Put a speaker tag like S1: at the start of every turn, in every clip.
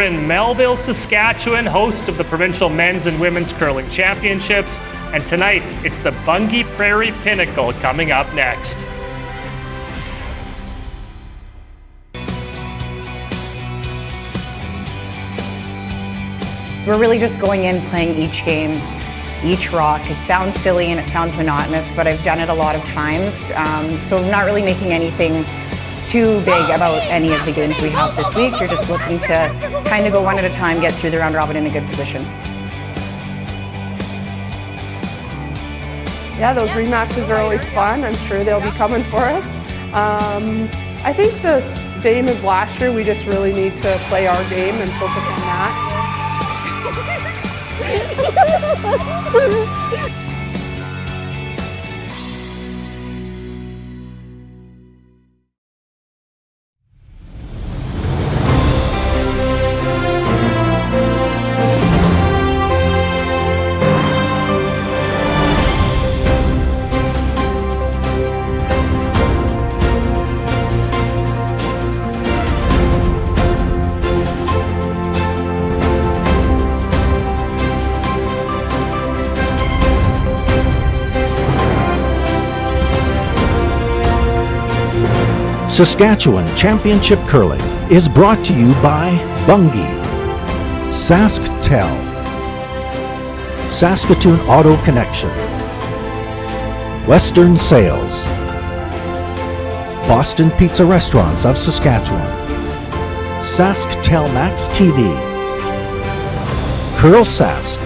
S1: in Melville, Saskatchewan, host of the provincial men's and women's curling championships. And tonight, it's the Bunge Prairie Pinnacle coming up next.
S2: We're really just going in, playing each game, each rock. It sounds silly and it sounds monotonous, but I've done it a lot of times. So I'm not really making anything too big about any of the games we have this week. You're just looking to kind of go one at a time, get through the round robin in a good position.
S3: Yeah, those rematches are always fun. I'm sure they'll be coming for us. I think the same as last year, we just really need to play our game and focus on that.
S4: Saskatchewan Championship Curling is brought to you by Bunge, SaskTel, Saskatoon Auto Connection, Western Sales, Boston Pizza Restaurants of Saskatchewan, SaskTel Max TV, Curl Sask,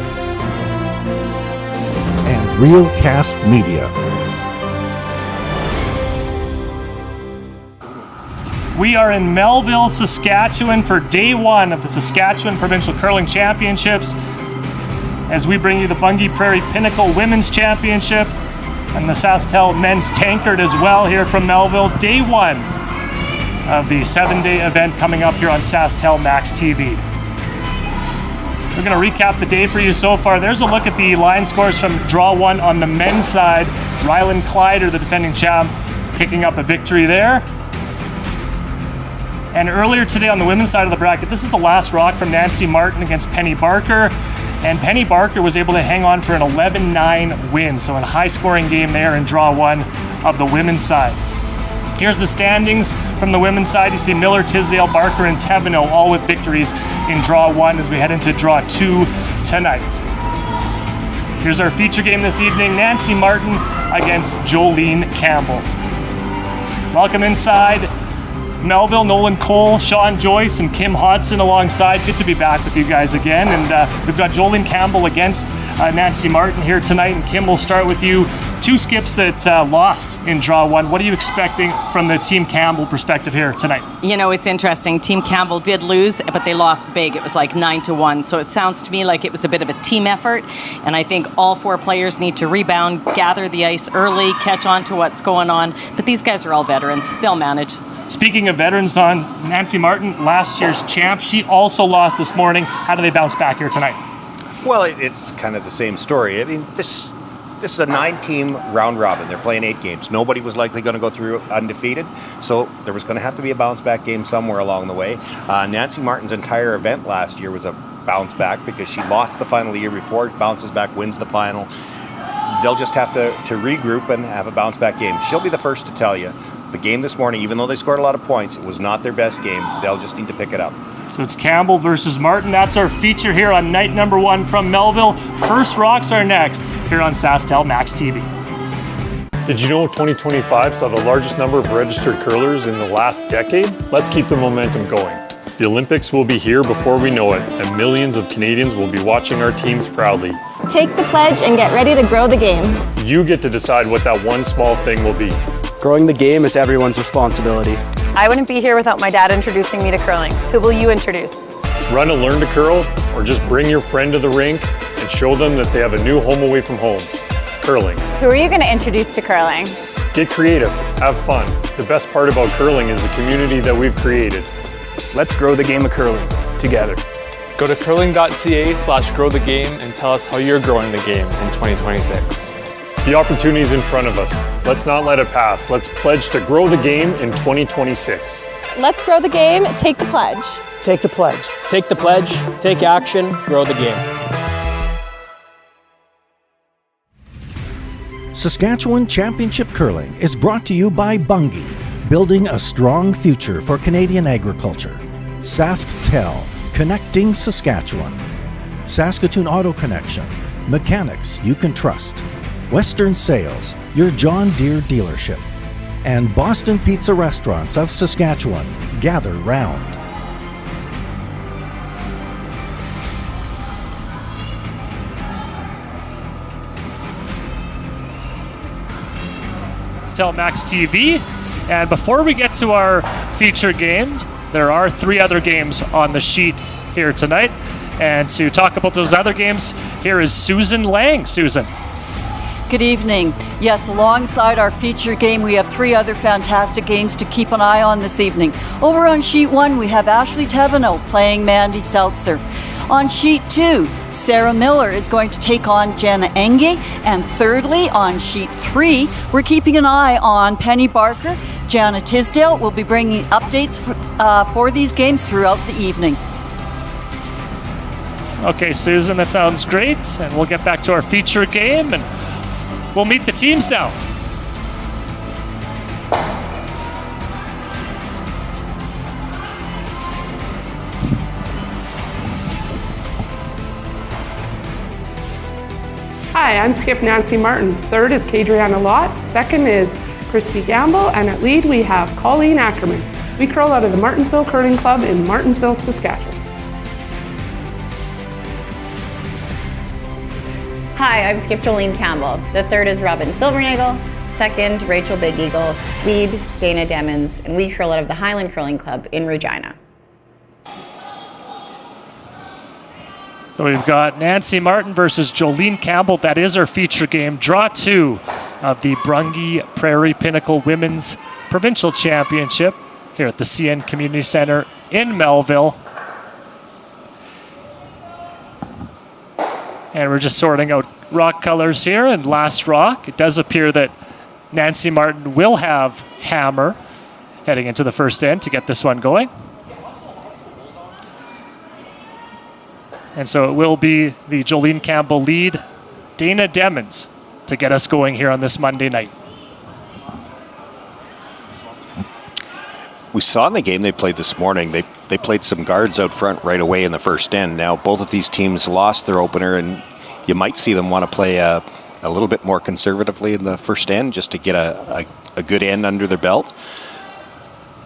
S4: and Realcast Media.
S1: We are in Melville, Saskatchewan for day one of the Saskatchewan Provincial Curling Championships as we bring you the Bunge Prairie Pinnacle Women's Championship and the SaskTel Men's Tankard as well here from Melville. Day one of the 7-day event coming up here on SaskTel Max TV. We're going to recap the day for you so far. There's a look at the line scores from draw one on the men's side. Ryland Kleider, the defending champ, picking up a victory there. And earlier today on the women's side of the bracket, this is the last rock from Nancy Martin against Penny Barker. And Penny Barker was able to hang on for an 11-9 win. So a high-scoring game there in draw one of the women's side. Here's the standings from the women's side. You see Miller, Tisdale, Barker, and Teveno all with victories in draw one as we head into draw two tonight. Here's our feature game this evening, Nancy Martin against Jolene Campbell. Welcome inside Melville, Nolan Cole, Sean Joyce, and Kim Hodson alongside. Good to be back with you guys again. And we've got Jolene Campbell against Nancy Martin here tonight. And Kim, we'll start with you. Two skips that lost in draw one. What are you expecting from the Team Campbell perspective here tonight?
S5: You know, it's interesting. Team Campbell did lose, but they lost big. It was like 9-1. So it sounds to me like it was a bit of a team effort. And I think all four players need to rebound, gather the ice early, catch on to what's going on. But these guys are all veterans. They'll manage. Speaking of veterans, on Nancy Martin, last year's champ, she also lost this morning. How do they bounce back here tonight?
S6: Well, it's kind of the same story. I mean, this is a 9-team round robin. They're playing 8 games. Nobody was likely going to go through undefeated, so there was going to have to be a bounce back game somewhere along the way. Nancy Martin's entire event last year was a bounce back because she lost the final the year before, bounces back, wins the final. They'll just have to regroup and have a bounce back game. She'll be the first to tell you. The game this morning, even though they scored a lot of points, it was not their best game. They'll just need to pick it up.
S1: So it's Campbell versus Martin. That's our feature here on night number one from Melville. First rocks are next here on SaskTel Max TV.
S7: Did you know 2025 saw the largest number of registered curlers in the last decade? Let's keep the momentum going. The Olympics will be here before we know it, and millions of Canadians will be watching our teams proudly.
S8: Take the pledge and get ready to grow the game.
S7: You get to decide what that one small thing will be.
S9: Growing the game is everyone's responsibility.
S8: I wouldn't be here without my dad introducing me to curling. Who will you introduce?
S7: Run and learn to curl, or just bring your friend to the rink and show them that they have a new home away from home. Curling.
S8: Who are you going to introduce to curling?
S7: Get creative, have fun. The best part about curling is the community that we've created.
S9: Let's grow the game of curling together.
S10: Go to curling.ca/growthegame and tell us how you're growing the game in 2026.
S7: The opportunity is in front of us. Let's not let it pass. Let's pledge to grow the game in 2026.
S8: Let's grow the game. Take the pledge.
S9: Take the pledge.
S11: Take the pledge, take action, grow the game.
S4: Saskatchewan Championship Curling is brought to you by Bunge, building a strong future for Canadian agriculture. SaskTel, connecting Saskatchewan. Saskatoon Auto Connection, mechanics you can trust. Western Sales, your John Deere dealership. And Boston Pizza Restaurants of Saskatchewan, gather round.
S1: Telemax TV. And before we get to our feature game, there are 3 other games on the sheet here tonight. And to talk about those other games, here is Susan Lang. Susan.
S12: Good evening. Yes, alongside our feature game, we have 3 other fantastic games to keep an eye on this evening. Over on sheet 1, we have Ashley Teveno playing Mandy Seltzer. On sheet 2, Sarah Miller is going to take on Jenna Enge. And thirdly, on sheet 3, we're keeping an eye on Penny Barker. Jana Tisdale will be bringing updates for these games throughout the evening.
S1: Okay, Susan, that sounds great. And we'll get back to our feature game and we'll meet the teams now.
S3: Hi, I'm Skip Nancy Martin. Third is Kadriana Lott. Second is Christy Campbell. And at lead, we have Colleen Ackerman. We curl out of the Martinsville Curling Club in Martinsville, Saskatchewan.
S2: Hi, I'm Skip Jolene Campbell. The third is Robin Silvernagel. Second, Rachel Big Eagle. Lead, Dana Demmons. And we curl out of the Highland Curling Club in Regina.
S1: So we've got Nancy Martin versus Jolene Campbell. That is our feature game. Draw 2 of the Bunge Prairie Pinnacle Women's Provincial Championship here at the CN Community Center in Melville. And we're just sorting out rock colors here. And last rock, it does appear that Nancy Martin will have hammer heading into the first end to get this one going. And so it will be the Jolene Campbell lead, Dana Demmons, to get us going here on this Monday night.
S6: We saw in the game they played this morning, they played some guards out front right away in the first end. Now both of these teams lost their opener, and you might see them want to play a little bit more conservatively in the first end just to get a good end under their belt.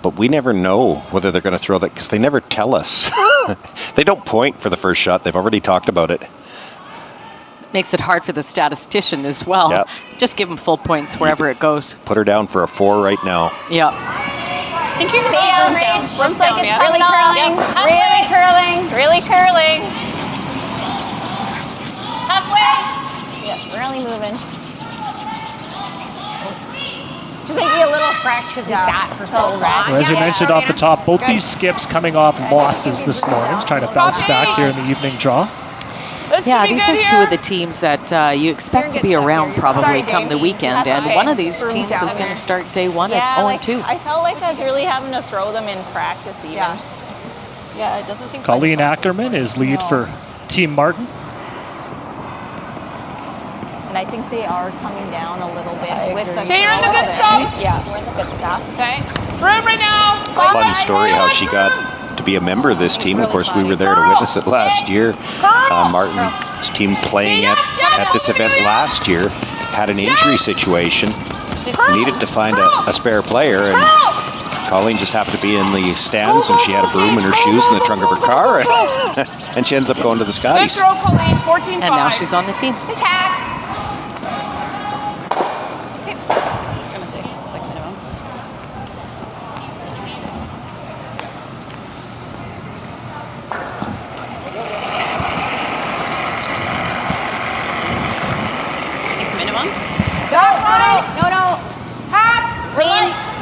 S6: But we never know whether they're going to throw that because they never tell us. They don't point for the first shot. They've already talked about it.
S5: Makes it hard for the statistician as well.
S6: Yep.
S5: Just give them full points wherever it goes.
S6: Put her down for a 4 right now.
S5: Yeah.
S8: I think you're
S13: Stay on, Rach. Looks like it's really curling. It's really curling. Really curling. Halfway. Yeah, really moving. Just maybe a little fresh because we sat for so long.
S1: So as we mentioned off the top, both these skips coming off losses this morning, trying to bounce back here in the evening draw.
S5: Yeah, these are 2 of the teams that you expect to be around probably come the weekend, and one of these teams is going to start day 1 at 0-2.
S13: I felt like I was really having to throw them in practice even. Yeah, it doesn't seem
S1: Colleen Ackerman is lead for Team Martin.
S13: And I think they are coming down a little bit with the
S8: Okay, you're in the good stuff.
S13: Yeah, we're in the good stuff.
S8: Okay. Room right now.
S6: Fun story how she got to be a member of this team. Of course, we were there to witness it last year. Martin's team playing at this event last year had an injury situation, needed to find a spare player, and Colleen just happened to be in the stands, and she had a broom in her shoes in the trunk of her car, and she ends up going to the Scotties.
S5: And now she's on the team.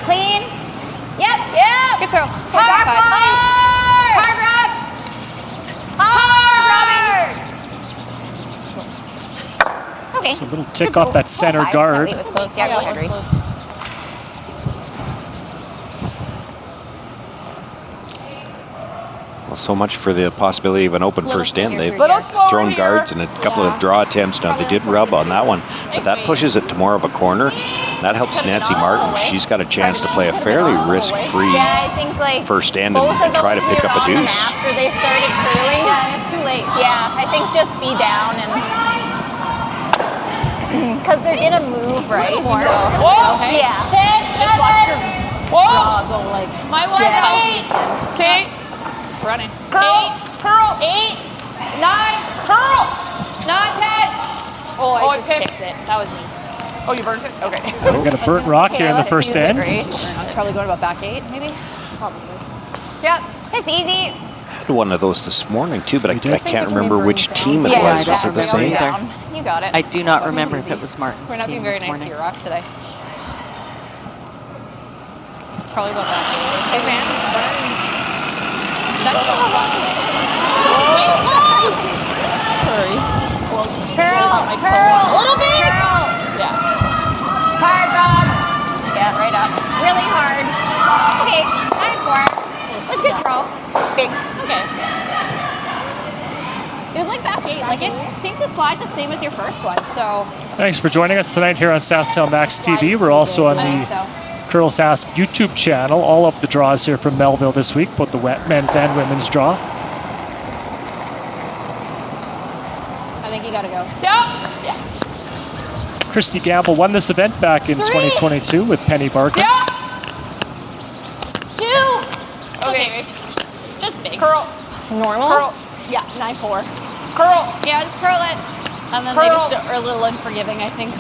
S13: Clean. Yep.
S8: Good throw.
S13: Hard. Okay.
S1: So a little tick off that center guard.
S13: It was close. Yeah, go ahead, Rach.
S6: Well, so much for the possibility of an open first end. They've thrown guards and a couple of draw attempts. Now, they did rub on that one, but that pushes it to more of a corner. That helps Nancy Martin. She's got a chance to play a fairly risk-free first end and try to pick up a deuce.
S13: After they started curling, it's too late. Yeah, I think just be down and because they're gonna move right. Yeah. 10, just watch your draw go like my one. 8. Okay. It's running. Curl. 8. 9. Curl. 9. 10. Oh, I just kicked it. That was me. Oh, you burned it? Okay.
S1: We're going to burnt rock here in the first end.
S13: I was probably going about back 8, maybe? Probably. Yep, it's easy.
S6: I had one of those this morning too, but I can't remember which team it was. Was it the same?
S13: You got it.
S5: I do not remember if it was Martin's
S13: We're not being
S5: team
S13: very
S5: this
S13: nice
S5: morning.
S13: to your rocks today. It's probably about back 8. Hey, man. Sorry. Curl. A little bit. Yeah. Hard, Rob. Yeah, right up. Really hard. Okay, 9-4. It was a good throw. It's big. Okay. It was like back 8. Like it seemed to slide the same as your first one, so.
S1: Thanks for joining us tonight here on SaskTel Max TV. We're also on the Curl Sask YouTube channel. All of the draws here from Melville this week, both the men's and women's draw.
S13: I think you gotta go. Yep. Yeah.
S1: Christy Campbell won this event back in 2022 with Penny Barker.
S13: Yep. 2. Okay, Rich. Just big. Curl. Normal? Curl. Yeah, 9-4. Curl. Yeah, just curl it. And then they just are a little unforgiving, I think.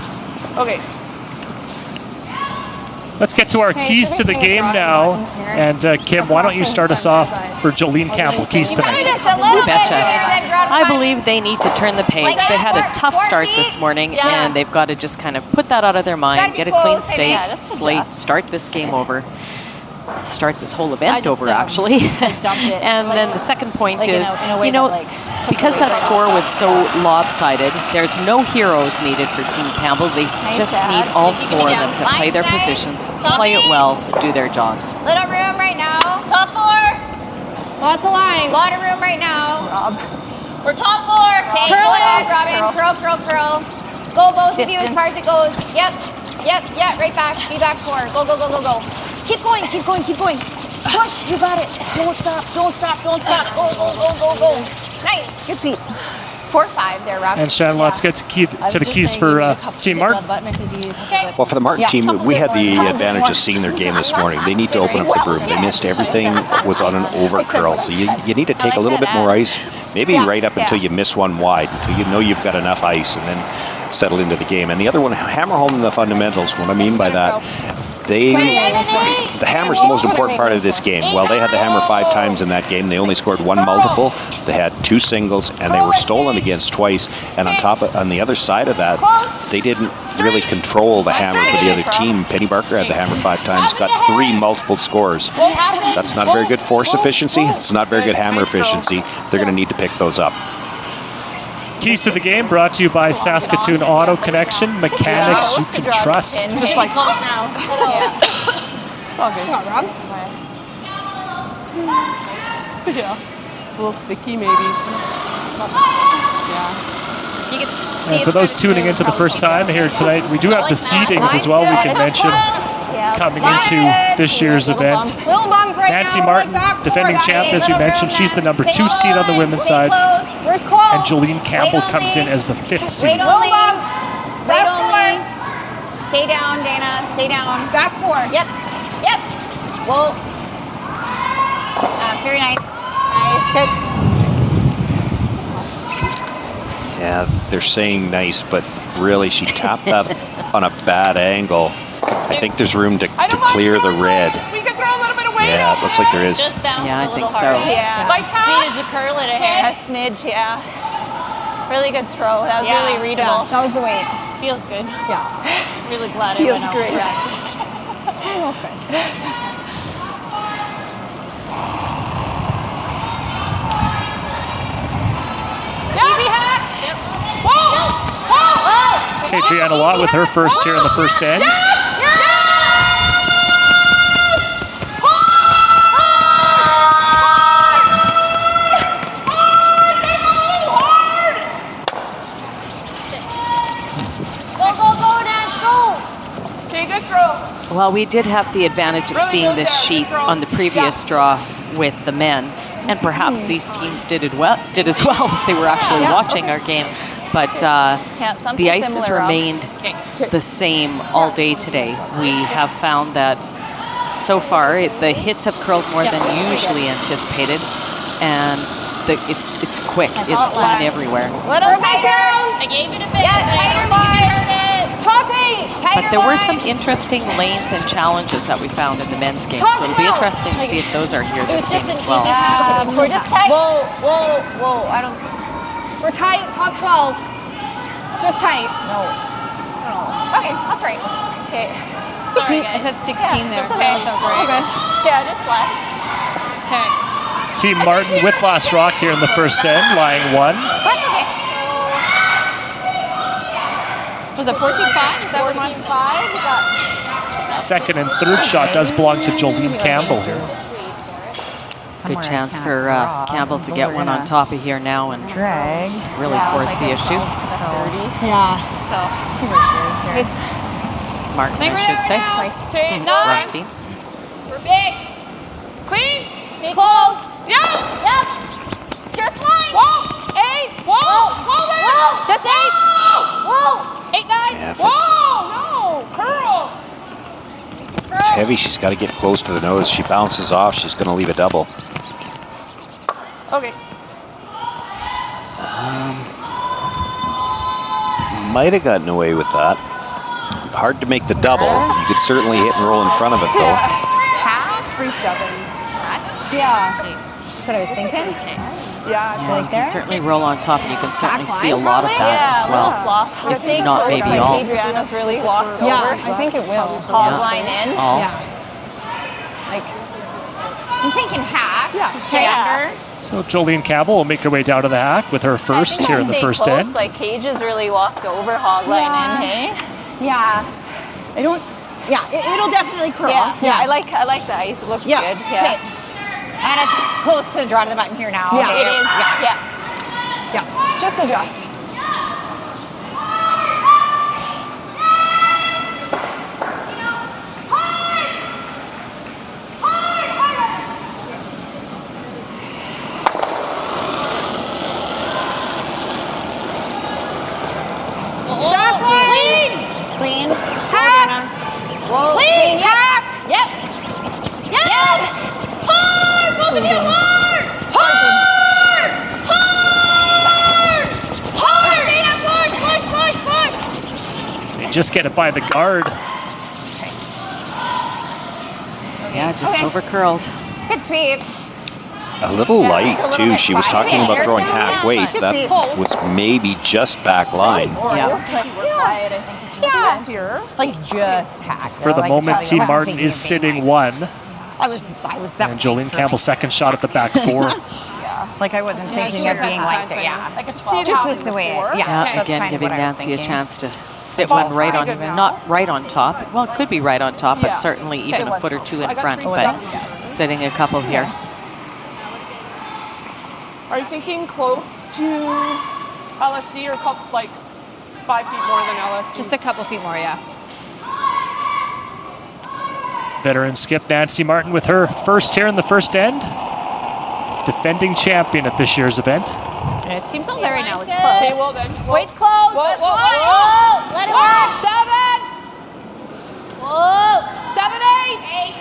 S13: Okay.
S1: Let's get to our keys to the game now. And Kim, why don't you start us off for Jolene Campbell keys tonight?
S5: You betcha. I believe they need to turn the page. They had a tough start this morning, and they've got to just kind of put that out of their mind, get a clean slate, start this game over. Start this whole event over, actually. And then the second point is, you know, because that score was so lopsided, there's no heroes needed for Team Campbell. They just need all 4 of them to play their positions, play it well, do their jobs.
S13: Little room right now. Top 4. Lots of line. Lot of room right now. Rob. We're top 4. Okay, curl it, Robin. Curl. Go both of you as far as it goes. Yep. Right back. Be back 4. Go. Keep going. Push. You got it. Don't stop. Go. Nice. Good sweep. 4-5 there, Rob.
S1: And Shannon, let's get to the keys for Team Martin.
S6: Well, for the Martin team, we had the advantage of seeing their game this morning. They need to open up the broom. They missed everything, was on an over curl. So you need to take a little bit more ice, maybe right up until you miss one wide, until you know you've got enough ice, and then settle into the game. And the other one, hammer home the fundamentals. What I mean by that, the hammer's the most important part of this game. Well, they had the hammer 5 times in that game. They only scored 1 multiple. They had 2 singles, and they were stolen against twice. And on the other side of that, they didn't really control the hammer for the other team. Penny Barker had the hammer 5 times, got 3 multiple scores. That's not very good force efficiency. It's not very good hammer efficiency. They're going to need to pick those up.
S1: Keys to the game brought to you by Saskatoon Auto Connection, mechanics you can trust.
S13: Just like close now. Yeah. It's all good.
S3: Come on, Rob. Yeah. A little sticky, maybe. Yeah.
S13: You can see
S1: And for those tuning into the first time here tonight, we do have the seedings as well we can mention coming into this year's event. Nancy Martin, defending champ, as we mentioned, she's the number 2 seed on the women's side. And Jolene Campbell comes in as the 5th seed.
S13: Wait only. Stay down, Dana. Stay down. Back 4. Yep. Whoa. Very nice. Good.
S6: Yeah, they're saying nice, but really she tapped that on a bad angle. I think there's room to clear the red.
S13: We can throw a little bit of weight.
S6: Yeah, it looks like there is.
S13: Just bounce
S5: Yeah, I
S13: a little
S5: think so.
S13: harder. Yeah. Needed to curl it a hair. A smidge, yeah. Really good throw. That was really readable.
S3: That was the weight.
S13: Feels good.
S3: Yeah.
S13: Really glad I went out and practiced.
S3: Tiny scratch.
S13: Easy hack. Yep. Whoa.
S1: Okay, Gianna Watt with her first here in the first end.
S5: Well, we did have the advantage of seeing this sheet on the previous draw with the men, and perhaps these teams did as well if they were actually watching our game. But the ice has remained the same all day today. We have found that so far the hits have curled more than usually anticipated, and it's quick. It's clean everywhere.
S13: Little tighter. I gave it a bit. Yeah, tighter line. Top 8.
S5: But there were some interesting lanes and challenges that we found in the men's game, so it'll be interesting to see if those are here this game as well.
S13: We're just tight.
S2: Whoa, I don't...
S13: We're tight, top 12. Just tight.
S2: No.
S13: Okay, that's right. Okay.
S2: Sorry,
S13: I said 16 there.
S2: That's okay.
S13: That's right.
S2: Okay.
S13: Yeah, just less. Okay.
S1: Team Martin with last rock here in the first end, lying 1.
S13: That's okay. Was it 14-5? Is that 14-5? Is that...
S1: Second and third shot does belong to Jolene Campbell here.
S5: Good chance for Campbell to get one on top of here now and really force the issue.
S13: Yeah. So, see where she is here. It's
S5: Martin, I should say.
S13: Okay,
S5: Wrong team.
S13: We're big. Queen. It's close. Yeah. Yep. Just line. Whoa. 8. Whoa there. Whoa. Just 8. Whoa. 8, 9. Whoa. No. Curl.
S6: It's heavy. She's got to get close to the nose. She bounces off. She's going to leave a double.
S13: Okay.
S6: Might have gotten away with that. Hard to make the double. You could certainly hit and roll in front of it, though.
S2: Half? 3-7. Yeah. That's what I was thinking.
S5: Yeah, you can certainly roll on top, and you can certainly see a lot of that as well. If not, maybe all.
S13: Adriana's really locked over.
S2: Yeah, I think it will.
S13: Hog line in.
S5: All.
S2: Yeah. Like,
S13: I'm thinking half.
S2: Yeah.
S13: Stay under.
S1: So Jolene Campbell will make her way down to the hack with her first here in the first end.
S13: Like Cage is really walked over hog line in, hey?
S2: yeah. I don't... Yeah, it'll definitely curl.
S13: Yeah, I like the ice. It looks good. Yeah.
S2: Okay. And it's close to draw to the button here now.
S13: Yeah, it is.
S2: Yeah. Just adjust. Clean. Hack. Whoa.
S13: Clean.
S2: Hack.
S13: Yep. Hard. Both of you hard. Push.
S1: They just get it by the guard.
S5: Yeah, just over curled.
S2: Good sweep.
S6: A little light, too. She was talking about throwing half weight. That was maybe just back line.
S5: Yeah.
S2: Like just hack.
S1: For the moment, Team Martin is sitting 1.
S2: I was that.
S1: And Jolene Campbell's second shot at the back 4.
S2: Like I wasn't thinking of being like that. Yeah.
S13: Like a 12.
S2: Just with the way.
S5: Yeah, again, giving Nancy a chance to sit one right on, not right on top. Well, it could be right on top, but certainly even a foot or two in front. But sitting a couple here.
S3: Are you thinking close to LSD or like 5 feet more than LSD?
S13: Just a couple feet more, yeah.
S1: Veteran skip Nancy Martin with her first here in the first end. Defending champion at this year's event.
S13: It seems all there right now. It's
S3: Okay,
S13: close.
S3: well then.
S13: Wait's close.
S3: Whoa.
S13: Let it work. 7. Whoa. 7, 8.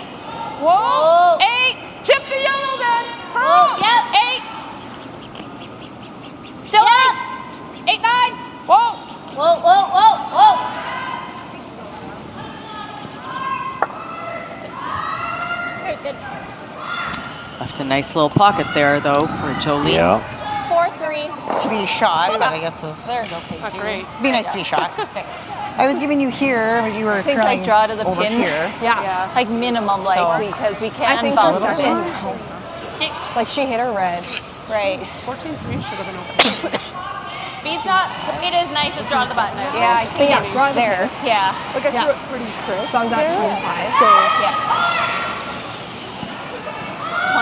S3: Whoa.
S13: 8.
S3: Chip the yellow then.
S13: Whoa. Yep. 8. Still 8. 8, 9.
S3: Whoa.
S13: Whoa. Good.
S5: Left a nice little pocket there, though, for Jolene.
S6: Yeah.
S13: 4, 3.
S2: To be shot, but I guess is
S13: There's okay too.
S3: Great.
S2: be nice to be shot. I was giving you here, but you were
S13: think
S2: curling
S13: like draw to the
S2: over
S13: pin.
S2: here.
S13: Yeah. Like minimum, like
S2: So,
S13: because we
S2: I
S13: can
S2: think
S13: bounce
S2: we're
S13: it.
S2: like she hit her red.
S13: Right.
S3: 14-3 should have been okay.
S13: Speed's not. It is nice to draw the button.
S2: Yeah, I see. Yeah, draw there.
S13: Yeah.
S3: Like I threw it pretty crisp.
S2: So that was actually 5.
S3: So
S13: Yeah.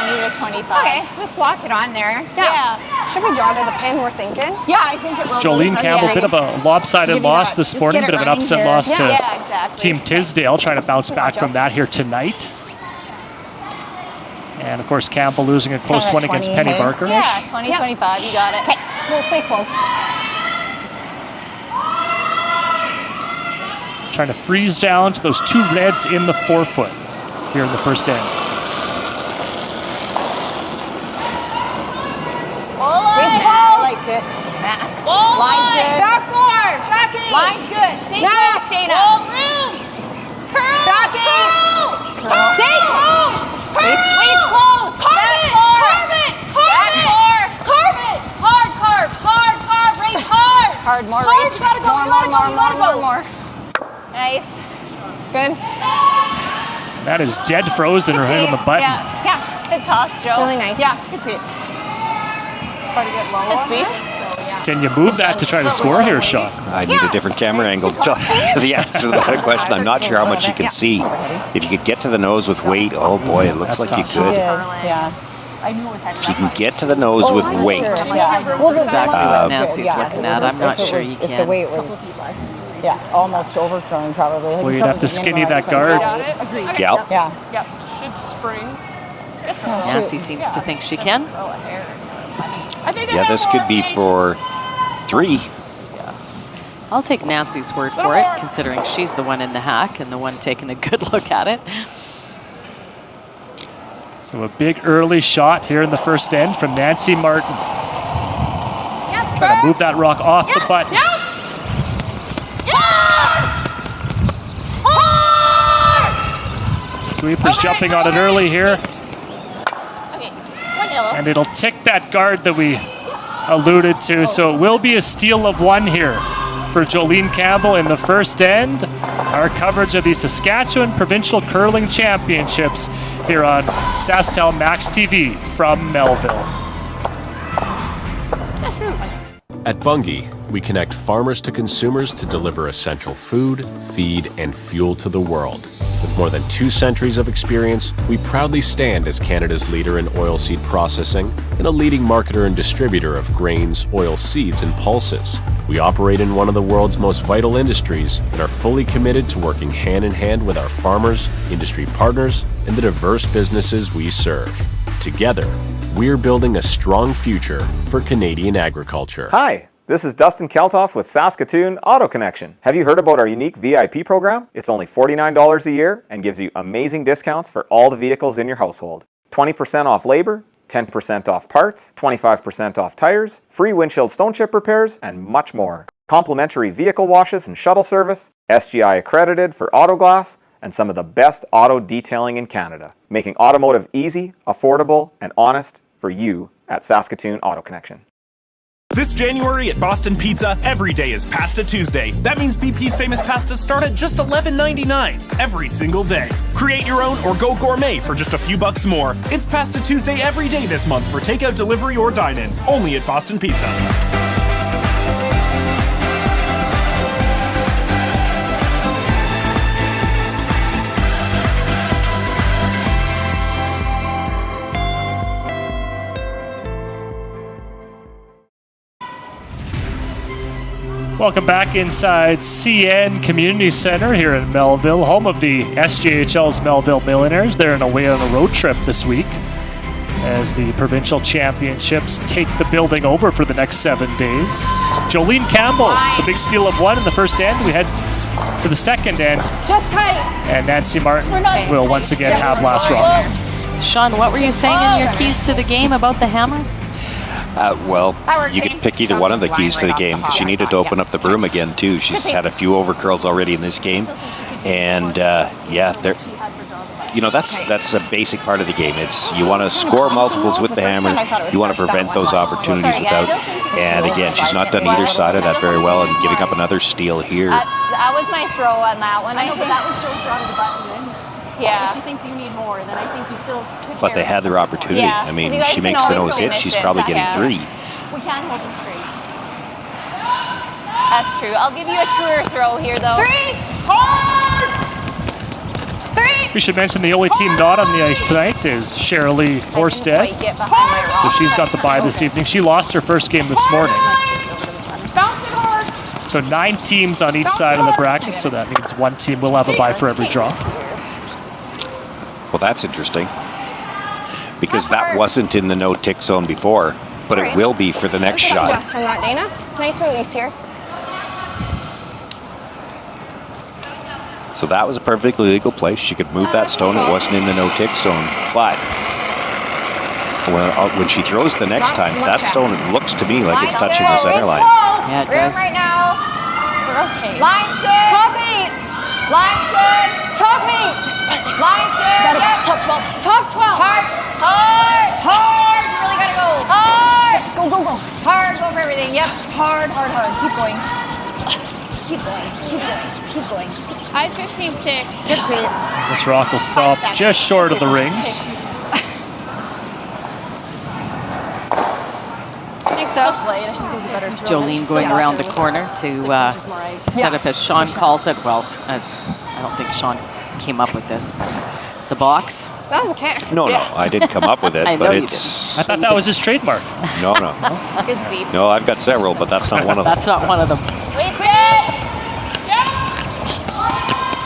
S13: 20 to 25.
S2: Okay, just lock it on there.
S13: Yeah.
S14: Should we draw to the pin, we're thinking?
S2: Yeah, I think it will.
S1: Jolene Campbell, bit of a lopsided loss this morning, bit of an upset loss to Team Tisdale, trying to bounce back from that here tonight. And of course, Campbell losing a close one against Penny Barker.
S13: Yeah, 20, 25, you got it.
S14: Okay, we'll stay close.
S1: Trying to freeze down to those 2 reds in the 4-foot here in the first end.
S14: I liked it.
S2: Max.
S13: Line's good.
S14: Back 4, back 8.
S13: Line's good. Stay
S14: Max.
S13: close, Dana. Roll room. Curl.
S14: Back 8.
S13: Curl. Stay close. Curl. Wait close. Carve it. Carve it. Carve it. Carve it. Hard carve. Hard carve. Race hard.
S14: Hard, more
S13: Hard.
S14: reach. You gotta go, you gotta go.
S13: More. Nice.
S14: Good.
S1: That is dead frozen right on the button.
S13: Yeah. Good toss, Joe.
S14: Really nice.
S13: Yeah.
S14: Good sweep.
S13: Good sweep.
S1: Can you move that to try to score here, Sean?
S6: I need a different camera angle to tell you the answer to that question. I'm not sure how much you can see. If you could get to the nose with weight, oh boy, it looks like you could.
S14: Yeah.
S6: If you can get to the nose with weight.
S5: That's exactly what Nancy's looking at. I'm not sure you can.
S2: If the weight was, almost overthrown probably.
S1: Well, you'd have to skinny that guard.
S6: Yeah.
S2: Yeah.
S3: Should spring.
S5: Nancy seems to think she can.
S6: Yeah, this could be for 3.
S5: I'll take Nancy's word for it, considering she's the one in the hack and the one taking a good look at it.
S1: So a big early shot here in the first end from Nancy Martin. Trying to move that rock off the button. Sweeper's jumping on it early here. And it'll tick that guard that we alluded to. So it will be a steal of 1 here for Jolene Campbell in the first end. Our coverage of the Saskatchewan Provincial Curling Championships here on SaskTel Max TV from Melville.
S15: At Bunge, we connect farmers to consumers to deliver essential food, feed, and fuel to the world. With more than 2 centuries of experience, we proudly stand as Canada's leader in oilseed processing and a leading marketer and distributor of grains, oil seeds, and pulses. We operate in one of the world's most vital industries and are fully committed to working hand in hand with our farmers, industry partners, and the diverse businesses we serve. Together, we're building a strong future for Canadian agriculture.
S16: Hi. This is Dustin Keltoff with Saskatoon Auto Connection. Have you heard about our unique VIP program? It's only $49 a year and gives you amazing discounts for all the vehicles in your household. 20% off labor, 10% off parts, 25% off tires, free windshield stone chip repairs, and much more. Complimentary vehicle washes and shuttle service, SGI accredited for auto glass, and some of the best auto detailing in Canada, making automotive easy, affordable, and honest for you at Saskatoon Auto Connection.
S17: This January at Boston Pizza, every day is Pasta Tuesday. That means BP's famous pastas start at just $11.99 every single day. Create your own or go gourmet for just a few bucks more. It's Pasta Tuesday every day this month for takeout, delivery, or dine-in. Only at Boston Pizza.
S1: Welcome back inside CN Community Center here in Melville, home of the SJHL's Melville Millionaires. They're away on a road trip this week as the provincial championships take the building over for the next 7 days. Jolene Campbell, the big steal of 1 in the first end. We head to the second end.
S14: Just tight.
S1: And Nancy Martin will once again have last rock.
S5: Sean, what were you saying in your keys to the game about the hammer?
S6: Well, you could pick either one of the keys to the game because she needed to open up the broom again too. She's had a few overcurls already in this game, and that's a basic part of the game. It's you want to score multiples with the hammer. You want to prevent those opportunities without. And again, she's not done either side of that very well, and giving up another steal here.
S13: That was my throw on that one.
S14: I know, but that was Joe's draw to the button.
S13: Yeah.
S14: If she thinks you need more, then I think you still could.
S6: But they had their opportunity.
S13: Yeah,
S6: I mean, she makes the nose hit. She's probably getting 3.
S14: We can't hold them straight.
S13: That's true. I'll give you a truer throw here, though.
S14: 3! Hard! 3!
S1: We should mention the only team not on the ice tonight is Shirley Horsted. So she's got the bye this evening. She lost her first game this morning. So 9 teams on each side of the bracket, so that means one team will have a bye for every draw.
S6: Well, that's interesting. Because that wasn't in the no-tick zone before, but it will be for the next shot.
S13: Just from that, Dana. Nice release here.
S6: So that was a perfectly legal play. She could move that stone. It wasn't in the no-tick zone. But when she throws the next time, that stone looks to me like it's touching the center line.
S5: Yeah, it does.
S13: Right now. We're okay. Line's good. Top 8. Line's good. Top 8. Line's good. Yep. Top 12. Top 12. Hard. Hard. Hard. You really gotta go. Hard. Go, go, go. Hard. Go for everything. Yep. Hard, hard, hard. Keep going. Keep going. Keep going. Keep going. I have 15-6. Good sweet.
S1: This rock will stop just short of the rings.
S5: Jolene going around the corner to set up, as Sean calls it. Well, as I don't think Sean came up with this, the box.
S13: That was a kick.
S6: No, I didn't come up with it, but it's...
S1: I thought that was his trademark.
S6: No.
S13: Good sweep.
S6: No, I've got several, but that's not one of them.
S5: That's not one of them.
S13: Wait, good.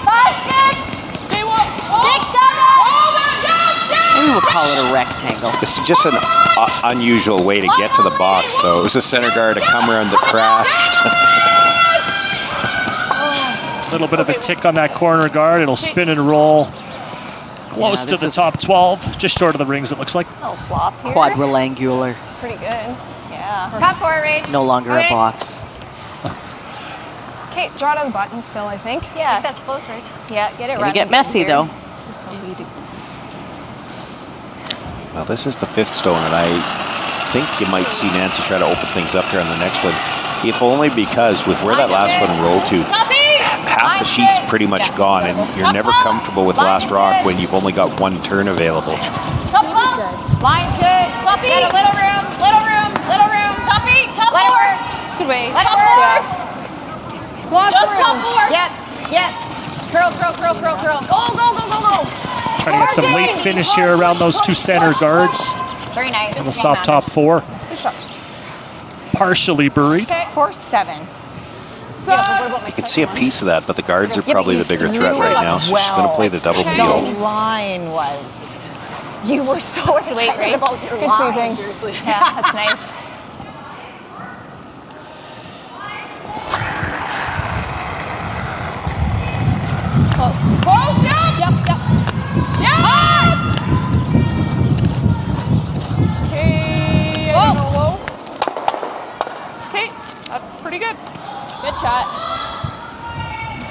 S13: 5, 6. 6, 7.
S5: Maybe we'll call it a rectangle.
S6: This is just an unusual way to get to the box, though. It was a center guard to come around that crashed.
S1: A little bit of a tick on that corner guard. It'll spin and roll close to the top 12, just short of the rings, it looks like.
S13: Oh, flop here.
S5: Quadrilangular.
S13: Pretty good. Yeah. Top 4, Rage.
S5: No longer a box.
S13: Okay, draw to the button still, I think. Yeah. That's close, Rage. Yeah, get it right.
S5: Gonna get messy, though.
S6: Well, this is the 5th stone, and I think you might see Nancy try to open things up here on the next one. If only because with where that last one rolled to, half the sheet's pretty much gone, and you're never comfortable with last rock when you've only got one turn available.
S13: Top 12. Line's good. Top 8. Got a little room, little room, little room. Top 8, top 4. It's a good way. Top 4. Lots of room. Top 4. Yep, yep. Curl, curl, curl, curl, curl. Go, go, go, go, go.
S1: Trying to get some late finish here around those 2 center guards.
S13: Very nice.
S1: And we'll stop top 4. Partially buried.
S13: Okay, 4-7.
S6: You can see a piece of that, but the guards are probably the bigger threat right now, so she's going to play the double deal.
S2: The line was. You were so excited about your
S13: good
S2: line.
S13: sweeping.
S2: Seriously.
S13: Yeah, that's nice. Close. Close, yep. Yep, yep. Yes! Okay, I don't know, whoa. It's Kate. That's pretty good. Good shot.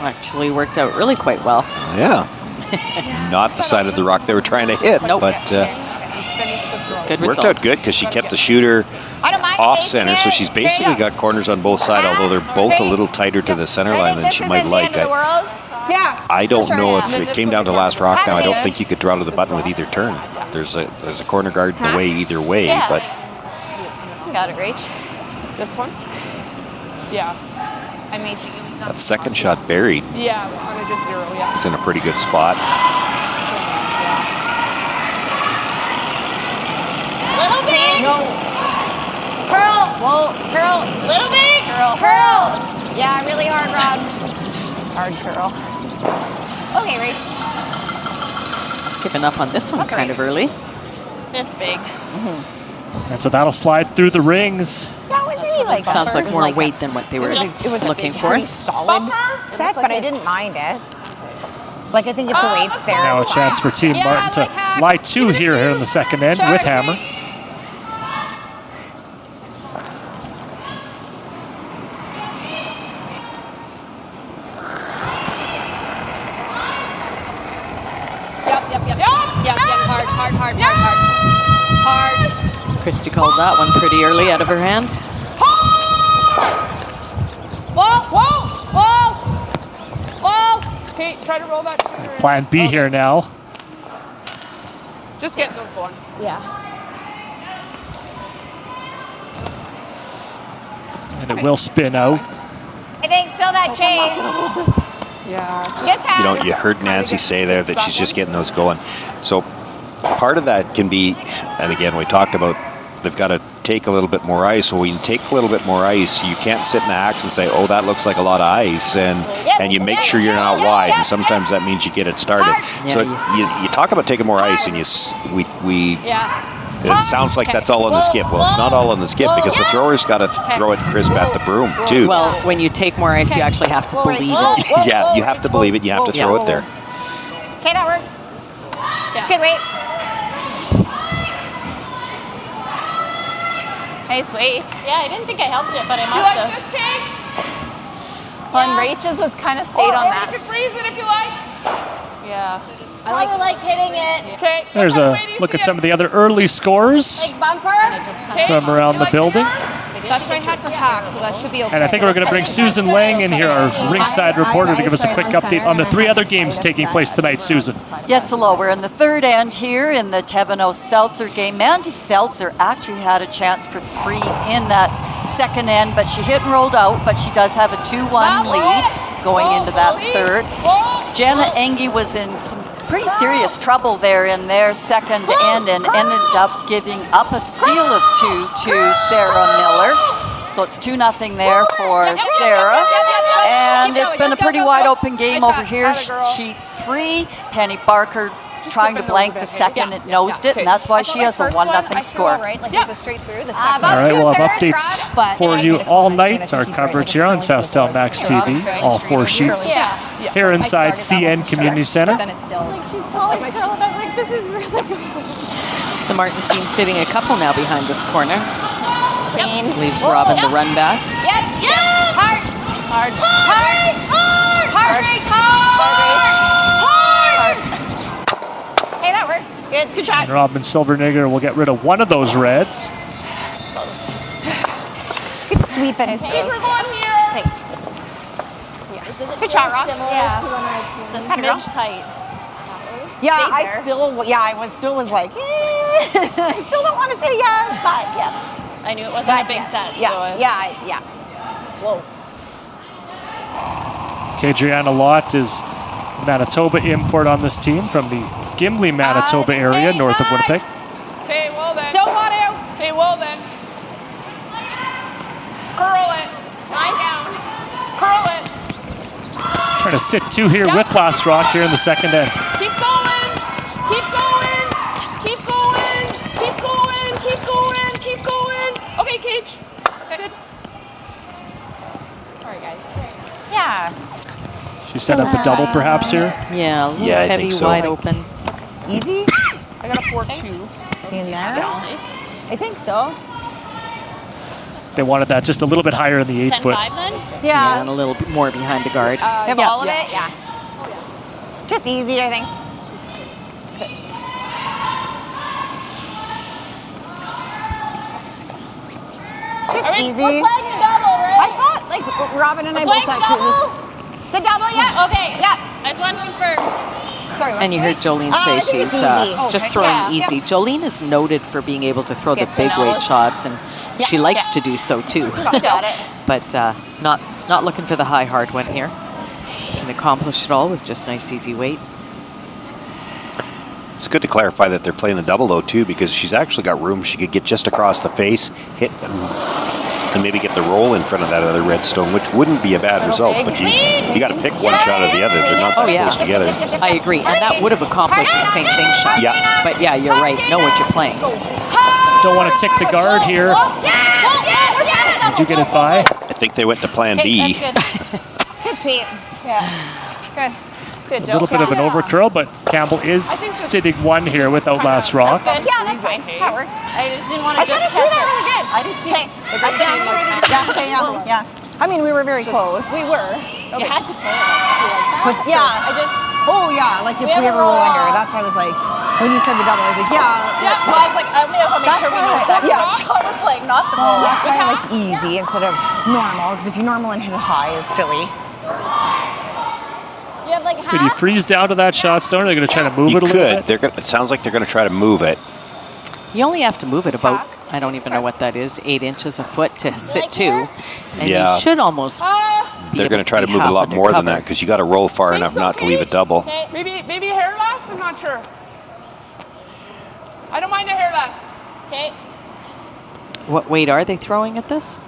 S5: Actually worked out really quite well.
S6: Yeah. Not the side of the rock they were trying to hit, but
S5: good
S6: worked
S5: result.
S6: out good because she kept the shooter off center, so she's basically got corners on both sides, although they're both a little tighter to the center line than she might like. I don't know if it came down to last rock now. I don't think you could draw to the button with either turn. There's a corner guard in the way either way, but
S13: Got it, Rach.
S3: This one? Yeah.
S13: I made you.
S6: that second shot buried
S3: Yeah, it was kind of just 0, yeah.
S6: is in a pretty good spot.
S13: Little big. No. Curl. Whoa. Curl. Little big. Curl. Curl. Yeah, really hard, Rob. Hard curl. Okay, Rach.
S5: Giving up on this one kind of early.
S13: This big.
S1: And so that'll slide through the rings.
S2: That was really like
S5: Sounds like more weight than what they were looking for.
S2: Pretty solid set, but I didn't mind it. Like, I think if the weight's there.
S1: Now a chance for Team Martin to lie 2 here in the second end with Hammer.
S13: Yep. Hard.
S5: Christy called that one pretty early out of her hand.
S3: Whoa! Okay, try to roll that shooter in.
S1: Plan B here now.
S3: Just get those going.
S13: Yeah.
S1: And it will spin out.
S13: I think still that chase.
S3: Yeah.
S6: You heard Nancy say there that she's just getting those going. So part of that can be, and again, we talked about they've got to take a little bit more ice. So when you take a little bit more ice, you can't sit in the axe and say, oh, that looks like a lot of ice, and you make sure you're not wide, and sometimes that means you get it started. So you talk about taking more ice, and it sounds like that's all on the skip. Well, it's not all on the skip because the thrower's got to throw it crisp at the broom too.
S5: Well, when you take more ice, you actually have to believe it.
S6: Yeah, you have to believe it. You have to throw it there.
S13: Okay, that works. It's good, wait. Nice weight.
S8: Yeah, I didn't think I helped it, but I must have.
S14: Well, and Rachel's was kind of stayed on that.
S8: You can freeze it if you like.
S14: Yeah.
S13: I like hitting it.
S8: Okay.
S1: There's a look at some of the other early scores
S13: Big bumper.
S1: from around the building.
S14: That's what I had for hack, so that should be okay.
S1: And I think we're going to bring Susan Lang in here, our ringside reporter, to give us a quick update on the 3 other games taking place tonight. Susan.
S12: Yes, hello. We're in the third end here in the Thébéneau-Seltzer game. Mandy Seltzer actually had a chance for 3 in that second end, but she hit and rolled out, but she does have a 2-1 lead going into that third. Jenna Engie was in some pretty serious trouble there in their second end and ended up giving up a steal of 2 to Sarah Miller. So it's 2-0 there for Sarah. And it's been a pretty wide open game over here. Sheet 3, Penny Barker trying to blank the second, it nosed it, and that's why she has a 1-0 score.
S14: Right, like it was a straight through. The second
S1: All right, we'll have updates for you all night. Our coverage here on SaskTel Max TV, all 4 sheets here inside CN Community Center.
S14: Then it's still.
S8: She's pulling curl, and I'm like, this is really good.
S5: The Martin team sitting a couple now behind this corner.
S8: Yep.
S5: Leaves Robin the run back.
S13: Yep. Hard.
S8: Hard.
S13: Hey, that works. Good shot.
S1: And Robin Silvernigger will get rid of one of those reds.
S13: Good sweep it.
S8: Hey, we're going here.
S13: Thanks.
S8: Good shot, Rob. Yeah. It's a smidge tight.
S13: Yeah, I still was like, I still don't want to say yes, but yes.
S8: I knew it wasn't a big set.
S13: Yeah. It's close.
S1: Adriana Lott is Manitoba import on this team from the Gimli, Manitoba area, north of Winnipeg.
S8: Okay, well then. Don't want to. Okay, well then. Curl it. Lie down. Curl it.
S1: Trying to sit 2 here with Last Rock here in the second end.
S8: Keep going. Keep going. Keep going. Keep going. Keep going. Keep going. Okay, Cage. Good. Sorry, guys.
S13: Yeah.
S1: She set up a double perhaps here.
S5: Yeah, a little
S6: I
S5: heavy,
S6: think so.
S5: wide open.
S13: Easy?
S14: I got a 4-2.
S13: Seeing there? I think so.
S1: They wanted that just a little bit higher in the 8 foot.
S8: 10-5 then?
S5: Yeah, and a little bit more behind the guard.
S13: You have all of it? Yeah. Just easy, I think. Just easy.
S8: We're playing the double, right?
S13: I thought, like, Robin and I both thought she was the double, yeah.
S8: Okay.
S13: Yeah.
S8: I just want to confirm.
S13: Sorry,
S5: And you heard Jolene say she's just throwing easy. Jolene is noted for being able to throw the big weight shots, and she likes to do so too.
S13: Got it.
S5: But not looking for the high hard one here. Can accomplish it all with just nice easy weight.
S6: It's good to clarify that they're playing the double though too, because she's actually got room. She could get just across the face, hit, and maybe get the roll in front of that other redstone, which wouldn't be a bad result. But you got to pick one shot or the other. They're not that close together.
S5: I agree, and that would have accomplished the same thing, Sean.
S6: Yeah.
S5: But yeah, you're right. Know what you're playing.
S1: Don't want to tick the guard here. Did you get it by?
S6: I think they went to plan B.
S13: Good sweep. Yeah. Good.
S1: A little bit of an overcurl, but Campbell is sitting 1 here without Last Rock.
S13: That's good. Yeah, that's fine. That works.
S8: I just didn't want to just catch it.
S13: Really good.
S8: I did too.
S13: Yeah. I mean, we were very close.
S8: We were. You had to play it like that.
S13: Yeah.
S8: I just.
S13: Oh yeah, like if we ever roll under. That's why I was like, when you said the double, I was like, yeah.
S8: Yeah. Well, I was like, I may have to make sure we know exactly what shot we're playing, not the ball.
S13: That's why I liked easy instead of normal, because if you normal and hit high is silly.
S8: You have like half.
S1: Could you freeze down to that shot stone? Are they going to try to move it a little bit?
S6: It sounds like they're going to try to move it.
S5: You only have to move it about, I don't even know what that is, 8 inches a foot to sit 2. And you should almost
S6: They're going to try to move a lot more than that because you got to roll far enough not to leave a double.
S14: Okay. Maybe a hair less? I'm not sure. I don't mind a hair less.
S13: Okay.
S5: What weight are they throwing at this?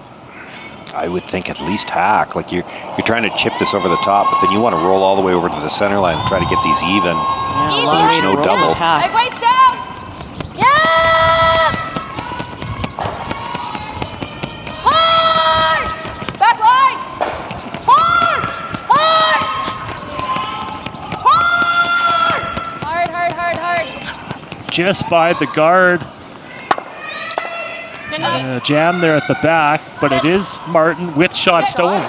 S6: I would think at least hack. Like you're trying to chip this over the top, but then you want to roll all the way over to the center line and try to get these even.
S5: Yeah,
S6: so there's no double.
S13: Like weights down. Yeah. Hard. Back line. Hard. Hard. Hard. Hard. Hard. Hard. Hard.
S1: Just by the guard. Jam there at the back, but it is Martin with shot stolen.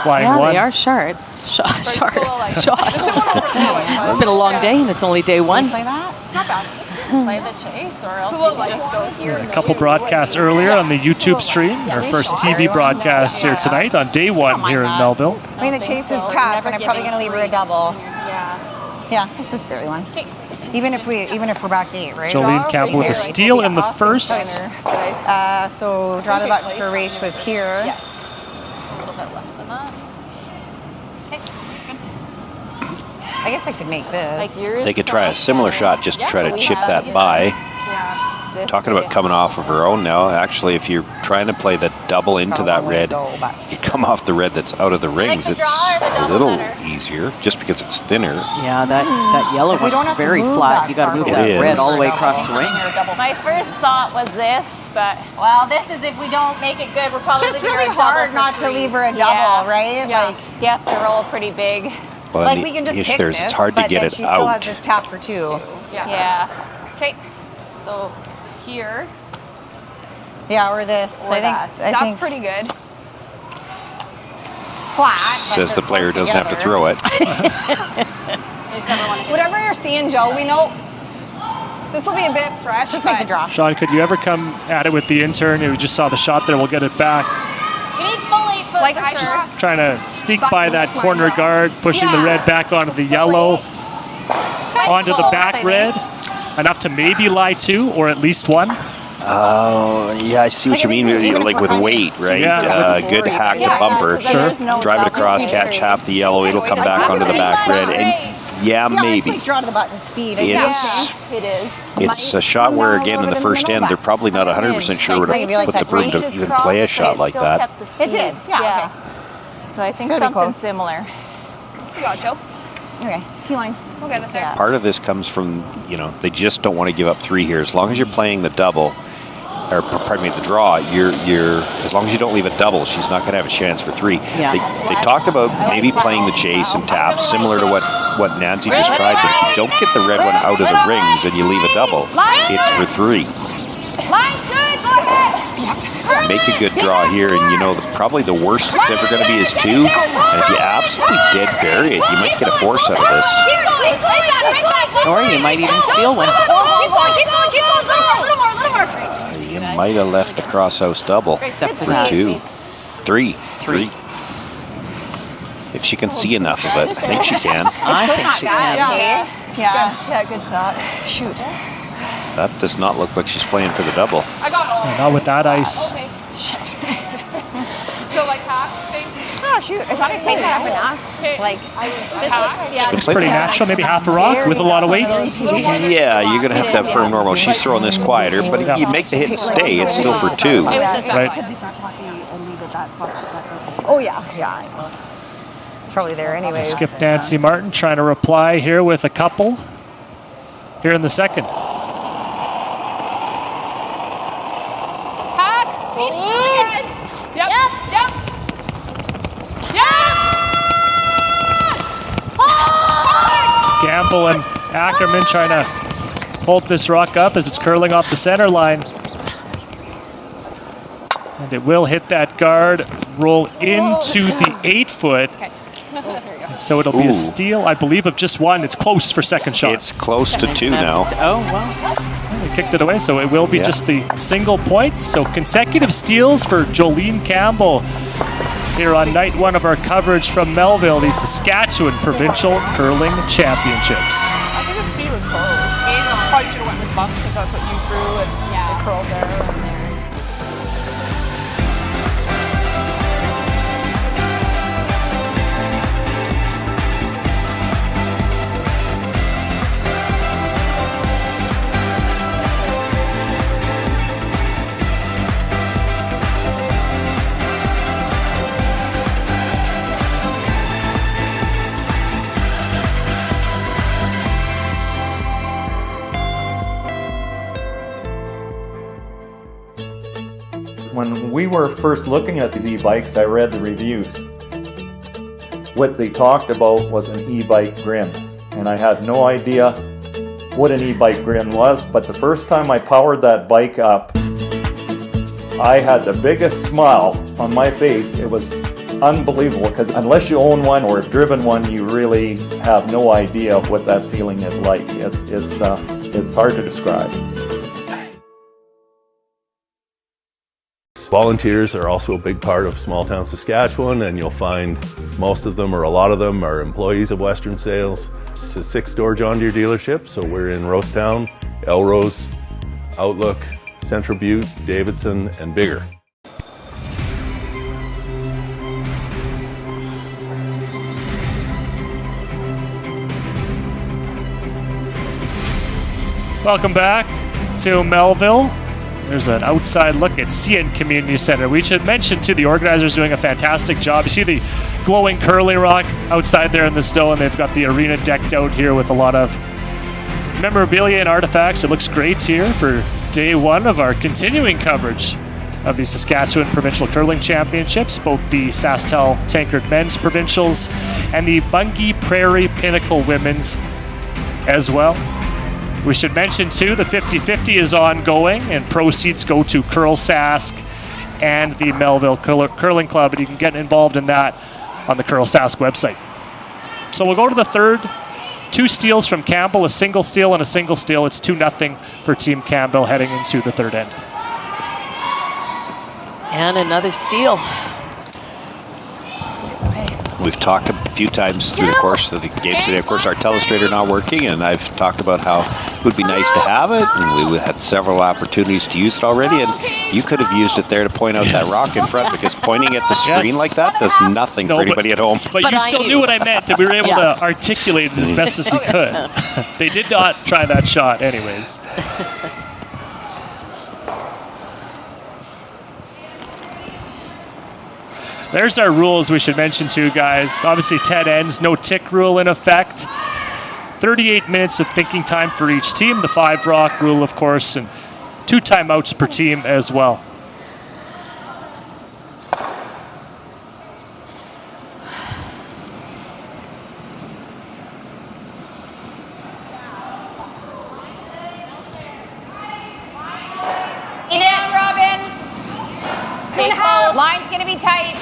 S1: Flying
S5: yeah,
S1: one.
S5: they are short. Shot. It's been a long day, and it's only day one.
S14: Play that? It's not bad. Play the chase, or else you can just go here.
S1: A couple broadcasts earlier on the YouTube stream. Our first TV broadcast here tonight on day one here in Melville.
S2: I mean, the chase is tough, and I'm probably going to leave her a double. Yeah, let's just bury one. Even if we're back 8, right?
S1: Jolene Campbell with a steal in the first.
S2: So draw the button for Rach was here.
S14: Yes. A little bit less than that.
S2: I guess I could make this.
S6: They could try a similar shot, just try to chip that by. Talking about coming off of her own now, actually, if you're trying to play the double into that red, you come off the red that's out of the rings. It's a little easier just because it's thinner.
S5: Yeah, that yellow one's very flat. You got to move that red all the way across the rings.
S13: My first thought was this, but well, this is if we don't make it good, we're probably
S2: It's just really hard not to leave her a double, right?
S13: Yeah.
S2: Like
S13: you have to roll pretty big.
S6: Well,
S2: like we can just pick this,
S6: it's hard to
S2: but
S6: get
S2: then
S6: it
S2: she still has
S6: out.
S2: this tap for 2.
S14: Yeah. Okay. So here.
S2: Yeah, or this.
S14: Or
S2: I
S14: that.
S2: think
S14: That's pretty good.
S2: It's flat.
S6: Says the player doesn't have to throw it.
S14: Whatever you're seeing, Joe, we know this will be a bit fresh.
S2: Just make a draw.
S1: Sean, could you ever come at it with the intern? We just saw the shot there. We'll get it back.
S13: We need full 8 foot.
S14: Like I
S1: Just trying to sneak by that corner guard, pushing the red back onto the yellow, onto the back red. Enough to maybe lie 2 or at least 1.
S6: Yeah, I see what you mean. Like with weight, right?
S1: Yeah.
S6: Good hack the bumper. Drive it across, catch half the yellow. It'll come back onto the back red. And maybe.
S2: It's like draw to the button speed.
S13: It is.
S6: It's a shot where, again, in the first end, they're probably not 100% sure where to put the broom to even play a shot like that.
S13: It did. Yeah. So I think something similar.
S14: You got it, Joe.
S2: Okay, T-line.
S14: We'll get it there.
S6: Part of this comes from, they just don't want to give up 3 here. As long as you're playing the double, or pardon me, the draw, you're as long as you don't leave a double, she's not going to have a chance for 3.
S5: Yeah.
S6: They talked about maybe playing the chase and tap, similar to what Nancy just tried. But if you don't get the red one out of the rings and you leave a double, it's for 3.
S13: Line good, go ahead.
S6: Make a good draw here, and probably the worst it's ever going to be is 2. And if you absolutely dead bury it, you might get a force out of this.
S5: Or you might even steal one.
S13: Keep going. Little more.
S6: You might have left the crosshouse double
S5: Except for
S6: for
S5: that.
S6: 2. 3. If she can see enough of it, I think she can.
S5: I think she can.
S13: Yeah, good shot.
S2: Shoot.
S6: That does not look like she's playing for the double.
S14: I got all.
S1: Not with that ice.
S14: Okay. Still like half thing.
S2: Oh shoot! I thought I tightened it up enough. Like
S14: This looks
S1: Looks pretty natural. Maybe half a rock with a lot of weight.
S6: Yeah, you're going to have firm normal. She's throwing this quieter, but if you make the hit and stay, it's still for 2.
S1: Right.
S2: Oh yeah. It's probably there anyway.
S1: Skip Nancy Martin trying to reply here with a couple here in the second.
S14: Hack. Lead. Yep.
S1: Campbell and Ackerman trying to hold this rock up as it's curling off the center line. And it will hit that guard, roll into the 8-foot. So it'll be a steal, I believe, of just 1. It's close for second shot.
S6: It's close to 2 now.
S5: Oh, wow.
S1: They kicked it away, so it will be just the single point. So consecutive steals for Jolene Campbell here on night 1 of our coverage from Melville, the Saskatchewan Provincial Curling Championships.
S14: I think the speed was close. Probably should have went with bucks because that's what you threw and it curled there and there.
S18: we were first looking at these e-bikes, I read the reviews. What they talked about was an e-bike grin, and I had no idea what an e-bike grin was, but the first time I powered that bike up, I had the biggest smile on my face. It was unbelievable, because unless you own one or have driven one, you really have no idea what that feeling is like. It's hard to describe.
S19: Volunteers are also a big part of small town Saskatchewan, and you'll find most of them, or a lot of them, are employees of Western Sales. It's a 6-door John Deere dealership, so we're in Rosetown, Elrose, Outlook, Central Butte, Davidson, and Bigger.
S1: Welcome back to Melville. There's an outside look at CN Community Center. We should mention, too, the organizers doing a fantastic job. You see the glowing curling rock outside there in the snow, and they've got the arena decked out here with a lot of memorabilia and artifacts. It looks great here for day one of our continuing coverage of the Saskatchewan Provincial Curling Championships, both the SaskTel Tankard Men's Provincials and the Bunge Prairie Pinnacle Women's as well. We should mention, too, the 50-50 is ongoing, and proceeds go to Curl Sask and the Melville Curling Club, and you can get involved in that on the Curl Sask website. So we'll go to the third. 2 steals from Campbell, a single steal and a single steal. It's 2-0 for Team Campbell heading into the third end.
S5: And another steal.
S6: We've talked a few times through the course of the games today. Of course, our telestrator not working, and I've talked about how it would be nice to have it, and we had several opportunities to use it already, and you could have used it there to point out that rock in front, because pointing at the screen like that does nothing for anybody at home.
S1: But you still knew what I meant, and we were able to articulate it as best as we could. They did not try that shot anyways. There's our rules we should mention too, guys. Obviously 10 ends, no tick rule in effect. 38 minutes of thinking time for each team. The 5 rock rule, of course, and 2 timeouts per team as well.
S13: Down, Robin. 2.5. Line's going to be tight.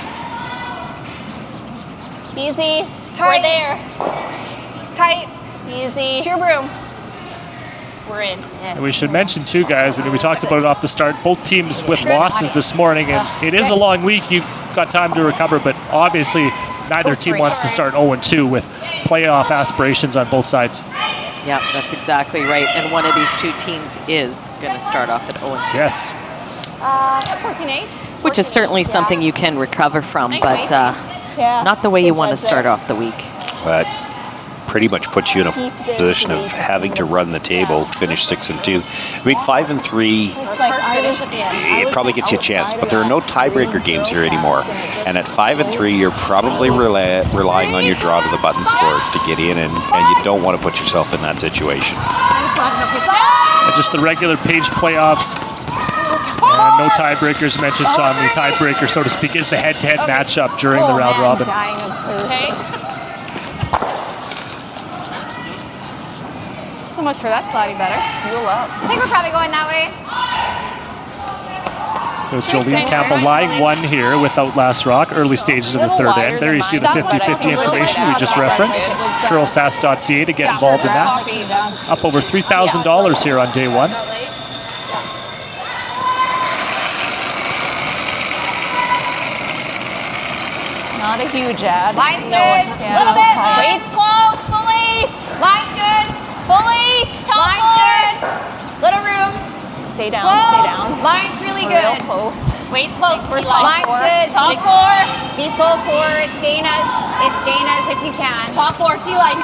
S13: Easy. Tight. We're there. Tight. Easy. To your broom. We're in.
S1: And we should mention too, guys, and we talked about it off the start, both teams with losses this morning, and it is a long week. You've got time to recover, but obviously neither team wants to start 0-2 with playoff aspirations on both sides.
S5: Yeah, that's exactly right. And one of these 2 teams is going to start off at 0-2.
S1: Yes.
S13: 14-8.
S5: Which is certainly something you can recover from, but not the way you want to start off the week.
S6: But pretty much puts you in a position of having to run the table, finish 6-2. I mean, 5-3, it probably gets you a chance, but there are no tiebreaker games here anymore. And at 5-3, you're probably relying on your draw to the button score to get in, and you don't want to put yourself in that situation.
S1: And just the regular page playoffs. No tiebreakers mentioned, Sean. The tiebreaker, so to speak, is the head-to-head matchup during the round robin.
S13: Okay.
S14: So much for that sliding better. Fuel up.
S13: I think we're probably going that way.
S1: So Jolene Campbell lying 1 here without last rock, early stages of the third end. There you see the 50-50 information we just referenced. CurlSask.ca to get involved in that. Up over $3,000 here on day 1.
S14: Not a huge ad.
S13: Line's good. A little bit. Weight's close. Full 8. Line's good. Full 8. Top Line's 4. Good. Little room.
S14: Stay down.
S13: Close.
S14: Stay down.
S13: Line's really
S14: We're
S13: good.
S14: Real close.
S13: Weight's close.
S14: We're top
S13: Line's
S14: 4.
S13: good. Top 4. Be full 4. It's Dana's. It's Dana's if you can.
S8: Top 4. T-line.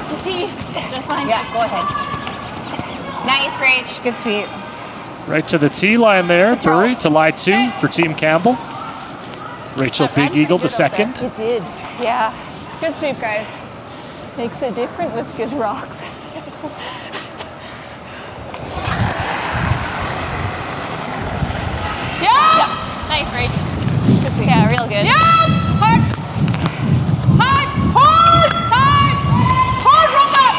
S8: To T. Just line.
S13: Yeah, go ahead. Nice, Rach. Good sweep.
S1: Right to the T line there. Prairie to lie 2 for Team Campbell. Rachel Big Eagle, the second.
S14: It did, yeah.
S13: Good sweep, guys.
S14: Makes it different with good rocks.
S8: Yeah!
S13: nice, Rach. Good sweep. Yeah, real good.
S8: Yeah! Hard! Hard! Hard! Hard! Hard! Roll that!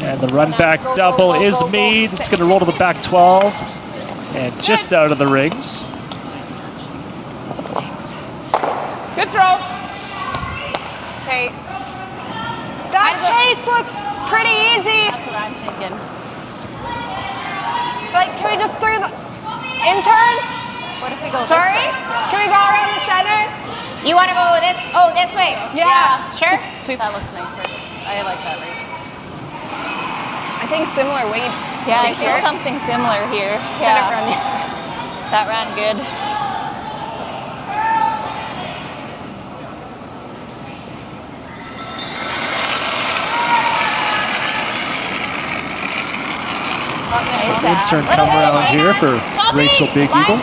S1: And the run back double is made. It's going to roll to the back 12 and just out of the rings.
S8: Good throw.
S13: Okay.
S20: That chase looks pretty easy.
S13: That's what I'm thinking.
S20: Like, can we just throw the intern?
S13: What if we go
S20: Sorry?
S13: this way?
S20: Can we go around the center?
S13: You want to go this? Oh, this way?
S20: Yeah.
S13: Sure?
S20: Sweep.
S13: That looks nicer. I like that, Rach.
S20: I think similar weight.
S13: Yeah, I feel something similar here. Yeah. That ran good.
S1: Intern come around here for Rachel Big Eagle.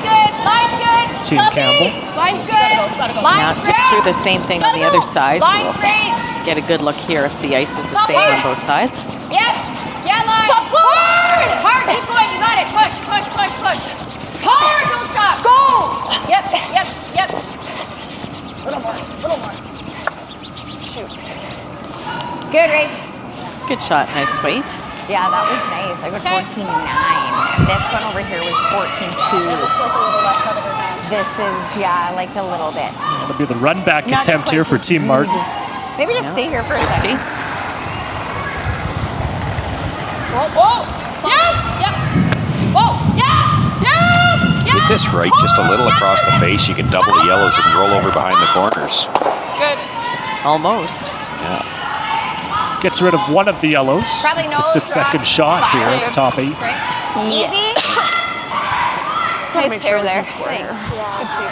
S1: Team Campbell.
S20: Line's good.
S5: Now just do the same thing on the other side. So we'll get a good look here if the ice is the same on both sides.
S13: Yep. Yeah, line.
S20: Top hard.
S13: Hard. Keep going. You got it. Push, push, push, push.
S20: Hard.
S13: Don't stop.
S20: Go.
S13: Yep, yep, yep.
S20: Little more. Little more. Shoot.
S13: Good, Rach.
S5: Good shot, nice weight.
S2: Yeah, that was nice. I got 14.9. And this one over here was 14.2. This is, yeah, like a little bit.
S1: That'll be the run back attempt here for Team Martin.
S2: Maybe just stay here for a second.
S8: Whoa, whoa. Yep. Yep. Whoa. Yeah. Yeah.
S6: Get this right just a little across the face. You can double the yellows and roll over behind the corners.
S8: Good.
S5: Almost.
S6: Yeah.
S1: Gets rid of one of the yellows to sit second shot here at the top 8.
S13: Easy. Nice pair there.
S20: Thanks. Yeah. Good sweep.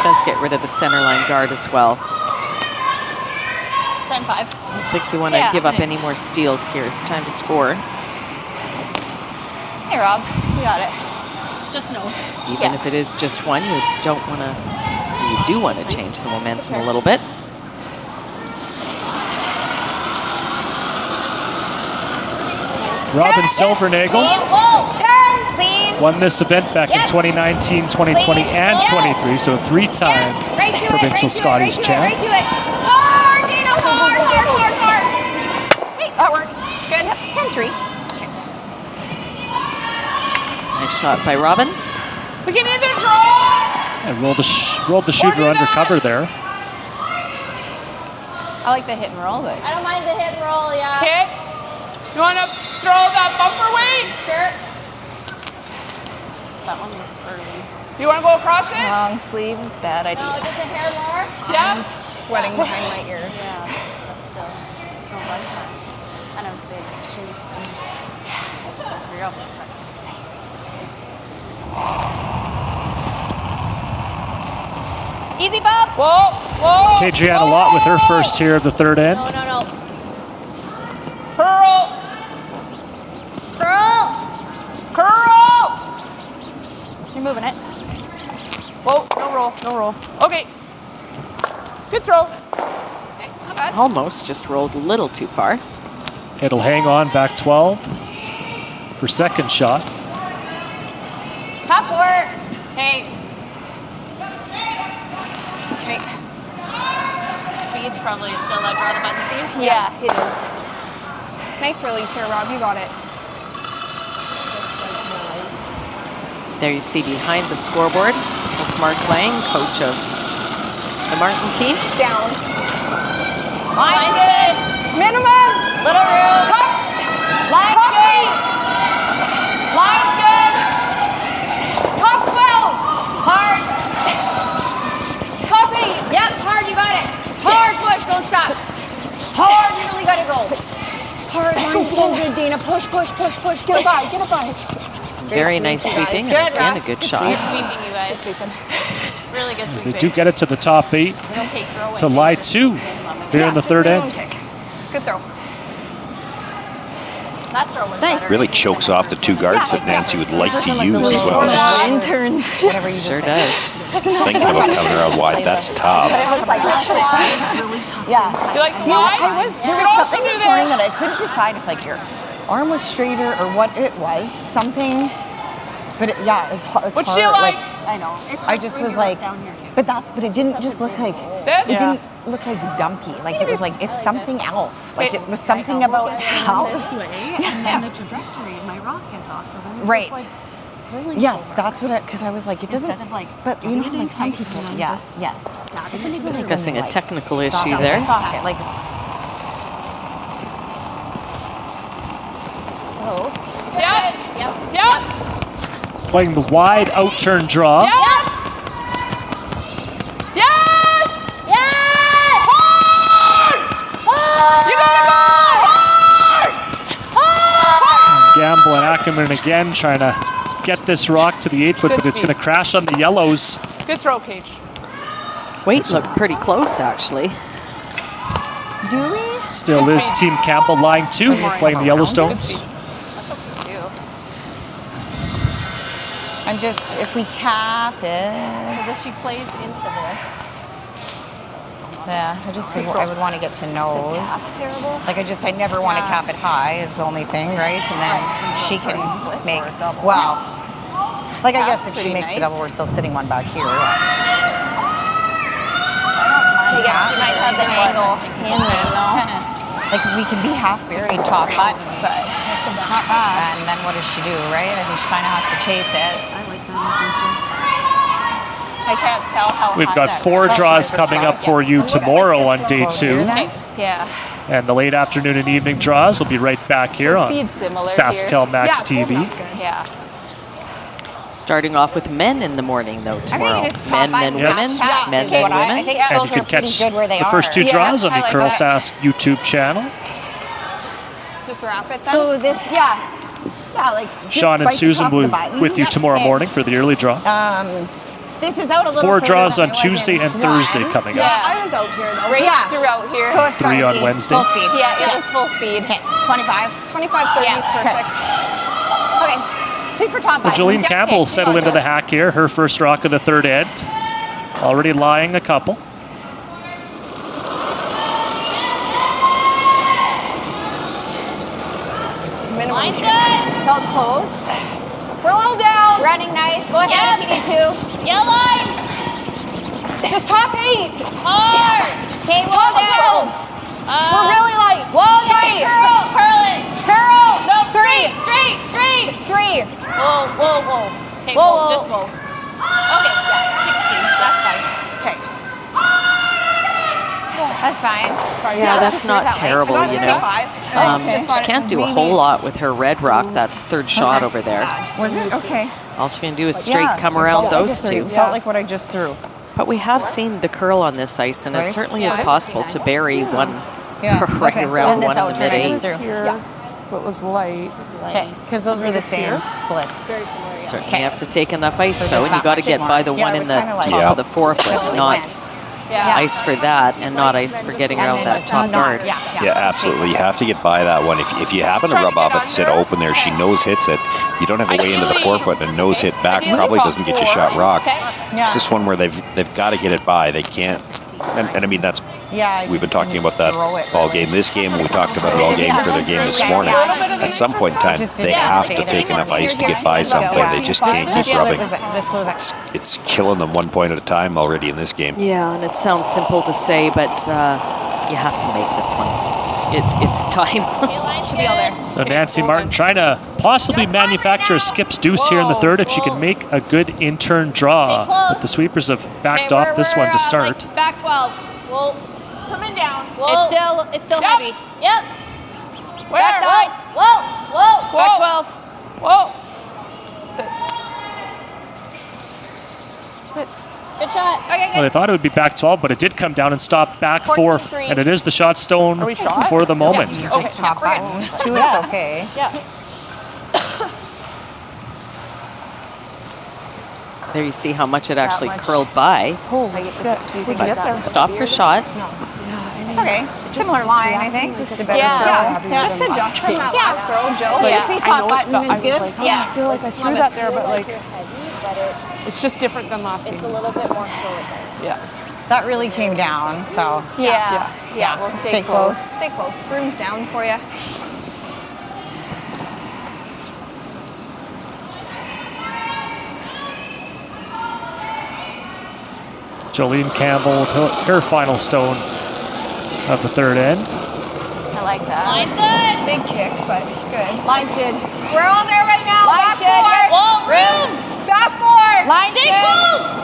S5: Does get rid of the center line guard as well.
S13: 10-5.
S5: I don't think you want to give up any more steals here. It's time to score.
S13: Hey, Rob. You got it. Just no.
S5: Even if it is just one, you don't want to. You do want to change the momentum a little bit.
S1: Robin Silvernagel won this event back in 2019, 2020, and 23, so a 3-time provincial Scotties champ.
S13: Right to it. Hard, Dana, hard, hard, hard, hard. Hey, that works. Good. 10-3.
S5: Nice shot by Robin.
S8: We can either draw.
S1: And rolled the shooter under cover there.
S2: I like the hit and roll, but
S13: I don't mind the hit and roll, yeah.
S8: Okay. You want to throw that bumper weight?
S13: Sure. That one looked early.
S8: You want to go across it?
S2: long sleeve is a bad idea.
S13: No, just a hair more?
S8: Yeah.
S20: I'm sweating behind my ears.
S13: Yeah, but still. There's no bite mark. And a big taste. You're almost trying to space. Easy, Bob.
S8: Whoa, whoa.
S1: Adriana Lott with her first here of the third end.
S13: No, no, no.
S8: Curl.
S13: Curl.
S8: Curl.
S13: You're moving it.
S8: Whoa, no roll, no roll. Okay. Good throw. Okay, not bad.
S5: Almost just rolled a little too far.
S1: It'll hang on back 12 for second shot.
S13: Top work. Hey.
S20: Okay.
S13: Speed's probably still like draw the button speed.
S20: Yeah, it is. Nice release here, Rob. You got it.
S5: There you see behind the scoreboard, that's Mark Lang, coach of the Martin team.
S20: Down.
S13: Line's good.
S20: Minimum.
S13: Little room.
S20: Top.
S13: Line's
S20: Top
S13: good.
S20: 8.
S13: Line's good.
S20: Top 12.
S13: Hard.
S20: Top 8.
S13: Yep, hard, you got it. Hard push, don't stop. Hard, you really gotta go.
S20: Hard line, so good, Dana. Push, push, push, push. Get it by, get it by.
S5: Very nice sweeping,
S13: Good,
S5: and again,
S13: Rob.
S5: a good
S13: Good
S5: shot.
S13: sweeping, you guys. Good sweeping. Really good
S1: As
S13: sweeping.
S1: they do get it to the top 8.
S13: Okay, throw
S1: It's a lie 2 here in the third end.
S20: Good throw.
S13: That throw was
S20: Nice.
S13: better.
S6: Really chokes off the 2 guards that Nancy would like to use as well.
S2: Interns. Whatever you
S5: Sure does.
S6: Thinking about coming around wide, that's tough.
S2: Yeah.
S8: You like the
S2: You know,
S8: wide?
S2: there was something this morning that I couldn't decide if like your arm was straighter or what it was. Something But it's
S8: What's
S2: hard.
S8: she like?
S2: I know. I just was like, but it didn't just look like
S8: This?
S2: it didn't look like dumpy. Like it was like it's something else. Like it was something about how
S5: this way, and then the trajectory of my rock gets off. So then it's
S2: right.
S5: just like really
S2: Yes,
S5: slow.
S2: that's what because I was like, it doesn't.
S5: Instead of like,
S2: but you know, like some people. Yes.
S5: Discussing a technical issue
S2: Soft
S5: there.
S2: Soft, like
S5: It's close.
S8: Yep.
S1: Playing the wide out turn draw.
S8: Yes! You gotta go!
S1: Campbell and Ackerman again trying to get this rock to the 8 foot, but it's going to crash on the yellows.
S8: Good throw, Cage.
S5: Weight looked pretty close, actually.
S2: Do we?
S1: Still is Team Campbell line 2 playing the Yellowstones.
S2: I'm just if we tap it.
S14: Because if she plays into this.
S2: Yeah, I would want to get to nose.
S14: Is it tap terrible?
S2: Like I never want to tap it high is the only thing, right? And then she can make well. Like I guess if she makes the double, we're still sitting one back here.
S13: Yeah, she might have the angle in there though.
S2: Like we could be half buried top button, and then what does she do, right? I think she kind of has to chase it.
S14: I can't tell how
S1: We've
S14: high
S1: got
S14: that
S1: 4
S14: is.
S1: draws coming up for you tomorrow on day 2.
S14: Yeah.
S1: And the late afternoon and evening draws will be right back here on
S14: speed similar
S1: SaskTel
S14: here.
S1: Max TV.
S14: Yeah.
S5: Starting off with men in the morning, though, tomorrow.
S2: just
S5: Men,
S2: top
S5: men,
S2: button
S5: women.
S1: Yes.
S5: Men,
S2: Okay,
S5: men,
S2: I
S5: women.
S2: think
S1: And
S2: those
S1: you
S2: are
S1: can
S2: pretty
S1: catch
S2: good where they
S1: the first
S2: are.
S1: 2 draws on the
S14: I like
S1: Curl
S14: that.
S1: Sask YouTube channel.
S14: Just wrap it then.
S2: So this, yeah, like just
S1: Sean and
S2: right
S1: Susan
S2: top of
S1: will
S2: the
S1: be
S2: button.
S1: with you tomorrow morning for the early draw.
S2: This is out a little
S1: 4
S2: further
S1: draws
S2: than
S1: on
S2: I was
S1: Tuesday
S2: in
S1: and
S2: one.
S1: Thursday coming up.
S14: Yeah.
S20: I was out here though.
S14: Raced throughout here.
S2: So it's
S1: 3
S2: gotta
S1: on
S2: be
S1: Wednesday.
S2: full speed.
S14: Yeah, it was full speed.
S2: Okay, 25.
S20: 25-30 is perfect.
S2: Okay, sweep for top
S1: Well,
S2: button.
S1: Jolene Campbell settled into the hack here. Her first rock of the 3rd end. Already lying a couple.
S13: Line's good.
S2: Held close.
S20: We're a little down.
S13: Running nice. Go ahead if you need to.
S8: Yellow line.
S20: Just top 8.
S13: Hard. Okay, whoa
S20: Top
S13: down.
S20: 12. We're really light.
S13: Whoa there. Curl it. Curl.
S8: No,
S20: 3.
S8: straight.
S20: 3.
S8: Whoa. Okay,
S13: Whoa.
S8: just whoa. Okay, yeah, 16. That's fine.
S20: Okay.
S2: That's fine.
S5: Yeah, that's not terrible, you know.
S20: Okay.
S5: She can't do a whole lot with her red rock. That's 3rd shot over there.
S2: Was it? Okay.
S5: All she's going to do is straight come around those 2.
S2: Felt like what I just threw.
S5: But we have seen the curl on this ice, and it certainly is possible to bury one right around one in the mid-8.
S3: Here, what was light.
S2: Okay, because those were the same splits.
S5: Certainly have to take enough ice, though, and you got to get by the one in the top of the 4 foot, not ice for that, and not ice for getting around that top guard.
S6: Yeah, absolutely. You have to get by that one. If you happen to rub off it, sit open there, she nose hits it. You don't have a way into the 4 foot, and a nose hit back probably doesn't get you shot rock. It's just one where they've got to get it by. They can't. And I mean, that's we've been talking about that all game. This game, we talked about it all game for their game this morning. At some point in time, they have to take enough ice to get by something. They just can't keep rubbing. It's killing them 1 point at a time already in this game.
S5: Yeah, and it sounds simple to say, but you have to make this one. It's time.
S13: Should be all there.
S1: So Nancy Martin trying to possibly manufacture a skips deuce here in the 3rd if she can make a good in-turn draw. But the sweepers have backed off this one to start.
S8: Like back 12.
S13: Whoa.
S8: It's coming down.
S13: It's still heavy.
S8: Yep. Where?
S13: Back 9. Whoa.
S8: Back 12. Whoa. Sit.
S13: Good shot. Okay,
S1: Well, they thought it would be back 12, but it did come down and stop back 4. And it is the shot stone for the moment.
S2: You just top button. 2, it's okay.
S5: Yeah. There you see how much it actually curled by. Stop for shot.
S2: Okay, similar line, I think. Just a better throw.
S20: Just adjust from that last throw, Joe.
S2: Just be top button is good.
S3: I feel like I threw that there, but like it's just different than last game.
S13: It's a little bit more fluid.
S3: Yeah.
S2: That really came down, so.
S20: Yeah.
S2: We'll stay close.
S20: Stay close. Broom's down for you.
S1: Jolene Campbell with her final stone of the third end.
S13: I like that. Line's good.
S20: Big kick, but it's good.
S13: Line's good.
S20: We're all there right now.
S13: Line's
S20: Back
S13: good.
S20: four.
S13: Yep. Whoa, room.
S20: Back four.
S13: Line's
S20: Stay
S13: good.
S20: close.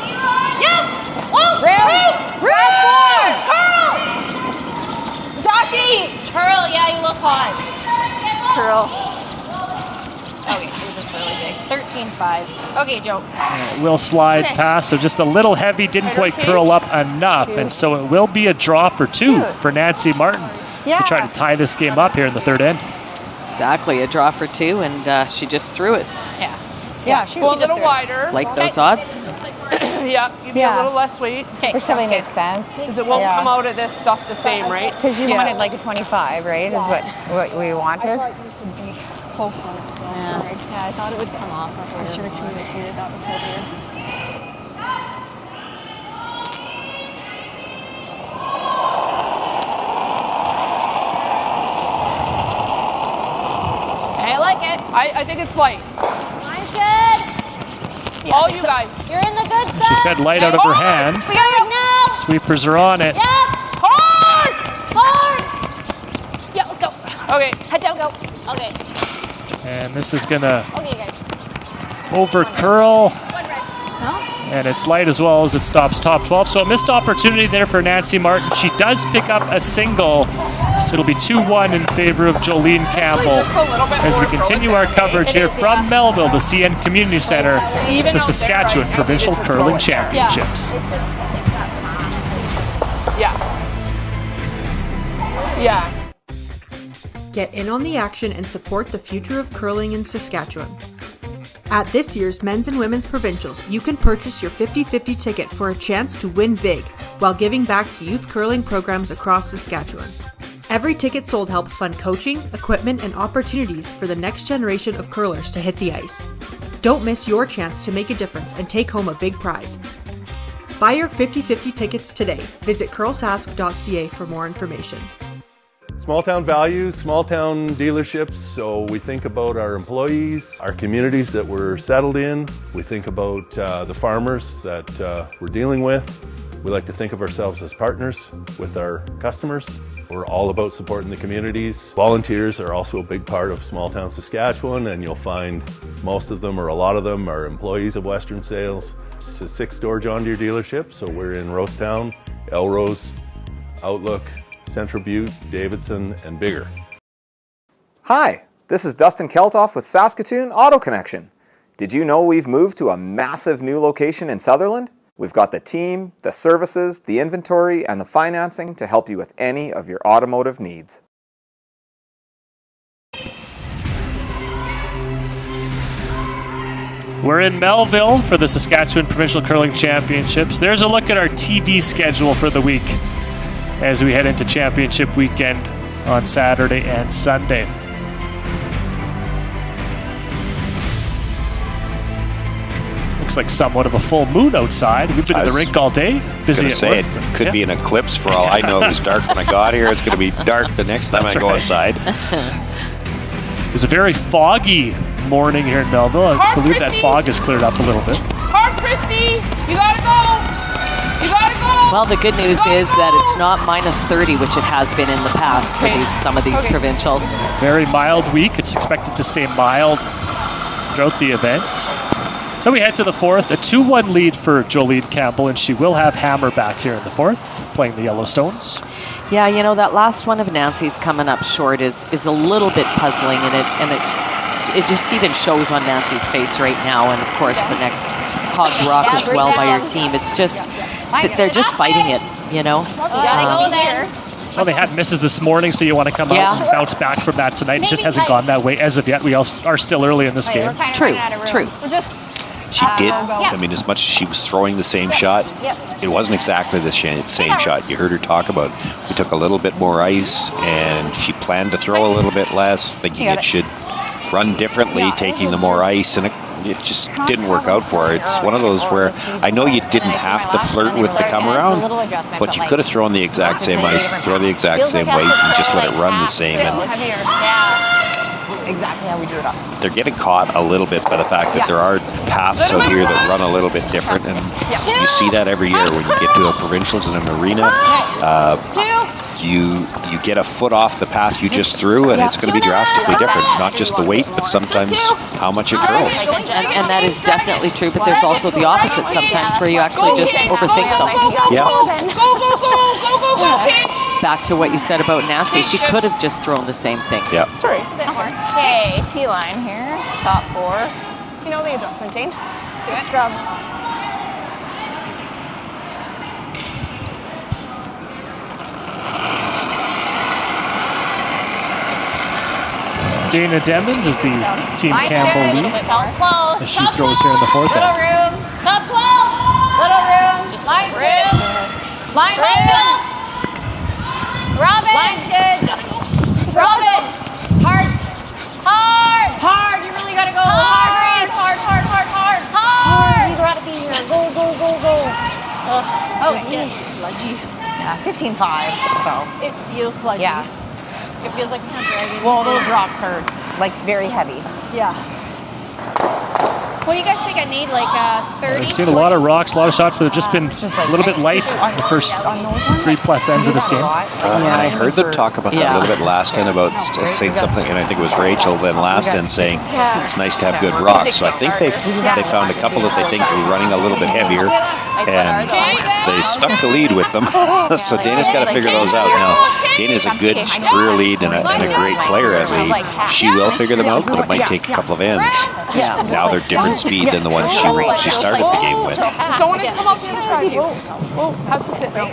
S13: Yep. Whoa,
S20: Room.
S13: room.
S20: Back four.
S13: Curl.
S20: Ducky.
S13: Curl, yeah, you look hot.
S20: Curl.
S13: Okay, you're just really big. 13-5. Okay, Joe.
S1: Will slide pass, so just a little heavy, didn't quite curl up enough, and so it will be a draw for 2 for Nancy Martin to try to tie this game up here in the third end.
S5: Exactly, a draw for 2, and she just threw it.
S13: Yeah.
S14: Yeah, she was a little wider.
S5: Like those odds?
S14: Yeah, you need a little less weight.
S2: Which probably makes sense.
S14: Because it won't come out of this stuff the same, right?
S2: Because you wanted like a 25, right? Is what we wanted.
S20: Close on it. Yeah, I thought it would come off. I should have communicated that was heavier.
S13: I like it.
S14: I think it's light.
S13: Mine's good. Yeah,
S14: all you guys.
S13: You're in the good side.
S1: She said light out of her hand.
S13: We got it now.
S1: Sweepers are on it.
S13: Yep. Hard. Hard. Yeah, let's go.
S14: Okay.
S13: Head down, go. Okay.
S1: And this is gonna
S13: Okay, guys.
S1: over curl.
S13: No?
S1: And it's light as well as it stops top 12. So a missed opportunity there for Nancy Martin. She does pick up a single. So it'll be 2-1 in favor of Jolene Campbell as we continue our coverage here from Melville, the CN Community Center, the Saskatchewan Provincial Curling Championships.
S14: Yeah. Yeah.
S21: Get in on the action and support the future of curling in Saskatchewan. At this year's Men's and Women's Provincials, you can purchase your 50-50 ticket for a chance to win big while giving back to youth curling programs across Saskatchewan. Every ticket sold helps fund coaching, equipment, and opportunities for the next generation of curlers to hit the ice. Don't miss your chance to make a difference and take home a big prize. Buy your 50-50 tickets today. Visit curlsask.ca for more information.
S19: Small town values, small town dealerships, so we think about our employees, our communities that we're settled in, we think about the farmers that we're dealing with. We like to think of ourselves as partners with our customers. We're all about supporting the communities. Volunteers are also a big part of small town Saskatchewan, and you'll find most of them or a lot of them are employees of Western Sales. It's a 6-door John Deere dealership, so we're in Rosetown, Elrose, Outlook, Central Butte, Davidson, and Bigger.
S16: Hi, this is Dustin Keltoff with Saskatoon Auto Connection. Did you know we've moved to a massive new location in Sutherland? We've got the team, the services, the inventory, and the financing to help you with any of your automotive needs.
S1: We're in Melville for the Saskatchewan Provincial Curling Championships. There's a look at our TV schedule for the week as we head into championship weekend on Saturday and Sunday. Looks like somewhat of a full moon outside. We've been in the rink all day. Busy at work.
S6: It could be an eclipse for all I know. It was dark when I got here. It's going to be dark the next time I go outside.
S1: It was a very foggy morning here in Melville. I believe that fog has cleared up a little bit.
S14: Hard, Christy! You gotta go! You gotta go!
S5: Well, the good news is that it's not -30, which it has been in the past for some of these provincials.
S1: Very mild week. It's expected to stay mild throughout the event. So we head to the fourth, a 2-1 lead for Jolene Campbell, and she will have Hammer back here in the fourth, playing the Yellowstones.
S5: Yeah, you know, that last one of Nancy's coming up short is a little bit puzzling, and it just even shows on Nancy's face right now, and of course the next Hog Rock as well by her team. It's just that they're just fighting it, you know.
S1: Well, they had misses this morning, so you want to come out and bounce back from that tonight. It just hasn't gone that way as of yet. We are still early in this game.
S5: True.
S6: She did. I mean, as much as she was throwing the same shot, it wasn't exactly the same shot. You heard her talk about we took a little bit more ice, and she planned to throw a little bit less, thinking it should run differently, taking the more ice, and it just didn't work out for her. It's one of those where I know you didn't have to flirt with the come around, but you could have thrown the exact same ice, throw the exact same weight, and just let it run the same. And
S14: exactly how we drew it up.
S6: They're getting caught a little bit by the fact that there are paths out here that run a little bit different, and you see that every year when you get to the provincials in an arena. You get a foot off the path you just threw, and it's going to be drastically different. Not just the weight, but sometimes how much it curls.
S5: And that is definitely true, but there's also the opposite sometimes where you actually just overthink them.
S6: Yeah.
S5: Back to what you said about Nancy, she could have just thrown the same thing.
S6: Yeah.
S14: Sorry.
S13: Okay, T-line here, top 4.
S20: You know the adjustment, Dane. Let's do it.
S13: Scrub.
S1: Dana Demons is the Team Campbell lead
S13: Close.
S1: as she throws here in the fourth.
S13: Little room. Top 12. Little room. Just line room. Line good. Robin. Line's good. Robin. Hard. Hard. Hard. You really gotta go hard. Hard. Hard. Hard. Hard. Hard. You gotta be here. Go. Go. Go. Go.
S20: Oh, it's good. Sludgy.
S14: Yeah, 15-5, so.
S20: It feels sludgy.
S14: Yeah.
S20: It feels like it's not dragging.
S14: Well, those rocks are like very heavy.
S20: Yeah.
S8: What do you guys think? I need like 30?
S1: I've seen a lot of rocks, a lot of shots that have just been a little bit light the first 3+ ends of this game.
S6: And I heard them talk about that a little bit last end about saying something, and I think it was Rachel then last end saying it's nice to have good rocks. So I think they found a couple that they think were running a little bit heavier, and they stuck the lead with them. So Dana's got to figure those out now. Dana's a good career lead and a great player as a lead. She will figure them out, but it might take a couple of ends. Now they're different speed than the ones she started the game with.
S3: Just don't want it to come up inside you. Whoa, how's the sit now?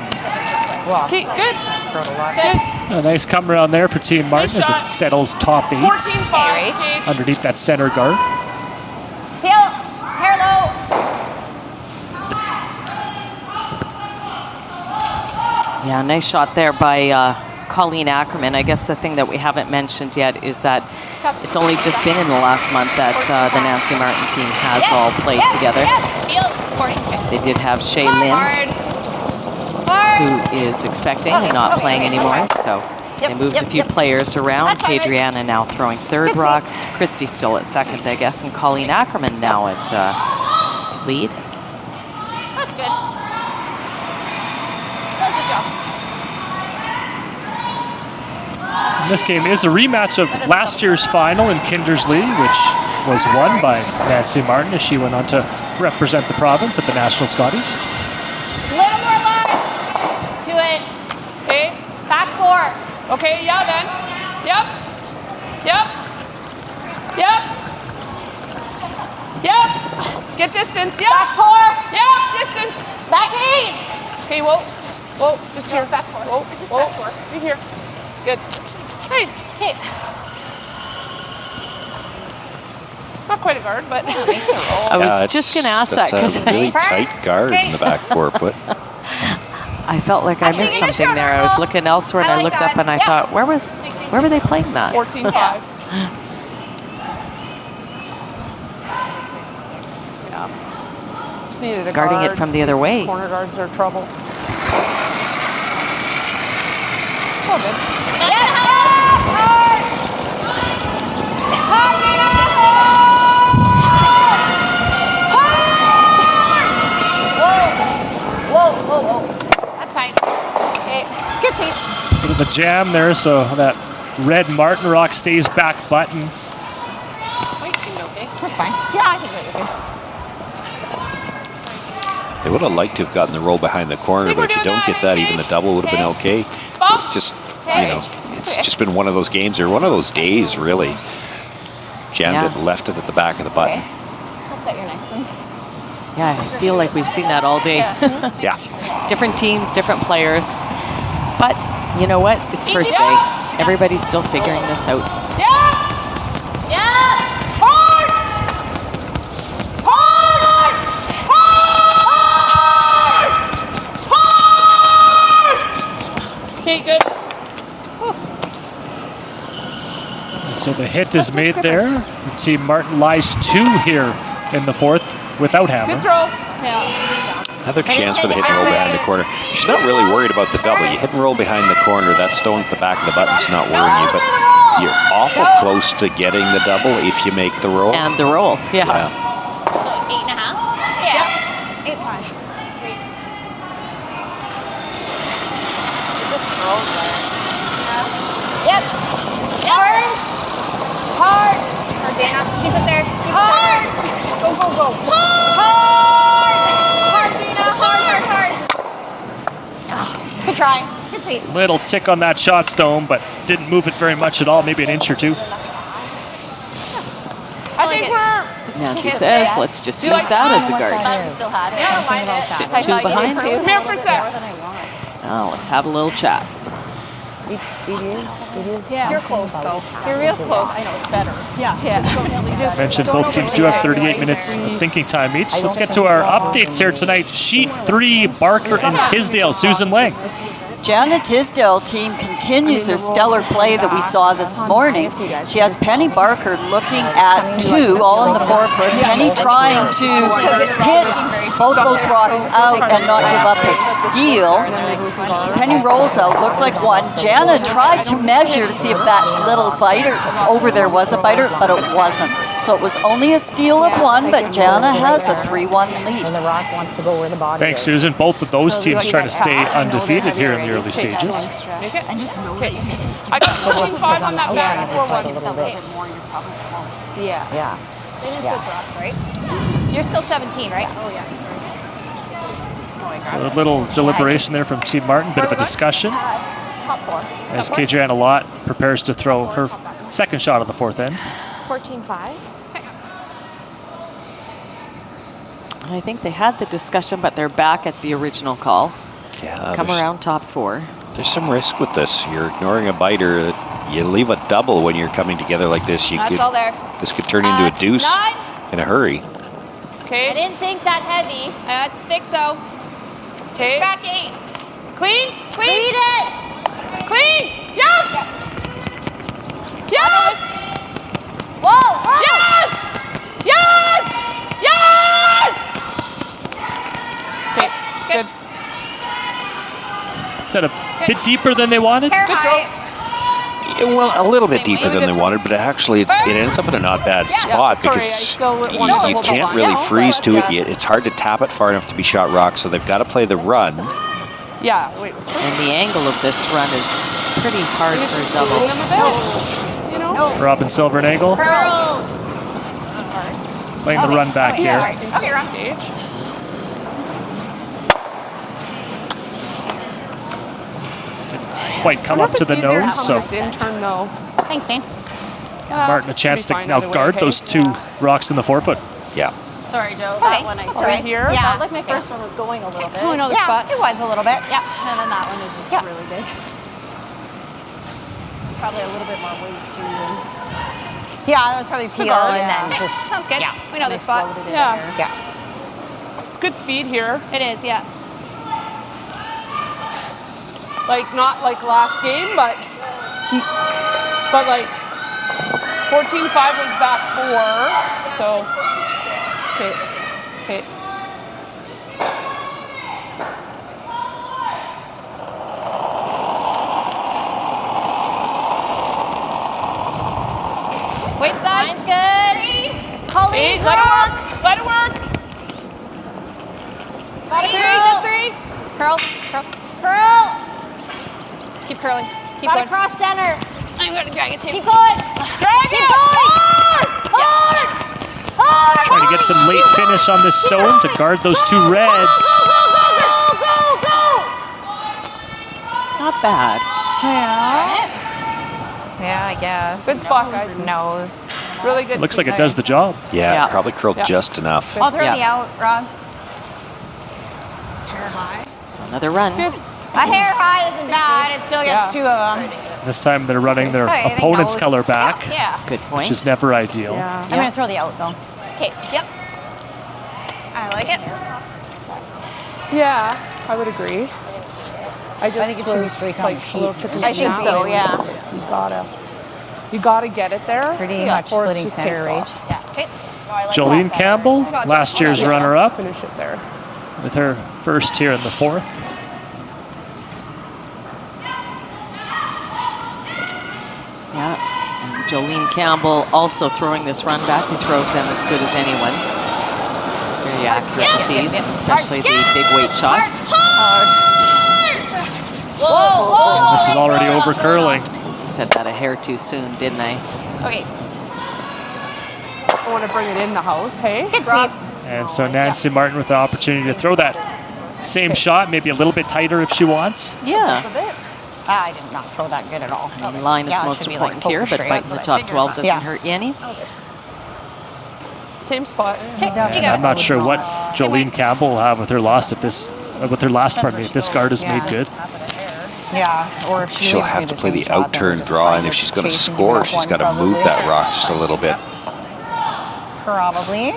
S3: Okay, good.
S1: A nice come around there for Team Martin as it settles top 8 underneath that center guard.
S13: Heel. Hair low.
S5: Yeah, nice shot there by Colleen Ackerman. I guess the thing that we haven't mentioned yet is that it's only just been in the last month that the Nancy Martin team has all played together. They did have Shay Lynn, who is expecting and not playing anymore, so they moved a few players around. Kadriana now throwing third rocks. Christy still at second, I guess, and Colleen Ackerman now at lead.
S8: That's good. That's a good job.
S1: This game is a rematch of last year's final in Kindersley, which was won by Nancy Martin as she went on to represent the province at the National Scotties.
S8: Little more line.
S3: To it. Okay.
S8: Back 4.
S3: Okay, yeah then. Yep. Yep. Yep. Yep. Get distance. Yep.
S13: Back 4.
S3: Yep. Distance.
S13: Back 8.
S3: Okay, whoa. Whoa, just here.
S8: Back 4.
S3: Whoa.
S8: Just
S3: Whoa.
S8: back 4.
S3: Right here. Good. Nice.
S8: Okay.
S3: Not quite a guard, but.
S5: I was just going to ask that because
S6: a really tight guard in the back 4 foot.
S5: I felt like I missed something there. I was looking elsewhere and I looked up and I thought, where were they playing that?
S3: 14-5. Yeah. Just needed a
S5: Guarding
S3: guard.
S5: it from the other
S3: These
S5: way.
S3: Corner guards are trouble. Oh, good.
S13: Whoa.
S8: That's fine. Okay.
S13: Good seat.
S1: Look at the jam there, so that red Martin rock stays back button.
S14: That's fine. Yeah, I think that was good.
S6: They would have liked to have gotten the roll behind the corner, but if you don't get that, even the double would have been okay. Just, it's just been one of those games or one of those days, really. Jammed it, left it at the back of the button.
S13: I'll set your next one.
S5: Yeah, I feel like we've seen that all day.
S6: Yeah.
S5: Different teams, different players. But you know what? It's first day. Everybody's still figuring this out.
S8: Hard! Hard! Hard!
S3: Okay, good.
S1: So the hit is made there. Team Martin lies 2 here in the fourth without hammer.
S3: Good throw.
S8: Yeah.
S6: Another chance for the hit and roll behind the corner. She's not really worried about the double. You hit and roll behind the corner, that stone at the back of the button's not worrying you, but You're awful close to getting the double if you make the roll.
S5: And the roll, yeah.
S13: So 8.5? Yeah.
S20: 8.5.
S13: Sweet. It just rolls there. Yep. Hard. Hard.
S20: Or Dana.
S13: Keep it there. Keep
S20: Hard.
S13: it there.
S20: Go, go, go.
S13: Hard. Hard, Dana. Hard, hard, hard. Good try. Good sweep.
S1: Little tick on that shot stone, but didn't move it very much at all, maybe an inch or two.
S14: I think we're...
S5: Nancy says, let's just use that as a guard.
S13: You still had it. Yeah, mine is.
S5: Sit 2 behind.
S14: Come here for a sec.
S5: Now let's have a little chat.
S20: Yeah. You're close, though.
S14: You're real close.
S20: I know, it's better. Yeah.
S1: Mentioned both teams do have 38 minutes of thinking time each. So let's get to our updates here tonight. Sheet 3, Barker and Tisdale. Susan Lang.
S12: Janet Tisdale team continues her stellar play that we saw this morning. She has Penny Barker looking at 2, all in the forefoot. Penny trying to hit both those rocks out and not give up a steal. Penny rolls out, looks like 1. Janet tried to measure to see if that little biter over there was a biter, but it wasn't. So it was only a steal of 1, but Janet has a 3-1 lead.
S2: The rock wants to go where the body
S1: Thanks, Susan. Both of those teams trying to stay undefeated here in the early stages.
S14: Make it? Okay. I got 14.5 on that back. 4-1.
S13: Yeah.
S2: Yeah.
S13: It is good for us, right? You're still 17, right? Oh, yeah.
S1: So a little deliberation there from Team Martin, bit of a discussion.
S14: Top 4.
S1: As Kadriana Lott prepares to throw her second shot of the fourth end.
S14: 14.5.
S5: I think they had the discussion, but they're back at the original call.
S6: Yeah,
S5: Come around top 4.
S6: There's some risk with this. You're ignoring a biter. You leave a double when you're coming together like this.
S13: That's all there.
S6: This could turn into a deuce
S13: 9.
S6: in a hurry.
S14: Okay.
S13: I didn't think that heavy. I didn't think so.
S14: Okay.
S13: Back 8.
S14: Clean.
S13: Clean it.
S14: Clean. Yep. Yep.
S13: Whoa.
S14: Yes. Yes. Yes. Okay. Good.
S1: Is that a bit deeper than they wanted?
S14: Good throw.
S6: Yeah, well, a little bit deeper than they wanted, but actually it ends up in a not bad spot because you can't really freeze to it. It's hard to tap it far enough to be shot rock, so they've got to play the run.
S14: Yeah. Wait.
S5: And the angle of this run is pretty hard for a double.
S14: You know?
S1: Robin Silvernagel
S13: Curl.
S1: playing the run back here.
S14: Okay, run. Stage.
S1: Quite come up to the nose, so
S14: Turn though.
S13: Thanks, Dane.
S1: Martin a chance to now guard those 2 rocks in the forefoot.
S6: Yeah.
S13: Sorry, Joe. That one I
S14: right here.
S13: Yeah.
S20: Felt like my first one was going a little bit.
S13: Oh, I know the spot. It was a little bit. Yeah.
S20: And then that one is just really big. It's probably a little bit more weight too.
S2: Yeah, that was probably peel and then
S13: Okay,
S2: just
S13: sounds good. We know the
S20: They
S13: spot.
S20: floated it
S14: Yeah.
S20: there.
S2: yeah.
S14: It's good speed here.
S13: It is, yeah.
S14: Like not like last game, but like 14.5 was back 4. So okay.
S13: Wait, size. Good.
S14: Hey, let it work. Let it work.
S13: Got 3, just 3. Curl. Curl. Keep curling. Keep going.
S20: Cross center.
S13: I'm going to drag it too.
S20: Keep going.
S14: Drag it.
S20: Hard.
S1: Trying to get some late finish on this stone to guard those 2 reds.
S20: Go.
S5: Not bad.
S2: Yeah, I guess.
S14: Good spot, guys.
S2: Nose.
S14: Really good.
S1: Looks like it does the job.
S6: Yeah, probably curled just enough.
S2: I'll throw the out, Rob.
S13: Hair high.
S5: So another run.
S2: A hair high isn't bad. It still gets 2 of them.
S1: This time they're running their
S2: Okay, I think
S1: opponent's
S2: nose.
S1: color back,
S2: Yeah.
S5: Good point.
S1: which is never ideal.
S2: I'm going to throw the out, though.
S13: Okay. Yep. I like it.
S3: Yeah, I would agree. I
S2: think it should be straight on the sheet.
S13: I think so, yeah.
S3: You gotta get it there.
S2: Pretty much
S3: or
S2: splitting
S3: it's just
S2: center
S3: tears
S2: right.
S3: off.
S13: Yeah. Okay.
S1: Jolene Campbell, last year's runner-up,
S3: Finish it there.
S1: with her first here in the 4th.
S5: Yeah. Jolene Campbell also throwing this run back, who throws them as good as anyone. Very accurate with these, especially the big weight shots.
S1: And this is already over curling.
S5: You said that a hair too soon, didn't I?
S13: Okay.
S14: I want to bring it in the house, hey?
S13: Good sweep.
S1: And so Nancy Martin with the opportunity to throw that same shot, maybe a little bit tighter if she wants.
S5: Yeah.
S2: I did not throw that good at all.
S5: I mean, line is most important here, but biting the top 12 doesn't hurt you any.
S14: Same spot.
S1: And I'm not sure what Jolene Campbell will have with her last if this guard is made good.
S2: Yeah, or if
S6: She'll have to play the out-turn draw, and if she's going to score, she's got to move that rock just a little bit.
S2: Probably.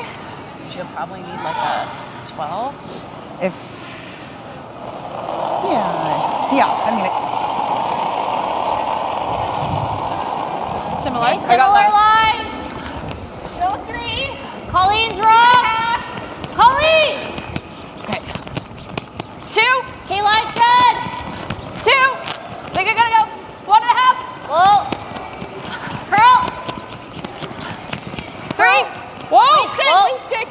S20: She'll probably need like a 12.
S2: I mean,
S13: Similar line. Go 3. Colleen, drop. Colleen.
S14: Okay.
S13: 2. Kayline's good. 2. Think you're gonna go 1.5. Whoa. Curl. 3.
S14: Whoa.
S13: Lead's good.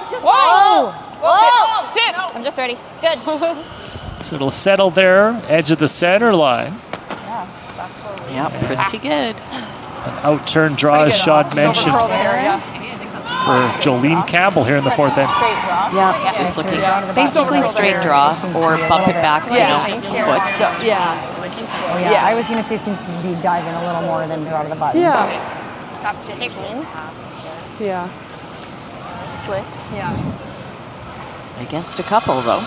S13: Just line. Whoa. Sit. I'm just ready. Good.
S1: So it'll settle there, edge of the center line.
S5: Yeah, pretty good.
S1: An out-turn draw, as Shad mentioned, for Jolene Campbell here in the fourth end.
S5: Yeah, just looking basically straight draw or bump it back, foot.
S2: I was going to say it seems to be diving a little more than out of the button.
S13: Got 15.
S14: Yeah.
S13: Split.
S5: Against a couple, though.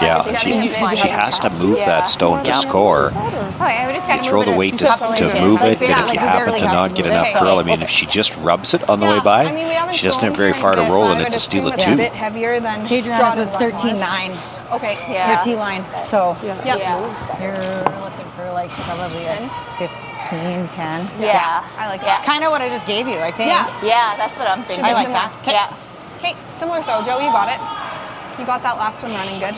S6: Yeah, she has to move that stone to score. You throw the weight to move it, and if you happen to not get enough curl, I mean, if she just rubs it on the way by, she doesn't have very far to roll, and it's a steal of 2.
S2: A bit heavier than Adriana's was 13.9.
S20: Okay.
S2: Your T-line. So
S20: You're
S2: looking for like probably a 15, 10.
S20: Yeah. I like that.
S2: Kind of what I just gave you, I think.
S13: Yeah, that's what I'm thinking.
S2: I like that.
S13: Yeah.
S20: Okay, similar throw. Joe, you got it. You got that last one running good.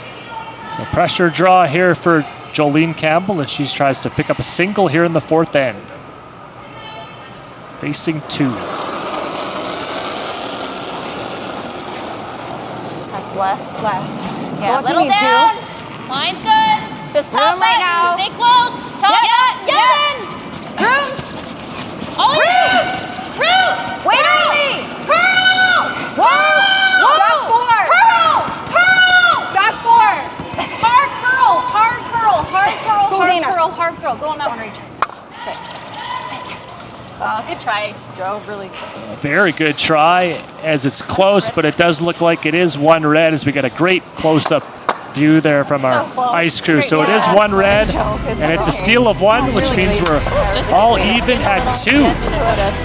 S1: So pressure draw here for Jolene Campbell as she tries to pick up a single here in the fourth end. Facing 2.
S13: That's less. Yeah,
S2: Both
S13: little
S2: need
S13: down. Line's good. Just top
S2: right now.
S13: Stay close. Top. Yeah. Room. All room.
S2: Wait on me.
S13: Curl.
S2: Whoa.
S20: Back 4.
S13: Back 4. Hard curl. Go on that one, Rachel. Sit. Good try, Joe. Really close.
S1: Very good try as it's close, but it does look like it is 1 red as we get a great close-up view there from our ice crew. So it is 1 red, and it's a steal of 1, which means we're all even at 2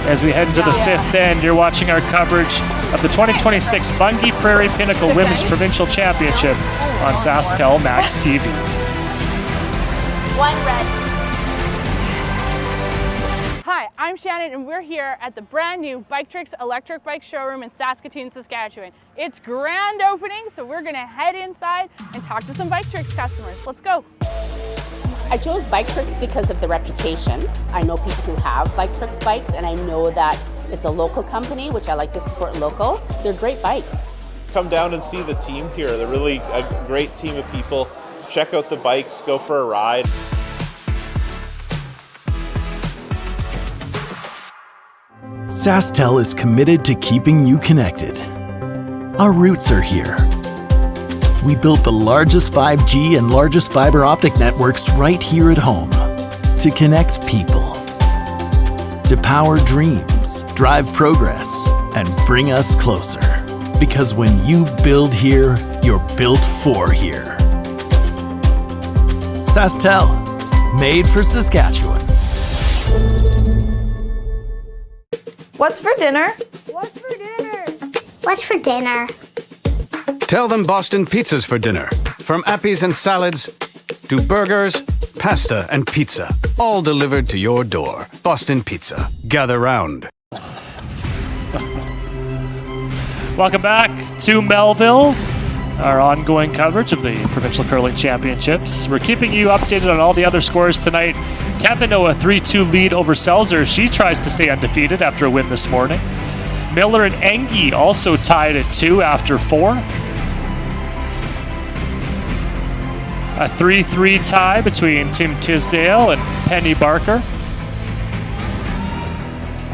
S1: as we head into the fifth end. You're watching our coverage of the 2026 Bunge Prairie Pinnacle Women's Provincial Championship on SaskTel Max TV.
S13: 1 red.
S14: Hi, I'm Shannon, and we're here at the brand new Bike Tricks electric bike showroom in Saskatoon, Saskatchewan. It's grand opening, so we're gonna head inside and talk to some Bike Tricks customers. Let's go.
S10: I chose Bike Tricks because of the reputation. I know people who have Bike Tricks bikes, and I know that it's a local company, which I like to support local. They're great bikes.
S22: Come down and see the team here. They're really a great team of people. Check out the bikes, go for a ride.
S4: SaskTel is committed to keeping you connected. Our roots are here. We built the largest 5G and largest fiber optic networks right here at home to connect people, to power dreams, drive progress, and bring us closer. Because when you build here, you're built for here. SaskTel, made for Saskatchewan.
S23: What's for dinner?
S24: What's for dinner?
S25: Tell them Boston Pizza's for dinner. From appies and salads to burgers, pasta, and pizza. All delivered to your door. Boston Pizza. Gather round.
S1: Welcome back to Melville. our ongoing coverage of the Provincial Curling Championships. We're keeping you updated on all the other scores tonight. Teveno a 3-2 lead over Seltzer. She tries to stay undefeated after a win this morning. Miller and Engie also tied at 2 after 4. A 3-3 tie between Tim Tisdale and Penny Barker.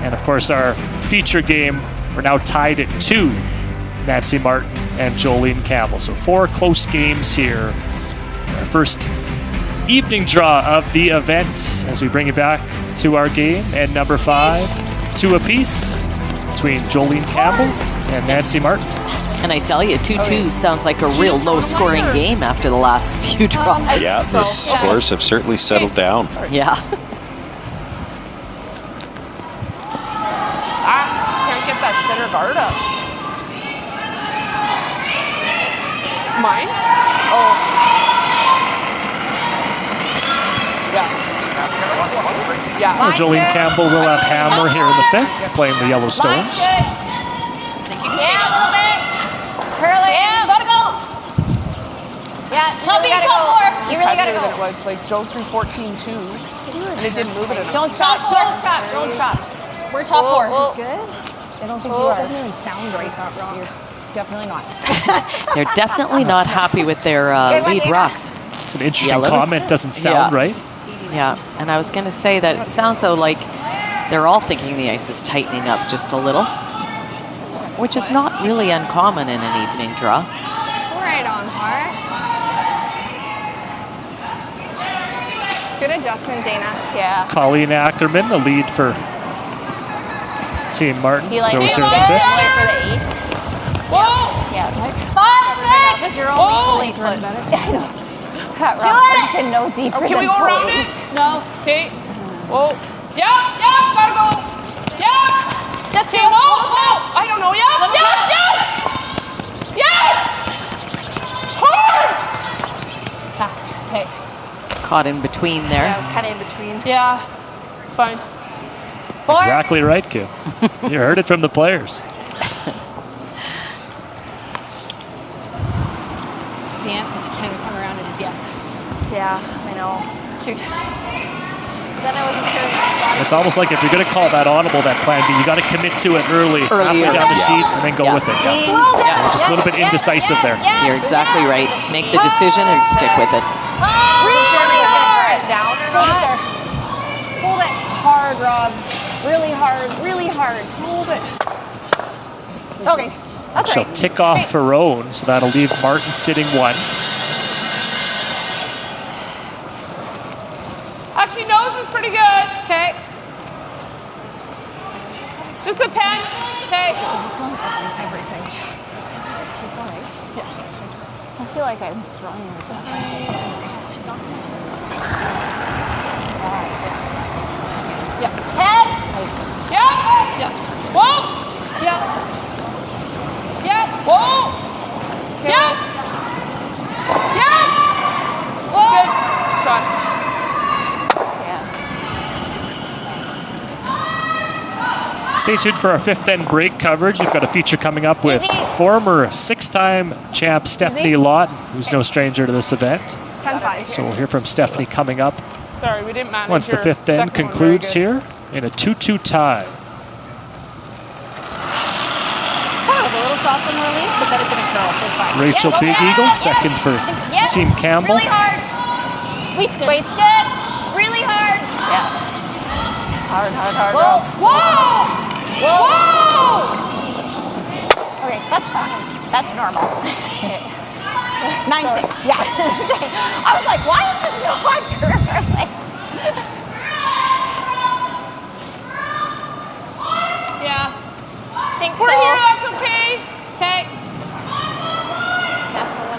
S1: And of course our feature game, we're now tied at 2. Nancy Martin and Jolene Campbell. So 4 close games here. Our first evening draw of the event as we bring you back to our game. And number 5, 2 apiece between Jolene Campbell and Nancy Martin.
S5: And I tell you, 2-2 sounds like a real low-scoring game after the last few draws.
S6: Yeah, the scores have certainly settled down.
S5: Yeah.
S3: Can't get that center guard up. Mine? Oh. Yeah.
S1: Jolene Campbell will have Hammer here in the 5th, playing the Yellowstones.
S13: Yeah, a little bit. Curling. Yeah, gotta go. Yeah, top
S3: really
S13: top 4. You really gotta
S3: Than
S13: go.
S3: it was. Like, Joe threw 14-2, and it didn't move it enough.
S13: Don't chop, don't chop, don't chop. We're top 4.
S2: Good. I don't think you are. It doesn't even sound right, that rock. You're definitely not.
S5: They're definitely not happy with their lead rocks.
S1: It's an interesting comment. Doesn't sound right.
S5: Yeah, and I was going to say that it sounds so like they're all thinking the ice is tightening up just a little, which is not really uncommon in an evening draw.
S20: Right on par. Good adjustment, Dana.
S3: Yeah.
S1: Colleen Ackerman, the lead for Team Martin.
S13: He like
S1: Throws her in the
S13: for
S1: 5th.
S13: the 8.
S3: Whoa!
S13: Yeah. 5, 6.
S20: You're
S13: only
S20: only foot.
S13: I know. That
S20: Do
S13: rock
S20: it.
S13: has been no deeper
S3: Can
S13: than
S3: we go around
S13: 4.
S3: it?
S13: No.
S3: Okay. Whoa. Yep, gotta go. Yep.
S13: Just do
S3: Okay, whoa. I don't know. Yep, yes! Hard!
S13: Okay.
S5: Caught in between there.
S20: Yeah, I was kind of in between.
S3: Yeah, it's fine.
S13: 4.
S1: Exactly right, Kim. You heard it from the players.
S13: The answer to can we come around it is yes.
S20: Yeah, I know.
S13: Shoot.
S20: Then I wasn't sure.
S1: It's almost like if you're going to call that audible, that plan B, you got to commit to it early, halfway down the sheet, and then go with it.
S5: Yeah.
S1: Just a little bit indecisive there.
S5: You're exactly right. Make the decision and stick with it.
S20: Really hard. Down or not? Hold it hard, Rob. Really hard. Really hard. Hold it. Okay. That's
S1: She'll
S20: right.
S1: tick off Ferrone, so that'll leave Martin sitting 1.
S3: Actually, nose is pretty good. Okay. Just a 10. Okay.
S20: Everything.
S13: I feel like I'm throwing myself.
S20: She's not.
S13: Yeah. 10.
S3: Yep. Yep. Whoa.
S13: Yep.
S3: Yep. Whoa. Yep. Yep. Whoa. Good shot.
S1: Stay tuned for our 5th end break coverage. We've got a feature coming up with former 6-time champ Stephanie Lott, who's no stranger to this event.
S20: 10-5.
S1: So we'll hear from Stephanie coming up
S3: Sorry, we didn't manage.
S1: once the 5th end concludes here in a 2-2 tie.
S13: That was a little soft on the release, but then it didn't curl, so it's fine.
S1: Rachel Big Eagle, second for Team Campbell.
S13: Really hard. Weight's good. Weight's good. Really hard. Yeah.
S20: Hard, hard, hard.
S13: Whoa.
S20: Whoa!
S13: Whoa!
S20: Okay, that's normal. 9-6. Yeah. I was like, why is this not curling?
S3: Yeah.
S20: Think
S3: We're
S20: so.
S3: here, that's okay. Okay.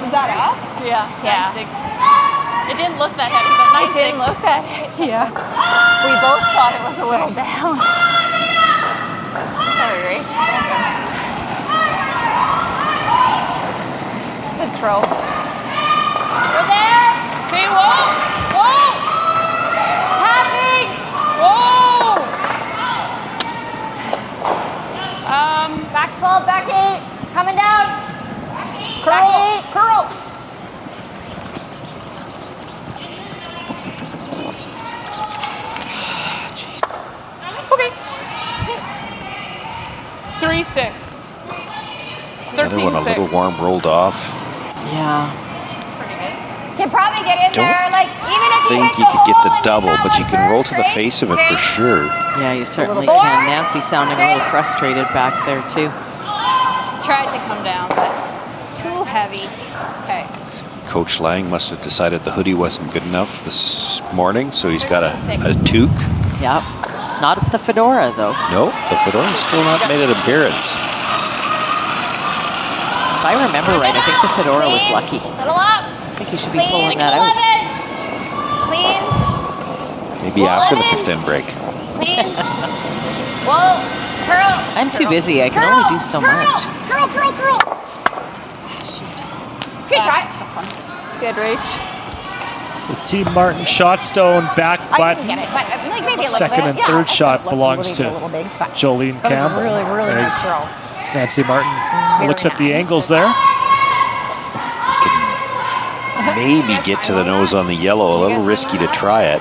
S20: Is that up?
S3: Yeah.
S20: Yeah.
S3: 9-6. It didn't look that heavy, but 9-6.
S20: It didn't look that heavy. Yeah. We both thought it was a little down. Sorry, Rach. Good throw.
S13: We're there.
S3: Okay, whoa. Whoa.
S13: Tapping.
S3: Whoa.
S13: Back 12, back 8. Coming down.
S3: Curl.
S13: Back 8.
S3: Curl.
S6: Another one a little warm, rolled off.
S5: Yeah.
S13: Can probably get in there, like, even if you
S6: I think you could get the double, but you can roll to the face of it for sure.
S5: Yeah, you certainly can. Nancy sounding a little frustrated back there, too.
S20: Tried to come down, but too heavy. Okay.
S6: Coach Lang must have decided the hoodie wasn't good enough this morning, so he's got a toque.
S5: Yep. Not the fedora, though.
S6: No, the fedora's still not made an appearance.
S5: If I remember right, I think the fedora was lucky.
S13: Little up.
S5: I think he should be pulling that out.
S13: Clean.
S6: Maybe after the 5th end break.
S13: Clean. Whoa. Curl.
S5: I'm too busy. I can only do so much.
S13: Curl. It's a good try.
S20: It's good, Rach.
S1: So Team Martin Shotstone back,
S13: I
S1: but
S13: didn't get it, but like maybe a little
S1: second
S13: bit.
S1: and
S13: Yeah,
S1: third shot
S13: looked
S1: belongs to
S13: a little big, but
S1: Jolene
S13: that was a
S1: Campbell.
S13: really nice
S1: As
S13: throw.
S1: Nancy Martin looks at the angles there.
S6: Maybe get to the nose on the yellow. A little risky to try it.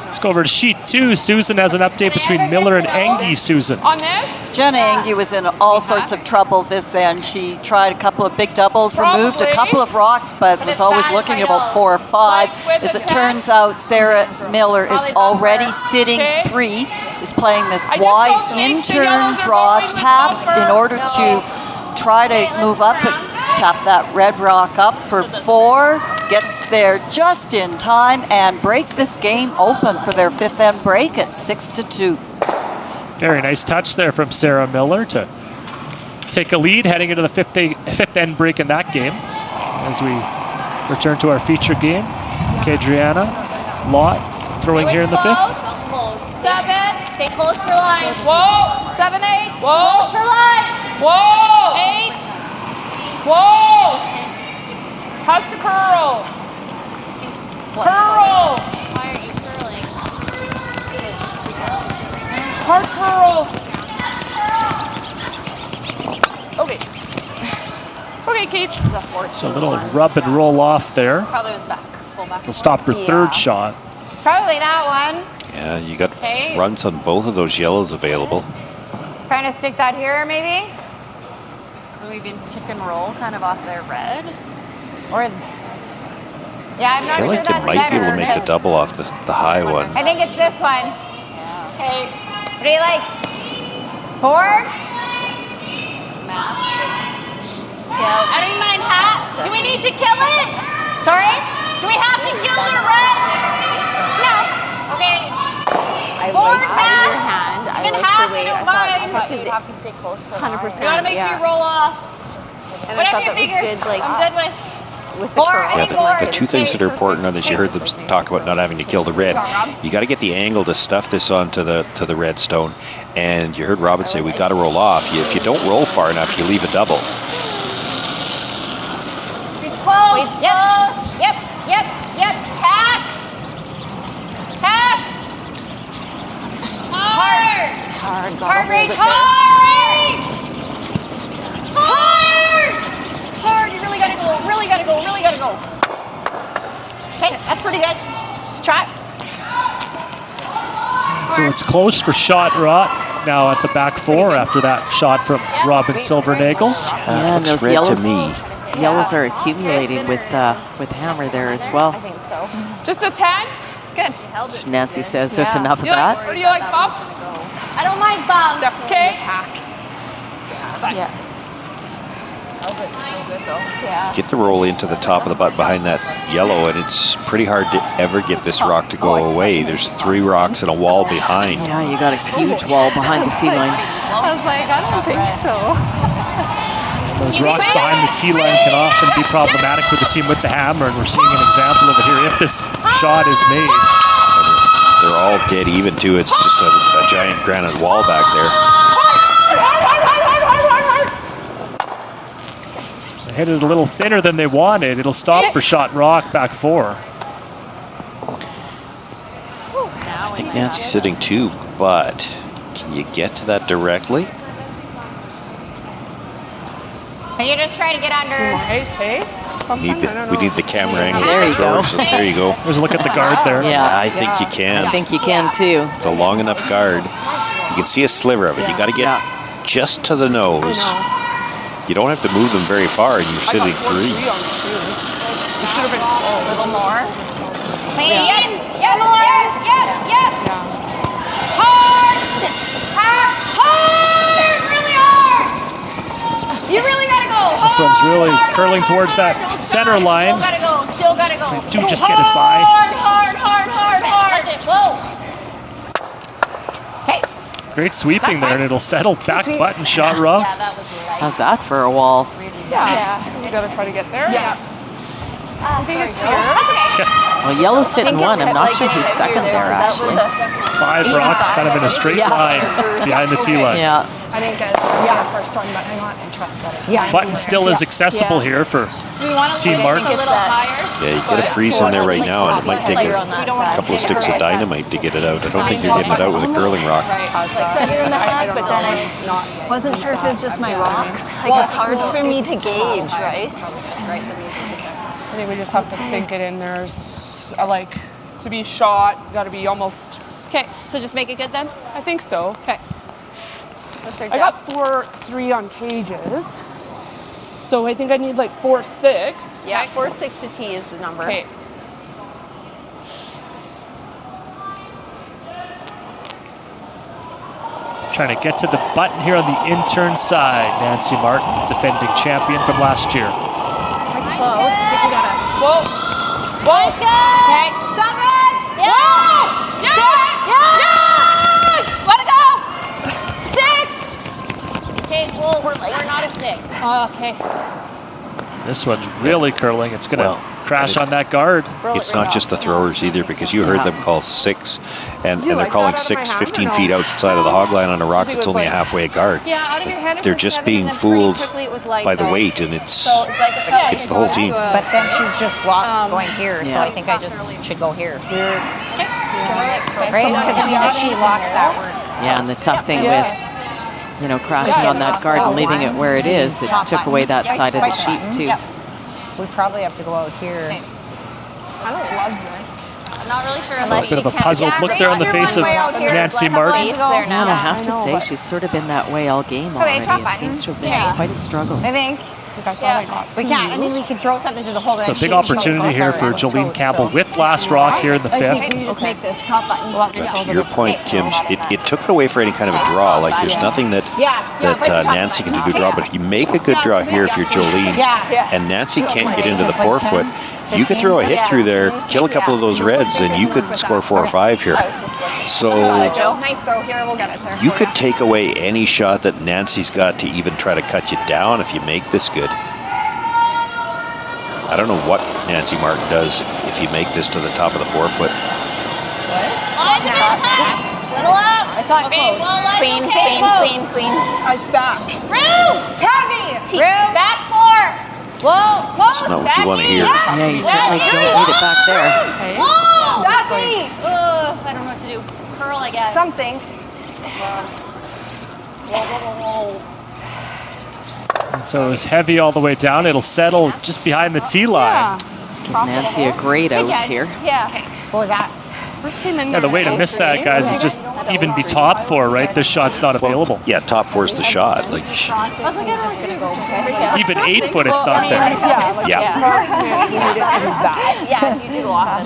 S1: Let's go over to sheet 2. Susan has an update between Miller and Engie. Susan.
S14: On this?
S12: Jenna Engie was in all sorts of trouble this end. She tried a couple of big doubles, removed a couple of rocks, but was always looking at about 4 or 5. As it turns out, Sarah Miller is already sitting 3, is playing this wide in-turn draw tap in order to try to move up and tap that red rock up for 4. Gets there just in time and breaks this game open for their 5th end break at 6-2.
S1: Very nice touch there from Sarah Miller to take a lead heading into the 5th end break in that game. As we return to our feature game, Kadriana Lott throwing here in the 5th.
S8: 7. Stay close for line.
S14: Whoa.
S8: 7, 8.
S14: Whoa.
S8: Close for line.
S14: Whoa.
S8: 8.
S14: Whoa. Has to curl. Curl.
S8: Why are you curling?
S14: Hard curl. Okay. Okay, Kate.
S1: So a little rub and roll off there.
S20: Probably was back. Full back.
S1: Will stop her third shot.
S13: It's probably that one.
S6: Yeah, you got runs on both of those yellows available.
S13: Trying to stick that here, maybe?
S20: Maybe tick and roll kind of off their red.
S13: Or, yeah, I'm
S6: I
S13: not
S6: feel
S13: sure
S6: like
S13: that's
S6: they might be able to
S13: better,
S6: make the
S13: 'cause
S6: double off the high one.
S13: I think it's this one.
S8: Okay.
S13: What do you like? 4?
S8: I don't mind hat. Do we need to kill it?
S13: Sorry?
S8: Do we have to kill the red?
S13: No.
S8: Okay.
S20: I
S8: Forward
S20: liked
S8: half.
S20: your hand. I
S8: Even
S20: liked
S8: half,
S20: your
S8: I
S20: weight.
S8: don't
S20: I thought
S8: mind.
S20: you'd have to stay close for
S13: 100%.
S8: You want to make sure you roll off.
S20: And I
S8: Whatever
S20: thought
S8: you
S20: that was
S8: figure.
S20: good, like,
S8: I'm good with.
S20: with the curl.
S6: Yeah, the two things that are important are that you heard them talk about not having to kill the red. You got to get the angle to stuff this onto the red stone, and you heard Robin say we got to roll off. If you don't roll far enough, you leave a double.
S8: It's close.
S13: It's close. Yep.
S8: Tap. Hard.
S13: Hard range.
S8: Hard. You really gotta go. Really gotta go.
S13: Okay, that's pretty good. Try.
S1: So it's close for shot rot now at the back 4 after that shot from Robin Silvernagel.
S5: Yeah, and
S6: looks
S5: those
S6: red
S5: yellows,
S6: to me.
S5: yellows are accumulating with Hammer there as well.
S20: I think so.
S14: Just a 10?
S20: Good.
S5: Nancy says there's enough of that.
S14: What do you like, Bob?
S8: I don't mind bum.
S20: Definitely
S14: Okay.
S20: just hack. Yeah. So good though. Yeah.
S6: Get the roll into the top of the butt behind that yellow, and it's pretty hard to ever get this rock to go away. There's 3 rocks and a wall behind.
S5: Yeah, you got a huge wall behind the sea line.
S20: I was like, I don't think so.
S1: Those rocks behind the tee line can often be problematic for the team with the hammer, and we're seeing an example of it here if this shot is made.
S6: They're all dead even too. It's just a giant granite wall back there.
S1: They hit it a little thinner than they wanted. It'll stop for shot rock back 4.
S6: I think Nancy's sitting 2, but can you get to that directly?
S13: And you're just trying to get under.
S14: Nice, hey?
S6: We need the camera angle.
S5: There you go.
S6: So there you go.
S1: There's a look at the guard there.
S5: Yeah,
S6: I think you can.
S5: I think you can too.
S6: It's a long enough guard. You can see a sliver of it. You got to get just to the nose. You don't have to move them very far, and you're sitting 3.
S3: It should have been
S13: A little more. Play
S20: Yeah.
S13: again. Similar. Yep. Hard. Really hard. You really gotta go.
S1: This one's really curling towards that center line.
S13: Still gotta go.
S1: They do just get it by.
S13: Hard. Whoa.
S1: Great sweeping there, and it'll settle back button shot, Rob.
S5: How's that for a wall?
S3: Yeah. You gotta try to get there. Yeah. I think it's here.
S5: Well, yellow's sitting 1. I'm not sure who's second there, actually.
S1: 5 rocks kind of in a straight line behind the tee line.
S5: Yeah.
S20: I didn't get it the first one, but I'm not interested.
S1: Yeah. Button still is accessible here for Team Martin.
S13: A little higher.
S6: Yeah, you get a freeze in there right now, and it might take a couple of sticks of dynamite to get it out. I don't think you're getting it out with a curling rock.
S7: Center in the back, but then I wasn't sure if it was just my rocks. Like, it's hard for me to gauge, right?
S3: I think we just have to sink it in. There's to be shot, got to be almost.
S8: Okay, so just make it good then?
S3: I think so.
S8: Okay.
S3: I got 4-3 on cages, so I think I need 4-6.
S10: Yeah, 4-6 to tee is the number.
S3: Okay.
S1: Trying to get to the button here on the intern side. Nancy Martin, defending champion from last year.
S8: That's close. I think we gotta.
S3: Whoa.
S8: Okay. 7. Yeah.
S13: Yeah. 6. Yeah. Let it go. 6.
S8: Okay, well, we're not at 6.
S13: Oh, okay.
S1: This one's really curling. It's going to crash on that guard.
S6: It's not just the throwers either, because you heard them call 6, and they're calling 6 15 feet outside of the hog line on a rock that's only a halfway guard.
S8: Yeah, out of your hand.
S6: They're just being fooled by the weight, and it's the whole team.
S2: But then she's just locked going here, so I think I just should go here.
S8: Okay.
S2: Right? Because I mean, if she locks that,
S5: Yeah, and the tough thing with, crashing on that guard and leaving it where it is, it took away that side of the sheet too.
S2: we probably have to go out here.
S20: I don't love this.
S13: I'm not really sure.
S1: A bit of a puzzled look there on the face of Nancy Martin.
S5: And I have to say, she's sort of been that way all game already. It seems to have been quite a struggle.
S2: I think. We can't. I mean, we can throw something to the hole.
S1: So big opportunity here for Jolene Campbell with last rock here in the 5th.
S7: Can you just make this top button?
S6: To your point, Kim, it took it away for any kind of a draw. Like, there's nothing that Nancy can do to draw, but if you make a good draw here, if you're Jolene, and Nancy can't get into the 4-foot, you could throw a hit through there, kill a couple of those reds, and you could score 4 or 5 here. So
S20: Nice throw here. We'll get it there.
S6: you could take away any shot that Nancy's got to even try to cut you down if you make this good. I don't know what Nancy Martin does if you make this to the top of the 4-foot.
S13: Little up.
S20: I thought
S13: Okay,
S20: close.
S13: clean.
S20: It's back.
S13: Room.
S20: It's heavy.
S13: Back 4. Whoa.
S6: That's not what you want to hear.
S5: Yeah, you certainly don't need it back there.
S13: Whoa.
S20: That meat.
S13: I don't know what to do. Curl, I guess.
S20: Something.
S13: Whoa.
S1: And so it's heavy all the way down. It'll settle just behind the tee line.
S5: Give Nancy a grade out here.
S13: Yeah.
S2: What was that?
S3: First came in
S1: Yeah, the way to miss that, guys, is just even be top 4, right? This shot's not available.
S6: Yeah, top 4's the shot. Like,
S1: even 8-foot, it's not there.
S6: yeah.
S13: Yeah, if you do off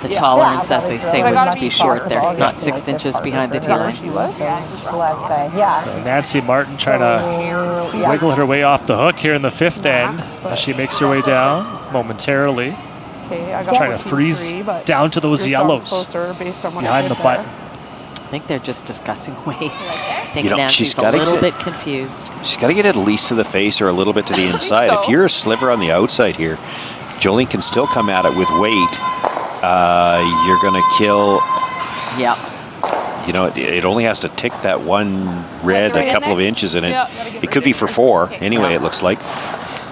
S5: The tolerance, as they say, was to be short there, not 6 inches behind the tee line.
S1: So Nancy Martin trying to wiggle her way off the hook here in the 5th end as she makes her way down momentarily. Trying to freeze down to those yellows behind the button.
S5: I think they're just discussing weight. I think
S6: She's
S5: Nancy's a little bit confused.
S6: She's got to get at least to the face or a little bit to the inside. If you're a sliver on the outside here, Jolene can still come at it with weight. You're going to kill.
S5: Yeah.
S6: You know, it only has to tick that one red a couple of inches in it. It could be for 4. Anyway, it looks like.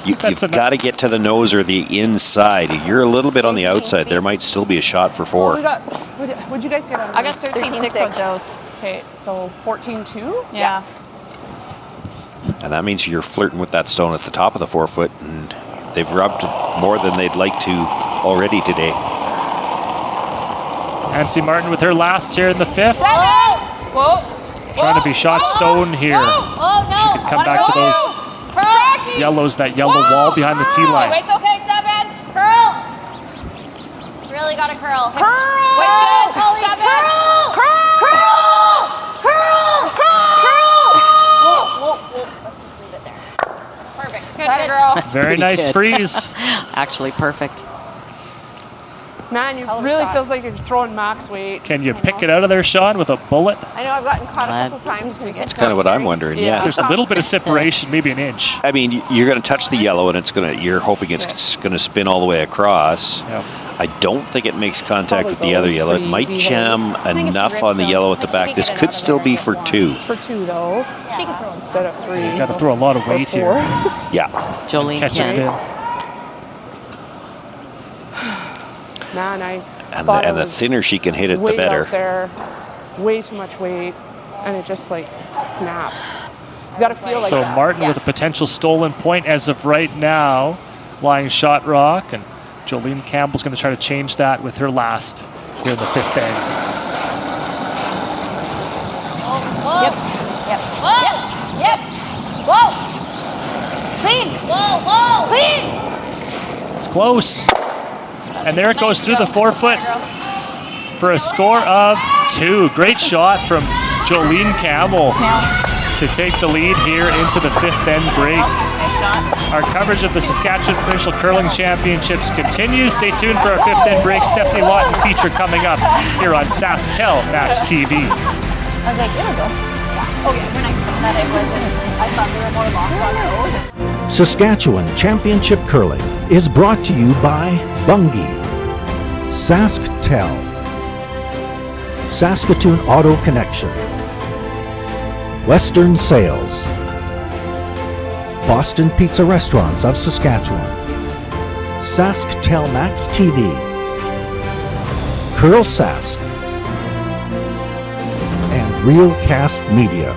S6: You've got to get to the nose or the inside. You're a little bit on the outside. There might still be a shot for 4.
S3: What'd you guys get on?
S13: I got 13.6 on Joe's.
S3: Okay, so 14.2?
S13: Yeah.
S6: And that means you're flirting with that stone at the top of the 4-foot, and they've rubbed more than they'd like to already today.
S1: Nancy Martin with her last here in the 5th.
S3: Whoa!
S1: trying to be shot stone here. She could come back to those yellows, that yellow wall behind the tee line.
S13: Wait's okay, 7. Curl. Really got to curl. Curl. Wait's good. 7. Curl. Whoa. Let's just leave it there. Perfect. Good, girl.
S5: That's
S1: very nice
S5: good.
S1: freeze.
S5: Actually, perfect.
S3: Man, you really feels like you're throwing max weight.
S1: Can you pick it out of there, Sean, with a bullet?
S20: I know I've gotten caught a couple times.
S6: That's kind of what I'm wondering. Yeah.
S1: There's a little bit of separation, maybe an inch.
S6: I mean, you're going to touch the yellow, and you're hoping it's going to spin all the way across.
S1: Yep.
S6: I don't think it makes contact with the other yellow. It might jam enough on the yellow at the back. This could still be for 2.
S3: For 2, though.
S13: She can throw
S3: instead of 3.
S1: You've got to throw a lot of weight here.
S6: Yeah.
S5: Jolene
S1: Catch it in.
S3: Man, I
S6: And
S3: thought
S6: the thinner she can hit it, the better.
S3: Out there, way too much weight, and it just like snaps. You gotta feel like
S1: So
S3: that.
S1: Martin with a potential stolen point as of right now, lying shot rock, and Jolene Campbell's going to try to change that with her last here in the 5th end.
S13: Yep. Whoa. Clean. Whoa. Clean.
S1: It's close. And there it goes through the 4-foot for a score of 2. Great shot from Jolene Campbell to take the lead here into the 5th end break. Our coverage of the Saskatchewan Provincial Curling Championships continues. Stay tuned for our 5th end break. Stephanie Lawton feature coming up here on SaskTel Max TV.
S13: I was like, it'll go. Oh yeah, when I saw that it wasn't, I thought they were more locked on road.
S4: Saskatchewan Championship Curling is brought to you by Bunge, SaskTel, Saskatoon Auto Connection, Western Sales, Boston Pizza Restaurants of Saskatchewan, SaskTel Max TV, Curl Sask, and Realcast Media.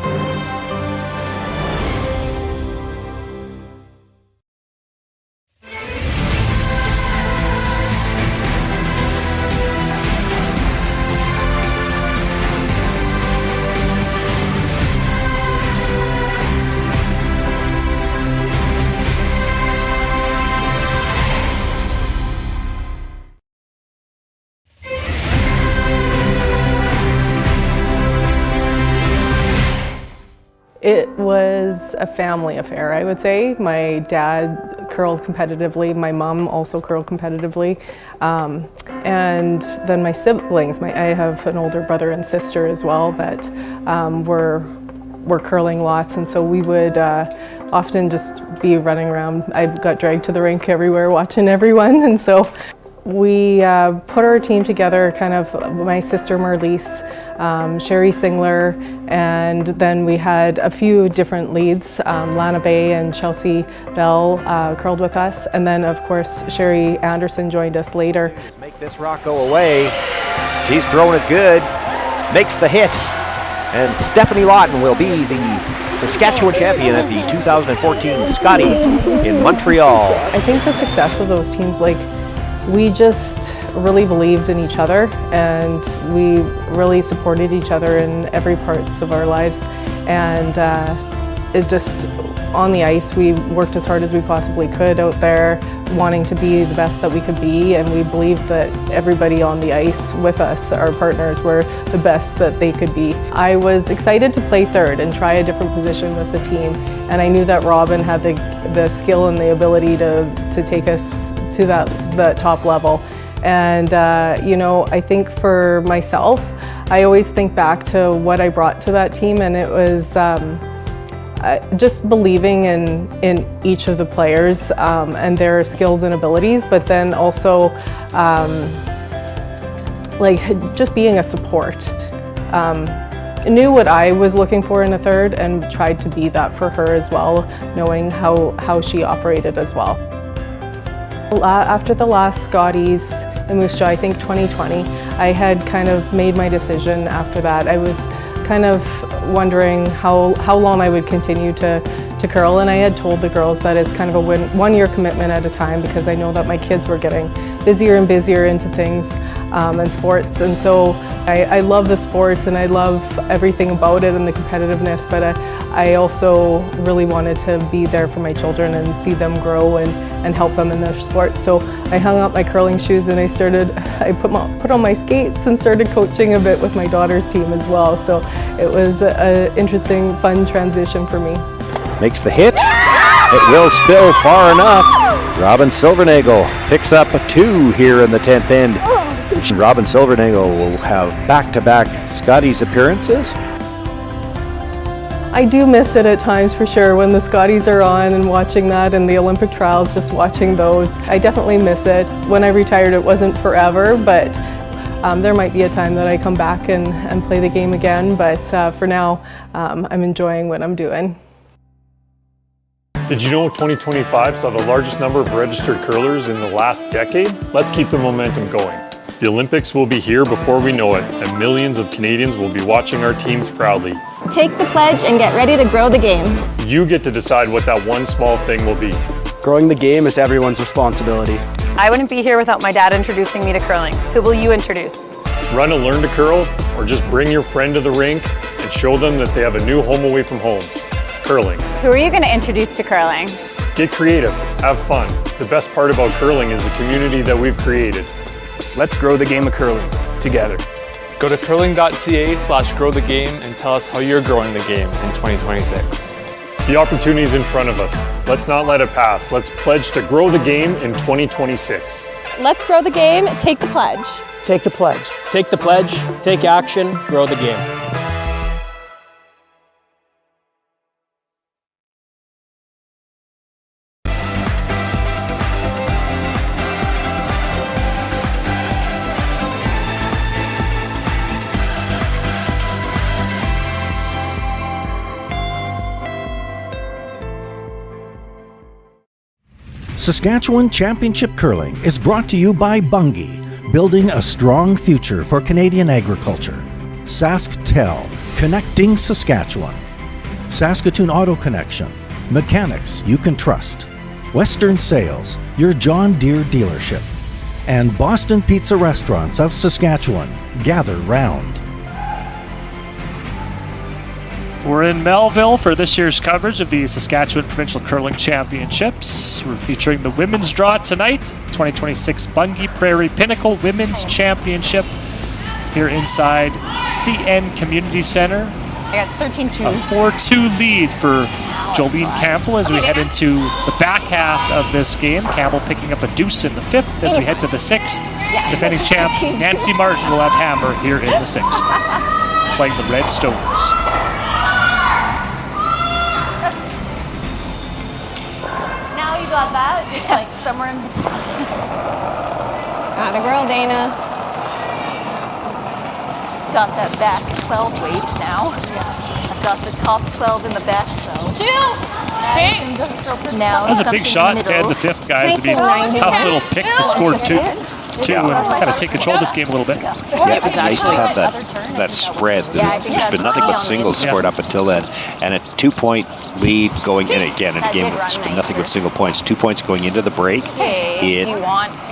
S3: It was a family affair, I would say. My dad curled competitively, my mom also curled competitively, and then my siblings. I have an older brother and sister as well that were curling lots, and so we would often just be running around. I got dragged to the rink everywhere watching everyone, and so we put our team together, kind of my sister Marlise, Sherry Singler, and then we had a few different leads. Lana Bay and Chelsea Bell curled with us, and then of course Sherry Anderson joined us later.
S9: Make this rock go away. She's throwing it good, makes the hit, and Stephanie Lawton will be the Saskatchewan champion at the 2014 Scotties in Montreal.
S3: I think the success of those teams, we just really believed in each other, and we really supported each other in every parts of our lives, and it just, on the ice, we worked as hard as we possibly could out there, wanting to be the best that we could be, and we believed that everybody on the ice with us, our partners, were the best that they could be. I was excited to play third and try a different position with the team, and I knew that Robin had the skill and the ability to take us to that top level. And I think for myself, I always think back to what I brought to that team, and it was just believing in each of the players and their skills and abilities, but then also just being a support. Knew what I was looking for in a third and tried to be that for her as well, knowing how she operated as well. After the last Scotties in Moose Jaw, I think 2020, I had kind of made my decision after that. I was kind of wondering how long I would continue to curl, and I had told the girls that it's kind of a one-year commitment at a time, because I know that my kids were getting busier and busier into things. and sports. And so I love the sport and I love everything about it and the competitiveness, but I also really wanted to be there for my children and see them grow and help them in their sport. So I hung up my curling shoes and I put on my skates and started coaching a bit with my daughter's team as well. So it was an interesting, fun transition for me.
S9: Makes the hit. It will spill far enough. Robin Silvernagel picks up a 2 here in the 10th end. Robin Silvernagel will have back-to-back Scotties appearances.
S3: I do miss it at times for sure when the Scotties are on and watching that, and the Olympic trials, just watching those. I definitely miss it. When I retired it wasn't forever, but there might be a time that I come back and play the game again, but for now I'm enjoying what I'm doing.
S11: Did you know 2025 saw the largest number of registered curlers in the last decade? Let's keep the momentum going. The Olympics will be here before we know it, and millions of Canadians will be watching our teams proudly.
S7: Take the pledge and get ready to grow the game.
S11: You get to decide what that one small thing will be.
S15: Growing the game is everyone's responsibility.
S17: I wouldn't be here without my dad introducing me to curling. Who will you introduce?
S11: Run a Learn to Curl, or just bring your friend to the rink and show them that they have a new home away from home. Curling.
S17: Who are you going to introduce to curling?
S11: Get creative, have fun. The best part about curling is the community that we've created.
S15: Let's grow the game of curling together.
S18: Go to curling.ca/growthegame and tell us how you're growing the game in 2026.
S11: The opportunity is in front of us. Let's not let it pass. Let's pledge to grow the game in 2026.
S7: Let's grow the game, take the pledge.
S15: Take the pledge. Take the pledge, take action, grow the game.
S4: Saskatchewan Championship Curling is brought to you by Bunge, building a strong future for Canadian agriculture. SaskTel, connecting Saskatchewan. Saskatoon Auto Connection, mechanics you can trust. Western Sales, your John Deere dealership. And Boston Pizza Restaurants of Saskatchewan, gather round.
S1: We're in Melville for this year's coverage of the Saskatchewan Provincial Curling Championships. We're featuring the women's draw tonight, 2026 Bunge Prairie Pinnacle Women's Championship here inside CN Community Center.
S20: I got 13-2.
S1: A 4-2 lead for Jolene Campbell as we head into the back half of this game. Campbell picking up a deuce in the 5th as we head to the 6th. Defending champ Nancy Martin will have hammer here in the 6th, playing the Red Stones.
S13: Got that, just like somewhere in
S7: Atta girl, Dana.
S13: got that back 12 weight now. I've got the top 12 in the back 12. 2! Now
S1: that was a big shot to add the 5th, guys. It'd be a tough little pick to score two and kind of take control of this game a little bit.
S6: Yeah, it was actually have that spread. There's been nothing but singles scored up until then, and a 2-point lead going in again and a game that's been nothing but single points. 2 points going into the break. It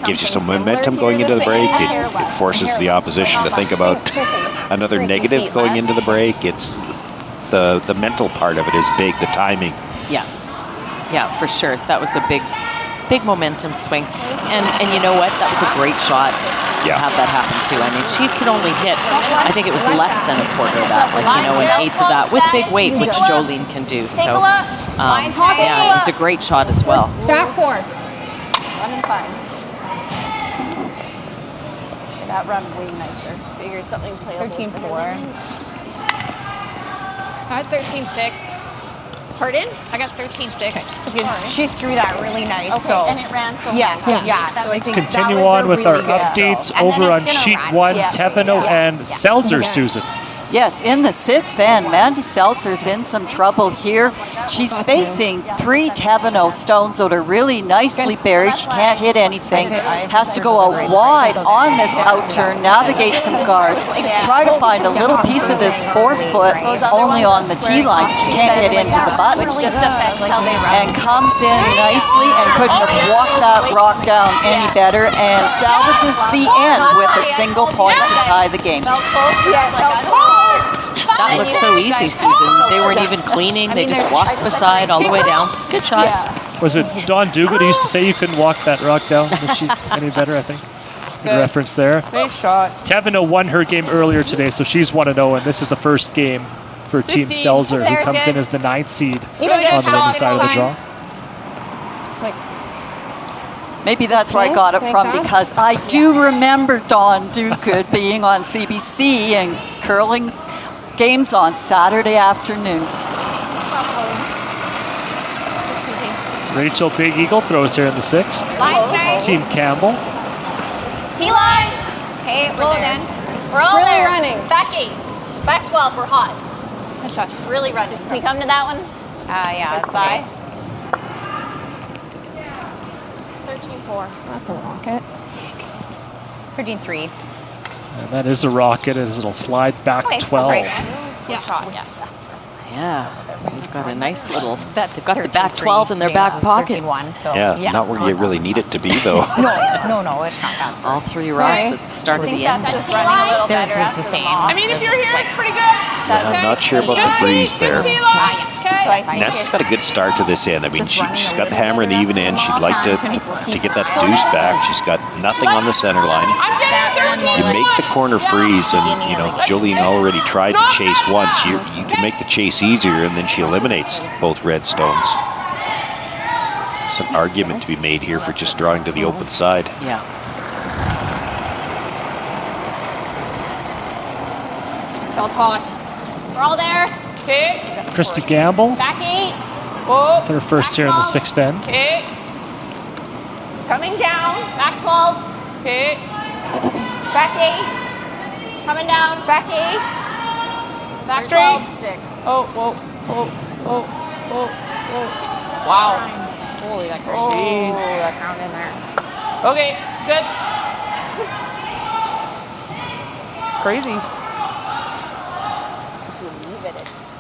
S6: gives you some momentum going into the break. It forces the opposition to think about another negative going into the break. It's the mental part of it is big. The timing.
S5: Yeah, for sure. That was a big momentum swing. And you know what? That was a great shot to have that happen too. I mean, she could only hit, I think it was less than a quarter of that, like, you know, an eighth of that with big weight, which Jolene can do. So, yeah, it was a great shot as well.
S20: Back 4.
S13: Running fine. That run way nicer. Figured something playable.
S20: 13-4.
S8: I had 13-6.
S20: Pardon?
S8: I got 13-6.
S20: She threw that really nice.
S13: Okay, and it ran so
S20: yes,
S13: nice.
S20: Yeah. So I think
S1: continue on with our updates over on sheet 1. Teveno and Seltzer, Susan.
S12: Yes, in the 6th end, Mandy Seltzer's in some trouble here. She's facing 3 Teveno stones that are really nicely buried. She can't hit anything. Has to go out wide on this outturn, navigate some guards, try to find a little piece of this 4-foot only on the tee line. She can't get into the button. And comes in nicely and couldn't have walked that rock down any better and salvages the end with a single point to tie the game.
S5: That looked so easy, Susan. They weren't even cleaning. They just walked beside all the way down. Good shot.
S1: Was it Dawn Duguid who used to say you couldn't walk that rock down? Was she any better, I think? Good reference there.
S14: Nice shot.
S1: Teveno won her game earlier today, so she's 1-0, and this is the first game for Team Selzer, who comes in as the 9th seed on the women's side of the draw.
S12: Maybe that's where I got it from, because I do remember Dawn Duguid being on CBC and curling games on Saturday afternoon.
S1: Rachel Big Eagle throws here in the 6th.
S13: Nice.
S1: Team Campbell.
S13: T-line. Okay, roll then. We're all really there. Running. Back 8. Back 12, we're hot. Really running. Can we come to that one? Yeah, that's okay.
S20: 13-4. That's a rocket.
S13: 13-3.
S1: And that is a rocket as it'll slide back 12.
S13: Right. Yeah. Shot.
S5: Yeah, they've got a nice little. They've got the back 12 in their back pocket.
S13: 13-1, so
S6: not where you really need it to be, though.
S13: No, it's not that.
S5: All 3 rocks at the start of the end.
S13: That's just running a little better after the same.
S14: I mean, if you're here, it's pretty good.
S6: I'm not sure about the breeze there.
S13: Okay.
S6: Nat's got a good start to this end. I mean, she's got the hammer in the even end. She'd like to get that deuce back. She's got nothing on the center line. You make the corner freeze, and you know Jolene already tried to chase once. You can make the chase easier, and then she eliminates both red stones. It's an argument to be made here for just drawing to the open side.
S5: Yeah.
S13: Felt hot. We're all there.
S14: Okay.
S1: Christy Gamble.
S13: Back 8.
S14: Oh.
S1: They're first here in the 6th end.
S14: Okay.
S13: It's coming down. Back 12.
S14: Okay.
S13: Back 8. Coming down. Back 8. Back
S14: Straight.
S13: 12. 6.
S14: Oh. Wow.
S13: Holy, that
S14: Oh,
S13: that crown in there.
S14: Okay, good. Crazy.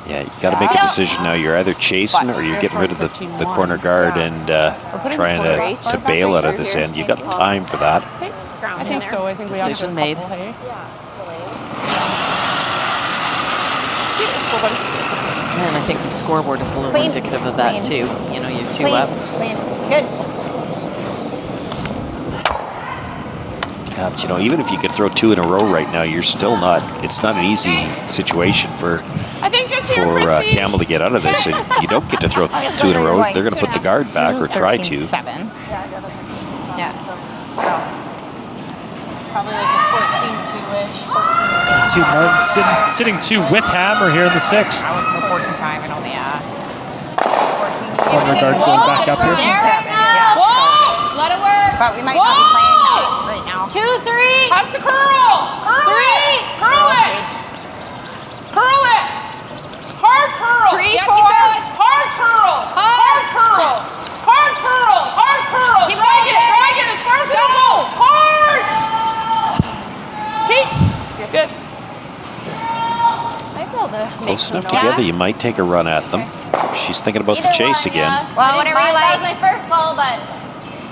S6: Yeah, you got to make a decision now. You're either chasing or you're getting rid of the corner guard and trying to bail out of this end. You got time for that.
S14: I think so. I think
S5: Decision
S14: we have
S5: made.
S14: to hey?
S5: And I think the scoreboard is a little indicative of that too. You know, you're 2 up.
S13: Good.
S6: But, you know, even if you could throw 2 in a row right now, you're still not. It's not an easy situation for Campbell to get out of this. And you don't get to throw 2 in a row. They're going to put the guard back or try to.
S13: 7. Yeah. So
S7: Probably like a 14-2-ish, 14-8.
S1: Team Martin sitting 2 with hammer here in the 6th.
S13: 14-5 and only
S1: Corner guard going back up here.
S13: 14-7.
S7: Yeah. Whoa! Let it work.
S13: But we might not be playing that right now.
S7: 2, 3.
S14: Pass the curl. Curl it. Curl it. Curl it. Hard curl.
S13: 3,
S14: Yeah,
S13: 4.
S14: keep going. Hard curl. Hard curl. Hard curl. Hard curl.
S7: Keep
S14: Drag
S7: going.
S14: it. Drag it as far as it'll go. Hard. Keep. Good.
S7: I feel the
S6: Close enough together, you might take a run at them. She's thinking about the chase again.
S13: Well, whatever you
S7: That was
S13: like.
S7: my first ball, but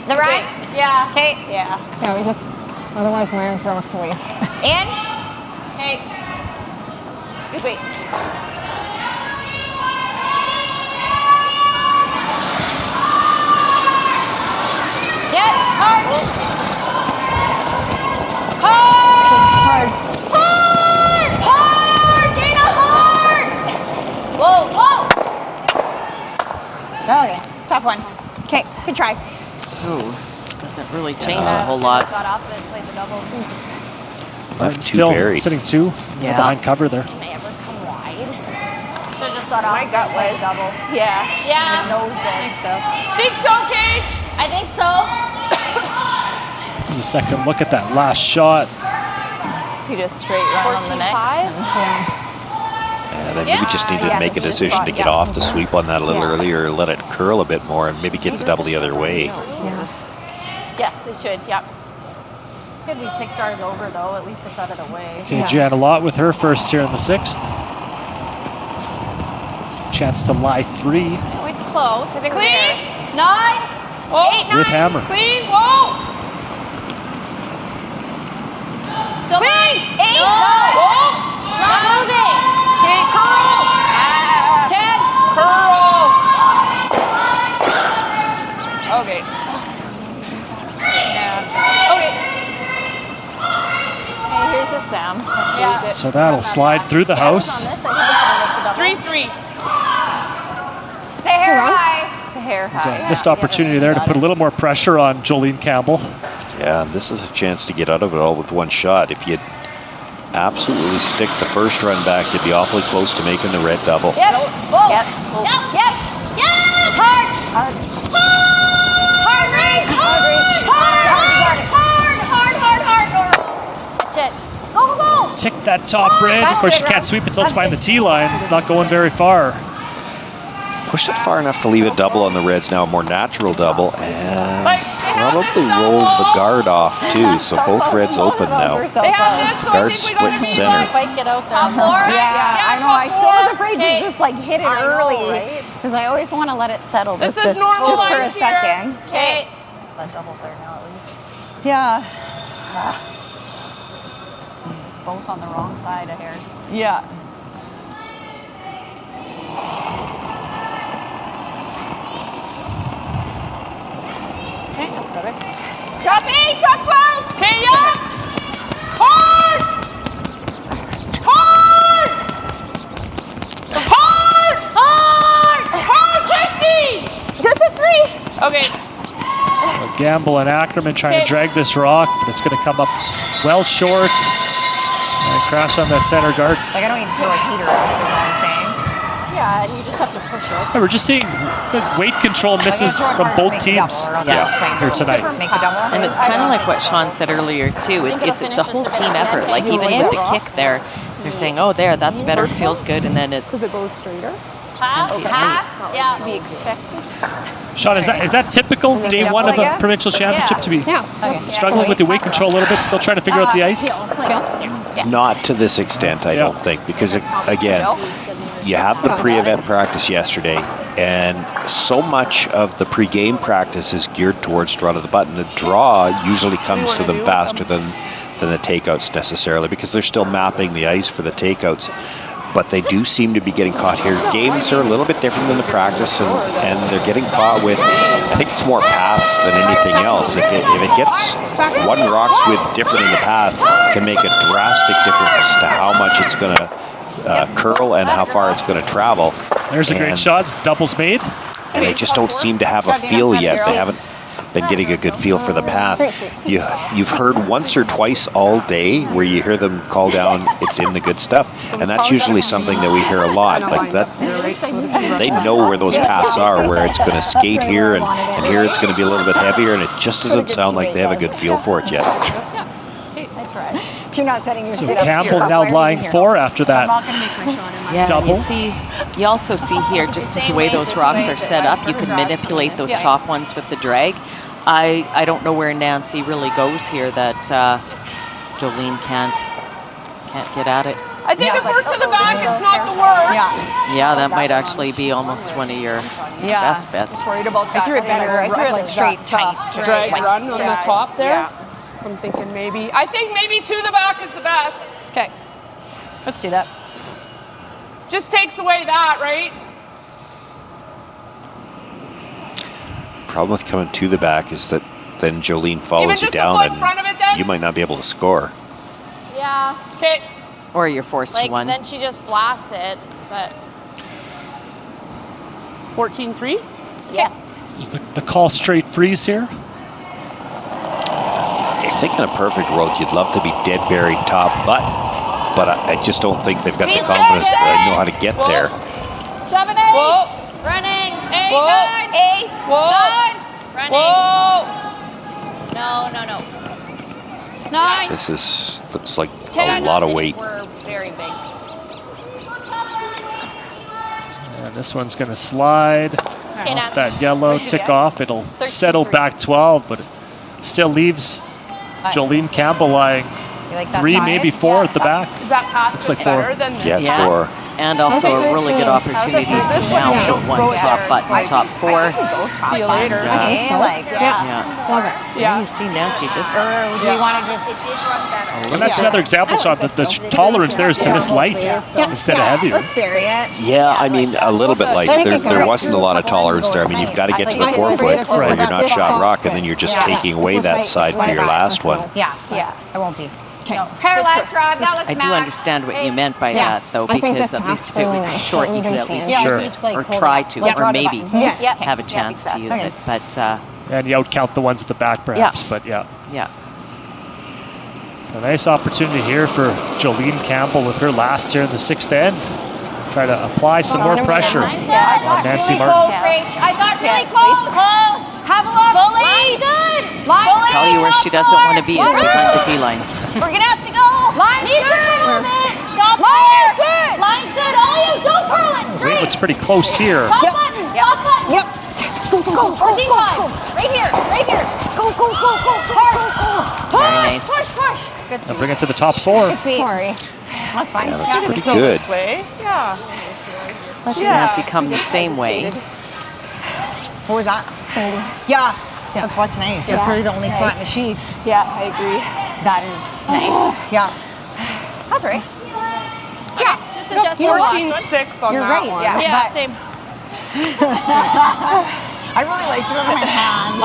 S13: The right?
S7: yeah.
S13: Okay.
S20: Yeah, we just, otherwise my arm throw's a waste.
S13: In.
S7: Okay.
S13: Good wait. Yep. Hard. Hard. Hard. Hard. Dana, hard. Whoa, whoa. Okay. Tough one. Okay. Good try.
S5: Ooh, doesn't really change a whole lot.
S7: Got off and played the double.
S1: Martin still sitting 2 behind cover there.
S7: May ever come wide. Should just got off.
S13: My gut was
S7: double.
S13: Yeah.
S7: Yeah.
S13: Nose
S7: I think so.
S14: Think so, Kate?
S7: I think so.
S1: There's a second look at that last shot.
S20: You just straight run on the next.
S7: 14-5.
S20: Yeah.
S6: And then maybe just needed to make a decision to get off the sweep on that a little earlier, let it curl a bit more, and maybe get the double the other way.
S20: Yes, it should. Yep.
S7: Could we ticked ours over though? At least it's out of the way.
S1: Okay, Jan a lot with her first here in the 6th. Chance to lie 3
S20: Oh, it's close. I think
S8: Clean.
S20: we're
S8: 9. Oh.
S1: with hammer.
S8: Clean. Whoa.
S20: still
S8: Clean.
S20: 8.
S8: No. Whoa.
S20: It's not moving.
S8: Okay, curl. 10. Curl. Okay. Yeah. Okay.
S7: Hey, here's a Sam. Let's use it.
S1: So that'll slide through the house.
S8: 3-3.
S20: Stay hair high.
S7: It's a hair
S1: There's a
S7: high.
S1: missed opportunity there to put a little more pressure on Jolene Campbell.
S6: Yeah, and this is a chance to get out of it all with one shot. If you absolutely stick the first run back, you'd be awfully close to making the red double.
S20: Yep. Whoa.
S7: Yep.
S20: Yep. Yep. Yep. Hard.
S7: Hard.
S20: Hard reach.
S7: Hard reach.
S20: Hard. Hard. That's it. Go, go, go.
S1: Tick that top bridge. Of course, she can't sweep until it's behind the tee line. It's not going very far.
S6: Pushed it far enough to leave it double on the reds, now a more natural double, and probably rolled the guard off too, so both reds open now. Guard split in center.
S7: Bike get out there.
S20: Yeah, I know. I still was afraid to just like hit it early because I always want to let it settle
S8: This
S20: just
S8: is normal
S20: for a
S8: life here.
S20: second.
S8: Okay.
S7: That double's there now at least.
S20: Yeah.
S7: Just both on the wrong side of here.
S20: Yeah.
S7: Okay, that's better.
S20: Top 8, top 12.
S8: Okay, yeah. Hard. Hard. Hard. Hard. Hard, Christy.
S20: Just a 3.
S8: Okay.
S1: So Gamble and Ackerman trying to drag this rock, but it's going to come up well short and crash on that center guard.
S20: Like I don't need to throw a heater out, is all I'm saying.
S7: Yeah, and you just have to push it.
S1: Yeah, we're just seeing good weight control misses from both teams here tonight.
S5: And it's kind of like what Sean said earlier too. It's a whole team effort. Like even with the kick there, they're saying, "Oh, there, that's better, feels good," and then it's.
S3: Does it go straighter?
S5: 10 feet late.
S7: Yeah. To be expected.
S1: Sean, is that typical day one of a provincial championship to be struggling with your weight control a little bit, still trying to figure out the ice?
S6: Not to this extent, I don't think, because again, you have the pre-event practice yesterday, and so much of the pre-game practice is geared towards draw to the button. The draw usually comes to them faster than the takeouts necessarily, because they're still mapping the ice for the takeouts. But they do seem to be getting caught here. Games are a little bit different than the practice, and they're getting caught with, I think it's more paths than anything else. If it gets one rocks with different in the path, can make a drastic difference to how much it's going to curl and how far it's going to travel.
S1: There's a great shot. It's doubles made.
S6: And they just don't seem to have a feel yet. They haven't been getting a good feel for the path. You've heard once or twice all day where you hear them call down, it's in the good stuff, and that's usually something that we hear a lot. Like that, they know where those paths are, where it's going to skate here and here it's going to be a little bit heavier, and it just doesn't sound like they have a good feel for it yet.
S20: If you're not setting your
S1: So
S20: feet up
S1: Campbell
S20: straight,
S1: now
S20: why are you
S1: lying
S20: here?
S1: 4 after that.
S5: Yeah,
S1: double.
S5: you also see here just the way those rocks are set up. You can manipulate those top ones with the drag. I don't know where Nancy really goes here that Jolene can't get at it.
S8: I think if we're to the back, it's not the worst.
S5: Yeah, that might actually be almost one of your best bets.
S8: Worried about that.
S20: I threw it better. I threw it like straight tight.
S8: Drag run on the top there. So I'm thinking maybe. I think maybe to the back is the best.
S20: Okay. Let's do that.
S8: Just takes away that, right?
S6: Problem with coming to the back is that then Jolene follows you
S8: just a
S6: down,
S8: foot in front of it then?
S6: and you might not be able to score.
S7: Yeah.
S8: Okay.
S5: Or you're forced to one.
S7: Then she just blasts it, but
S8: 14-3?
S7: yes.
S1: Is the call straight freeze here?
S6: I think in a perfect world, you'd love to be dead buried top button, but I just don't think they've got the confidence that they know how to get there.
S8: 7, 8.
S7: Running.
S8: 8, 9.
S20: 8.
S8: Whoa.
S7: 9. Running.
S8: Whoa.
S7: No.
S8: 9.
S6: This looks like
S8: 10.
S6: a lot of weight.
S7: We're very big.
S1: This one's going to slide off that yellow, tick off. It'll settle back 12, but it still leaves Jolene Campbell lying 3, maybe 4 at the back.
S8: Is that path
S1: Looks like
S8: better
S1: 4.
S8: than this?
S6: Yeah, it's 4.
S5: And also a really good opportunity to now put one top button, top 4.
S8: See you later.
S20: Okay, love it.
S5: Yeah. You see Nancy just...
S20: Or do we want to just...
S1: And that's another example, Sean, that the tolerance there is to miss light instead of heavy.
S20: Let's bury it.
S6: Yeah, I mean, a little bit light. There wasn't a lot of tolerance there. I mean, you've got to get to the 4 foot where you're not shot rock, and then you're just taking away that side for your last one.
S20: Yeah, I won't be. Her last, Rob, that looks
S5: I do understand what you meant by that, though, because at least if it was short, you could at least use it, or try to, or maybe have a chance to use it. But
S1: and you outcount the ones at the back, perhaps. But yeah. So nice opportunity here for Jolene Campbell with her last here in the 6th end. Try to apply some more pressure on Nancy Martin.
S20: I thought really close. Have a look.
S13: Fully good.
S5: Tell you where she doesn't want to be is behind the T line.
S13: We're gonna have to go. Line's good. A little bit. Top
S20: Line is good.
S13: Line's good. All you. Don't curl it.
S1: It looks pretty close here.
S13: Top button. Top button.
S20: Yep. Go.
S13: Or D5. Right here.
S20: Go. Hard.
S5: Very nice.
S20: Push. Good.
S1: Now bring it to the top 4.
S20: Sorry. That's fine.
S6: Yeah, that's pretty good.
S8: This way. Yeah.
S5: Let's Nancy come the same way.
S20: What was that? Yeah. That's what's nice. That's really the only spot in the sheet.
S8: Yeah, I agree.
S20: That is nice. Yeah. That's right.
S13: Yeah. Just adjust your last one.
S8: 14-6 on
S20: You're
S8: that
S20: right.
S8: one.
S13: Yeah, same.
S20: I really liked it on my hand.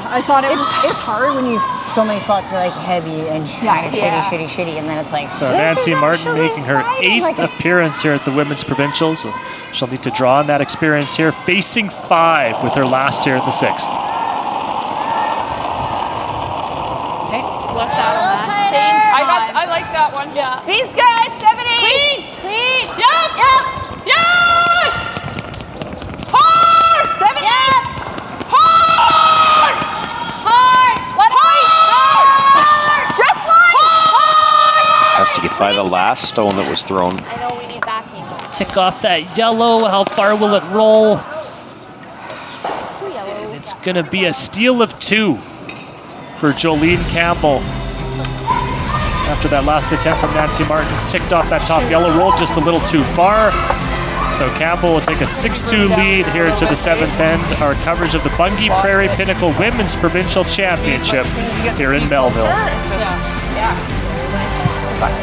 S20: I thought it's hard when you so many spots are like heavy and shitty, and then it's like.
S1: So Nancy Martin making her 8th appearance here at the Women's Provincials. So she'll need to draw on that experience here, facing 5 with her last here in the 6th.
S13: Less out on that. Same time.
S8: I like that one.
S13: Yeah.
S20: Speed's good. 70.
S13: Clean.
S8: Yep. Yes!
S20: Hard. 70.
S13: Yep.
S8: Hard!
S13: Let it
S20: Hard. Just one. Hard.
S6: Has to get by the last stone that was thrown.
S13: I know we need backing.
S1: Tick off that yellow. How far will it roll?
S13: 2 yellow.
S1: It's going to be a steal of 2 for Jolene Campbell. After that last attempt from Nancy Martin, ticked off that top yellow, rolled just a little too far. So Campbell will take a 6-2 lead here to the 7th end. Our coverage of the Bunge Prairie Pinnacle Women's Provincial Championship here in Belleville.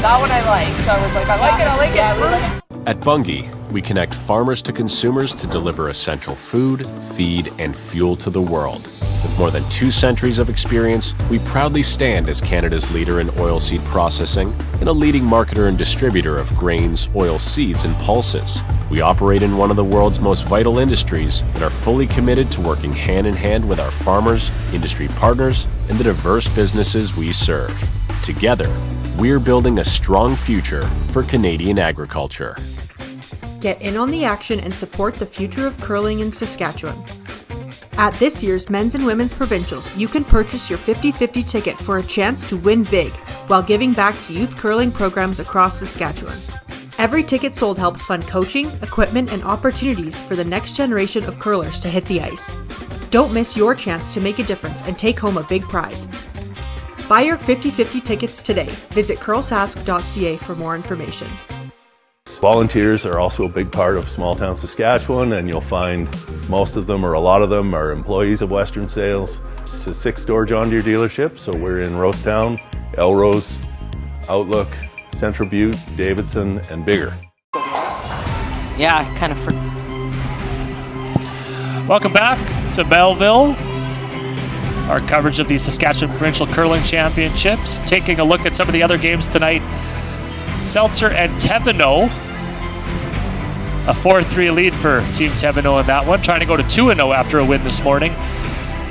S8: That one I like. So I was like, I like it.
S16: At Bunge, we connect farmers to consumers to deliver essential food, feed, and fuel to the world. With more than 2 centuries of experience, we proudly stand as Canada's leader in oilseed processing and a leading marketer and distributor of grains, oilseeds, and pulses. We operate in one of the world's most vital industries and are fully committed to working hand in hand with our farmers, industry partners, and the diverse businesses we serve. Together, we're building a strong future for Canadian agriculture.
S19: Get in on the action and support the future of curling in Saskatchewan. At this year's Men's and Women's Provincials, you can purchase your 50-50 ticket for a chance to win big while giving back to youth curling programs across Saskatchewan. Every ticket sold helps fund coaching, equipment, and opportunities for the next generation of curlers to hit the ice. Don't miss your chance to make a difference and take home a big prize. Buy your 50-50 tickets today. Visit curlsask.ca for more information.
S21: Volunteers are also a big part of small town Saskatchewan, and you'll find most of them or a lot of them are employees of Western Sales. It's a 6-store John Deere dealership, so we're in Rosetown, Elrose, Outlook, Central Butte, Davidson, and Bigger.
S5: Yeah, kind of.
S1: Welcome back to Belleville. Our coverage of the Saskatchewan Provincial Curling Championships. Taking a look at some of the other games tonight. Seltzer and Teveno. A 4-3 lead for Team Teveno in that one. Trying to go to 2-0 after a win this morning.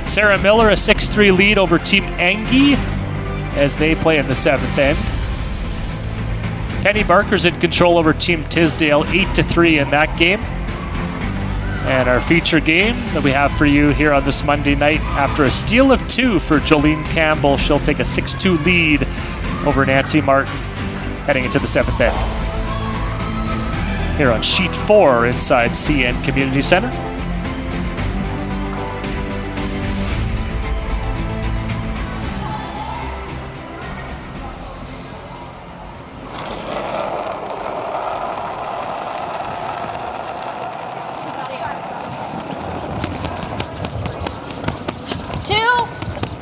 S1: Sarah Miller, a 6-3 lead over Team Engie as they play in the 7th end. Penny Barker's in control over Team Tisdale, 8-3 in that game. And our feature game that we have for you here on this Monday night, after a steal of 2 for Jolene Campbell, she'll take a 6-2 lead over Nancy Martin heading into the 7th end. here on sheet 4 inside CN Community Center.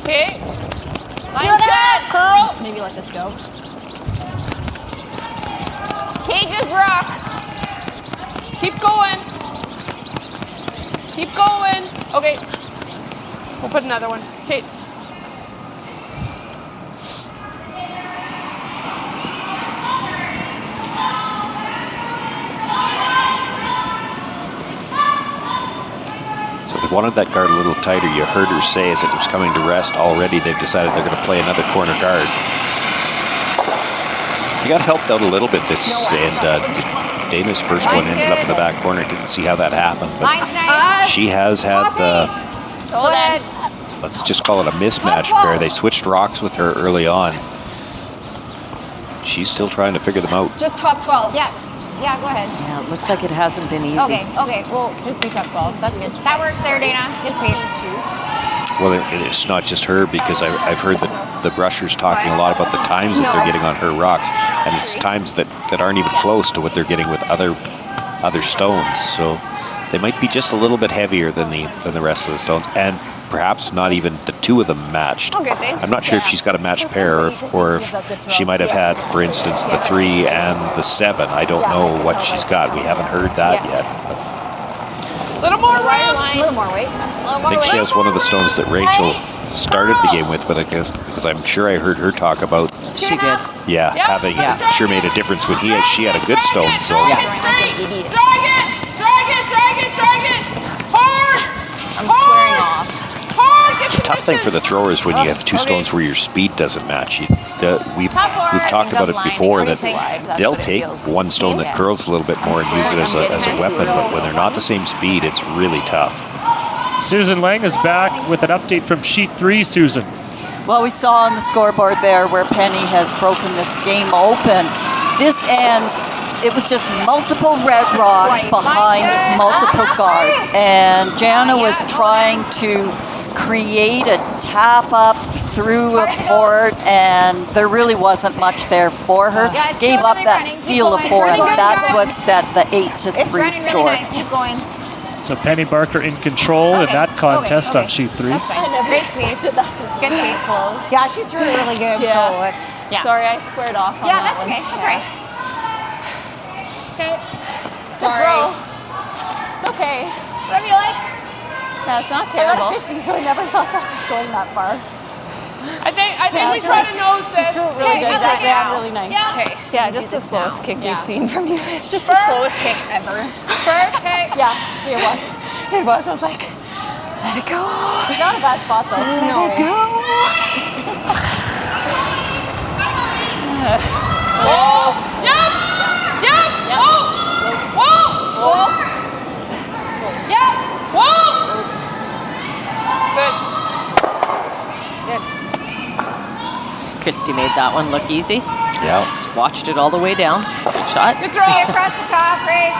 S8: Okay.
S13: Line's good.
S8: Curl. Maybe let this go.
S13: Cages rock.
S8: Keep going. Keep going. Okay. We'll put another one. Okay.
S6: So they wanted that guard a little tighter. You heard her say as it was coming to rest already, they've decided they're going to play another corner guard. He got helped out a little bit this, and Dana's first one ended up in the back corner. Didn't see how that happened, but she has had the, let's just call it a mismatch pair. They switched rocks with her early on. She's still trying to figure them out.
S20: Just top 12.
S13: Yeah, go ahead.
S5: Yeah, it looks like it hasn't been easy.
S13: Okay, we'll just be top 12. That's good. That works there, Dana. Good sweep.
S6: Well, it's not just her, because I've heard that the brushers talking a lot about the times that they're getting on her rocks, and it's times that aren't even close to what they're getting with other stones. So they might be just a little bit heavier than the rest of the stones, and perhaps not even the two of them matched. I'm not sure if she's got a matched pair, or if she might have had, for instance, the 3 and the 7. I don't know what she's got. We haven't heard that yet.
S8: Little more weight.
S13: Little more weight.
S6: I think she has one of the stones that Rachel started the game with, but I guess because I'm sure I heard her talk about.
S5: She did.
S6: Yeah, having sure made a difference when she had a good stone. So
S8: Drag it. Hard.
S5: I'm squaring off.
S8: Hard. Get
S6: the tough thing for the throwers when you have two stones where your speed doesn't match. We've talked about it before that they'll take one stone that curls a little bit more and use it as a weapon, but when they're not the same speed, it's really tough.
S1: Susan Lang is back with an update from sheet 3. Susan.
S12: Well, we saw on the scoreboard there where Penny has broken this game open. This end, it was just multiple red rocks behind multiple guards, and Jana was trying to create a tap up through a port, and there really wasn't much there for her. Gave up that steal of 4, and that's what set the 8-3 score.
S13: Keep going.
S1: So Penny Barker in control in that contest on sheet 3.
S13: That's fine. Great sweep. Good sweep. Yeah, she threw it really good. So it's
S8: Sorry, I squared off.
S13: Yeah, that's okay. That's right.
S8: Okay.
S13: Sorry.
S8: It's okay.
S13: Whatever you like.
S8: That's not terrible.
S13: I got a 50, so I never thought that was going that far.
S8: I think we try to nose this.
S13: Really good.
S8: Yeah, really nice.
S20: Okay.
S8: Yeah, just the slowest kick we've seen from you.
S20: It's just the slowest kick ever.
S8: Perfect. Yeah, it was.
S20: It was. I was like, let it go.
S8: It's not a bad spot though.
S20: Let it go.
S8: Whoa. Yep. Whoa. Yep. Whoa. Good.
S5: Christy made that one look easy.
S6: Yeah.
S5: Just watched it all the way down. Good shot.
S8: Good throw.
S13: Across the top, Rach.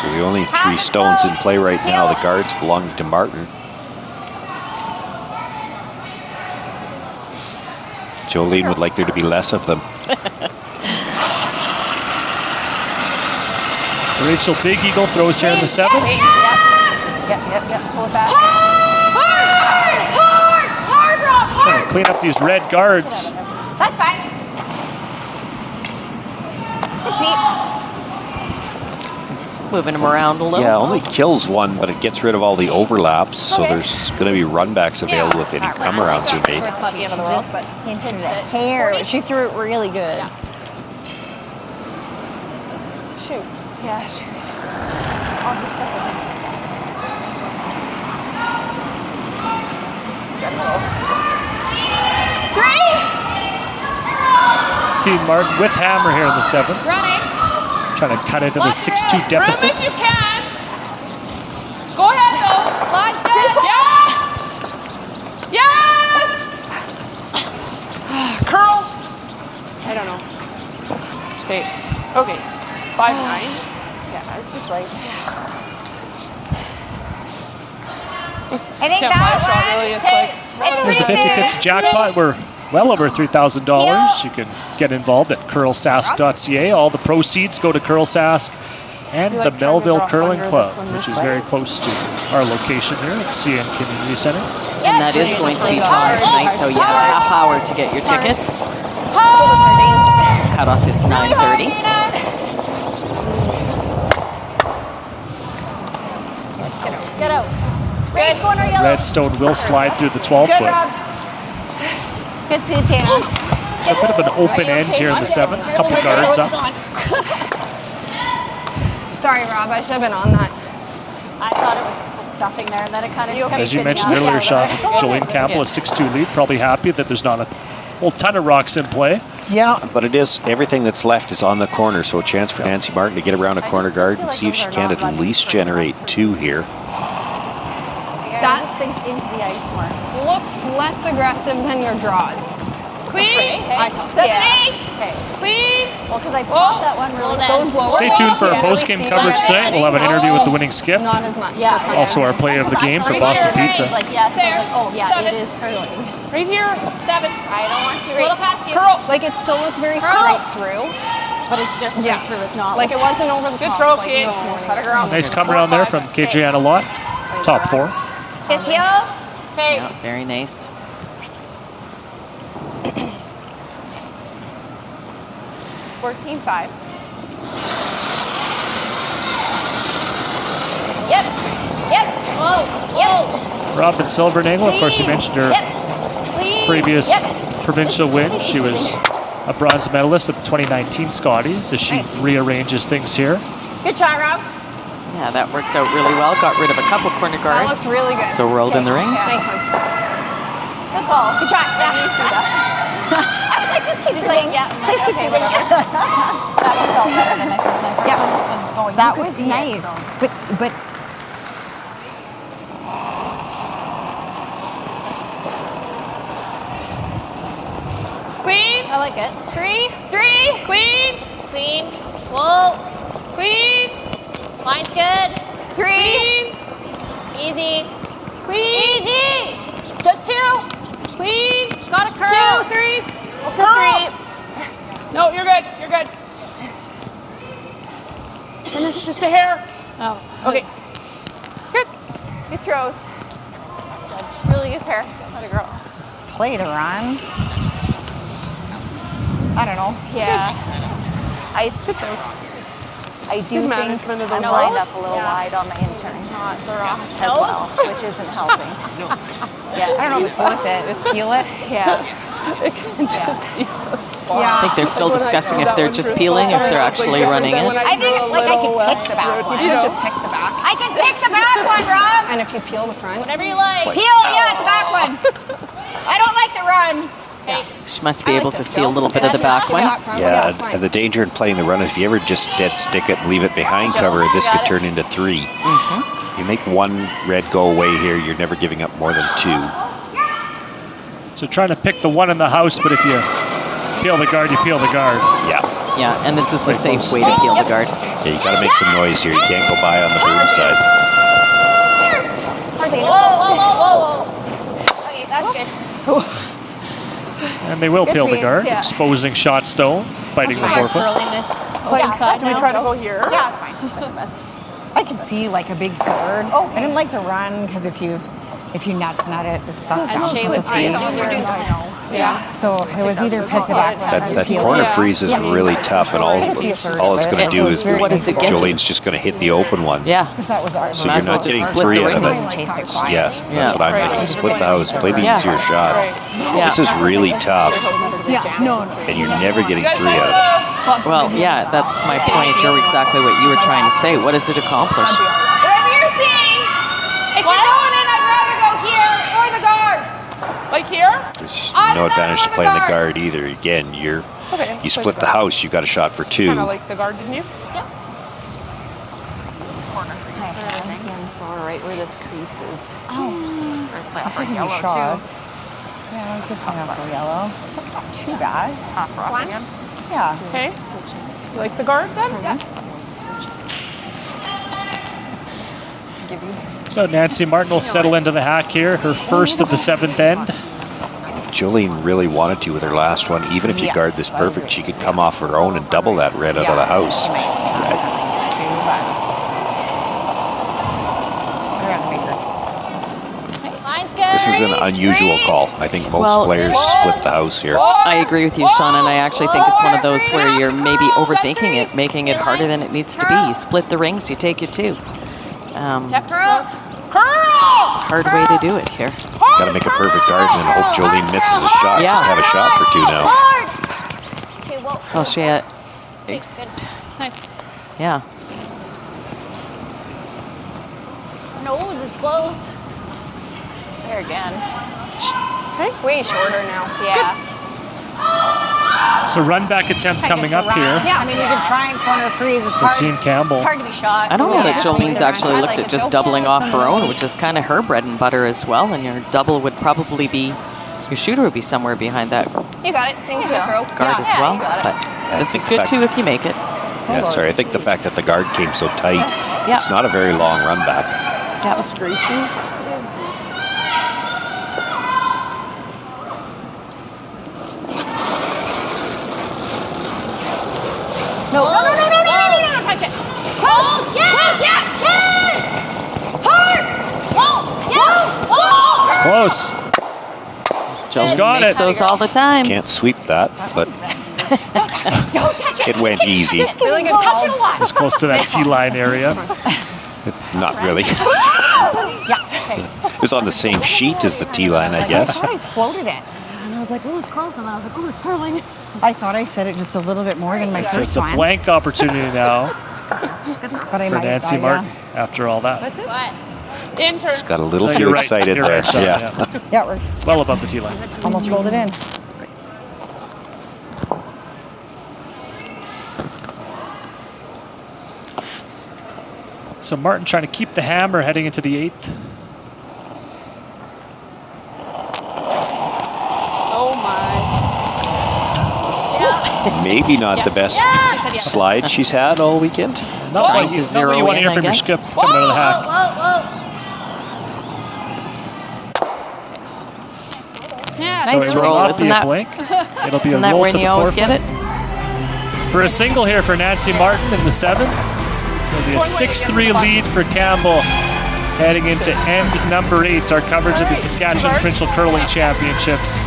S6: So the only 3 stones in play right now, the guards belong to Martin. Jolene would like there to be less of them.
S1: Rachel Big Eagle throws here in the 7.
S20: Yep. Pull it back.
S13: Hard, Rob.
S1: Trying to clean up these red guards.
S13: That's fine. Good sweep.
S5: Moving them around a little.
S6: Yeah, only kills one, but it gets rid of all the overlaps. So there's going to be runbacks available if any come-arounds are made.
S20: It's not the end of the world, but he hit it hair. She threw it really good.
S8: Yeah.
S20: Shoot.
S8: Yeah, shoot.
S20: I'll just step in.
S1: Team Martin with hammer here in the 7th.
S8: Running.
S1: Trying to cut into the 6-2 deficit.
S8: Run if you can. Go ahead though.
S13: Line's good.
S8: Yeah. Yes. Curl.
S20: I don't know.
S8: Okay. Okay.
S14: 5'9".
S20: Yeah, it's just like.
S13: I think
S14: Can't
S13: that
S14: buy a shot, really. It's like.
S1: There's the 50-50 jackpot. We're well over $3,000. You can get involved at curlsask.ca. All the proceeds go to Curlsask and the Melville Curling Club, which is very close to our location here at CN Community Center.
S5: And that is going to be drawn tonight, though. You have a half hour to get your tickets. Cutoff is 9:30.
S13: Get out. Red corner yellow.
S1: Redstone will slide through the 12-foot.
S13: Good sweet, Tana.
S1: So a bit of an open end here in the 7th. A couple guards up.
S20: Sorry, Rob, I should have been on that.
S7: I thought it was stuffing there, and then it kind of.
S1: As you mentioned earlier, Sean, Jolene Campbell, a 6-2 lead. Probably happy that there's not a whole ton of rocks in play.
S6: Yeah, but it is, everything that's left is on the corner, so a chance for Nancy Martin to get around a corner guard and see if she can at least generate 2 here.
S20: That
S7: think into the ice more.
S20: looked less aggressive than your draws.
S8: Queen.
S20: I thought.
S8: 7-8.
S7: Okay.
S8: Queen.
S7: Well, because I popped that one really
S20: Those lower
S1: Stay tuned for our
S20: balls,
S1: post-game coverage tonight. We'll have an interview with the winning skip.
S20: Not as much.
S7: Yeah.
S20: for some
S1: Also our
S20: reason.
S1: play of the game for Boston Pizza.
S7: Like, yes, I was like, oh, yeah,
S8: 7.
S7: it is curling.
S8: Right here. 7. I don't want to. It's a little past you.
S20: Curl. Like it still looked very straight through.
S7: But it's just straight through. It's not.
S20: Like it wasn't over the
S8: Good
S20: top.
S8: throw,
S20: like
S8: kid.
S20: this morning.
S8: Cut her around.
S1: Nice come around there from Adriana Lott. Top 4.
S13: Kiss Peel.
S8: Hey.
S5: Yeah, very nice.
S14: 14-5.
S13: Yep. Yep.
S8: Whoa.
S13: Yep.
S1: Robin Silvernagel, of course, you mentioned her previous provincial win. She was a bronze medalist at the 2019 Scotties as she rearranges things here.
S13: Good shot, Rob.
S5: Yeah, that worked out really well. Got rid of a couple corner
S20: That
S5: guards.
S20: looks really good.
S5: So rolled in the rings.
S20: Nice one.
S7: Good call.
S13: Good shot. I was like, just keep shooting. Please keep shooting.
S7: That one felt better than I first time.
S13: Yeah.
S7: This was going.
S13: That
S7: You could
S13: was
S7: see it,
S13: nice.
S7: so.
S13: But
S8: Queen.
S7: I like it.
S8: 3. Queen. Clean. Whoa. Queen. Line's good.
S13: 3.
S8: Queen. Easy. Queen. Easy. Just 2. Queen. Got a curl.
S13: 2, 3. Also
S8: Curl.
S13: 3.
S8: No, you're good. You're good. Finish just a hair.
S14: Oh.
S8: Okay. Good.
S14: Good throws. Really good pair. What a girl.
S2: Play the run. I don't know.
S14: Yeah.
S2: I do
S14: Good
S2: think
S14: management of the
S2: I'm
S14: roll.
S2: lined up a little
S14: Yeah.
S2: wide on my intern
S14: It's not the rock.
S2: as well, which isn't helping. Yeah, I don't know if it's worth it. Just peel it.
S14: Yeah. It can just be a spot.
S5: I think they're still discussing if they're just peeling or if they're actually running it.
S13: I think like I can pick the back one.
S20: You could just pick the back.
S13: I can pick the back one, Rob.
S20: And if you peel the front.
S8: Whatever you like.
S13: Peel, yeah, the back one. I don't like the run.
S5: She must be able to see a little bit of the back one.
S6: Yeah, and the danger in playing the run is if you ever just dead stick it and leave it behind cover, this could turn into 3. You make 1 red go away here, you're never giving up more than 2.
S1: So trying to pick the one in the house, but if you peel the guard, you peel the guard.
S6: Yeah.
S5: Yeah, and this is the safe way to peel the guard.
S6: Yeah, you got to make some noise here. You can't go by on the broom side.
S8: Whoa. Okay, that's good.
S1: And they will peel the guard,
S14: Yeah.
S1: exposing shot stone, biting the 4-foot.
S8: Swirling this inside
S14: Do we
S8: now.
S14: try to go here?
S2: Yeah, it's fine. I could see like a big bird. Oh, I didn't like the run because if you nut it, that's
S8: As Shay would say,
S2: Yeah. So it was either pick the back one or
S6: That
S2: just peel
S6: corner
S2: it.
S6: freeze is really tough, and all it's going to do is
S5: What is it get?
S6: Jolene's just going to hit the open one.
S5: Yeah.
S2: If that was ours.
S6: So
S5: Might
S6: you're
S5: as well
S6: not
S5: just
S6: getting
S5: split
S6: 3
S5: the
S6: out of
S5: rings.
S6: it.
S2: Chased it
S6: Yeah,
S2: quiet.
S6: that's what I'm thinking. Split the house, play the
S5: Yeah.
S6: easier shot.
S5: Yeah.
S6: This is really tough,
S2: Yeah. No.
S6: and you're never getting 3 out of it.
S5: Well, yeah, that's my point. You're exactly what you were trying to say. What does it accomplish?
S8: Whatever you're seeing. If you're going in, I'd rather go here or the guard. Like here?
S6: There's no advantage to playing the guard either. Again, you split the house, you got a shot for 2.
S14: Kind of like the guard, didn't you?
S8: Yep.
S7: So right where this crease is.
S2: Oh.
S14: Let's play
S2: I
S14: for
S2: think you
S14: yellow
S2: shot.
S14: too.
S2: Yeah, we could play up for yellow. That's not too bad.
S14: Half rock again.
S2: Yeah.
S14: Okay. You like the guard then? Yeah.
S1: So Nancy Martin will settle into the hack here, her first of the 7th end.
S6: If Jolene really wanted to with her last one, even if you guard this perfect, she could come off her own and double that red out of the house. This is an unusual call. I think most players split the house here.
S5: I agree with you, Sean, and I actually think it's one of those where you're maybe overthinking it, making it harder than it needs to be. You split the rings, you take your 2. It's a hard way to do it here.
S6: Got to make a perfect guard and hope Jolene misses a shot.
S5: Yeah.
S6: Just have a shot for 2 now.
S5: Well, she had...
S14: Nice.
S5: Yeah.
S13: No, this is close. There again. Way shorter now. Yeah.
S1: So run back attempt coming up here.
S20: Yeah, I mean, you can try and corner freeze. It's
S1: for
S20: hard.
S1: Team Campbell.
S20: It's hard to be shot.
S5: I don't know that Jolene's actually looked at just doubling off her own, which is kind of her bread and butter as well, and your double would probably be, your shooter would be somewhere behind that
S13: You got it. Sink to the throw.
S5: guard as well. But this is good too if you make it.
S6: Yeah, sorry, I think the fact that the guard came so tight, it's not a very long run back.
S3: That was greasy.
S20: No, touch it.
S13: Hold! Yes! Yes! Hard! Whoa! Yes!
S1: It's close.
S5: Joel
S1: got
S5: makes
S1: it.
S5: those all the time.
S6: Can't sweep that, but it went easy.
S20: Really good touch it a lot.
S1: It was close to that T-line area.
S6: Not really. It was on the same sheet as the T-line, I guess.
S20: I floated it. And I was like, oh, it's close. And I was like, oh, it's curling. I thought I said it just a little bit more than my
S1: So
S20: first
S1: it's a
S20: one.
S1: blank opportunity now
S20: But I
S1: for
S20: might
S1: Nancy
S20: die,
S1: Martin after all that.
S14: Intern.
S6: Just got a little
S1: You're
S6: too
S1: right.
S6: excited
S1: You're
S6: there.
S1: right, Sean,
S6: Yeah.
S20: Yeah, we're
S1: Well above the T-line.
S20: almost rolled it in.
S1: So Martin trying to keep the hammer heading into the 8th.
S14: Oh my.
S6: Maybe not the best slide she's had all weekend.
S1: Not
S5: Trying
S1: what
S5: to
S1: you,
S5: zero
S1: not what you want to
S5: in,
S1: hear
S5: I
S1: from your
S5: guess.
S1: skip coming out of the hack.
S14: Yeah.
S1: So
S5: Nice
S1: it will
S5: roll,
S1: not
S5: isn't
S1: be a
S5: that-
S1: blank. It'll be
S5: Isn't
S1: a
S5: that
S1: roll
S5: when
S1: to the
S5: you always
S1: forefront.
S5: get it?
S1: For a single here for Nancy Martin in the 7th. So it'll be a 6-3 lead for Campbell heading into end number 8. Our coverage of the Saskatchewan Provincial Curling Championships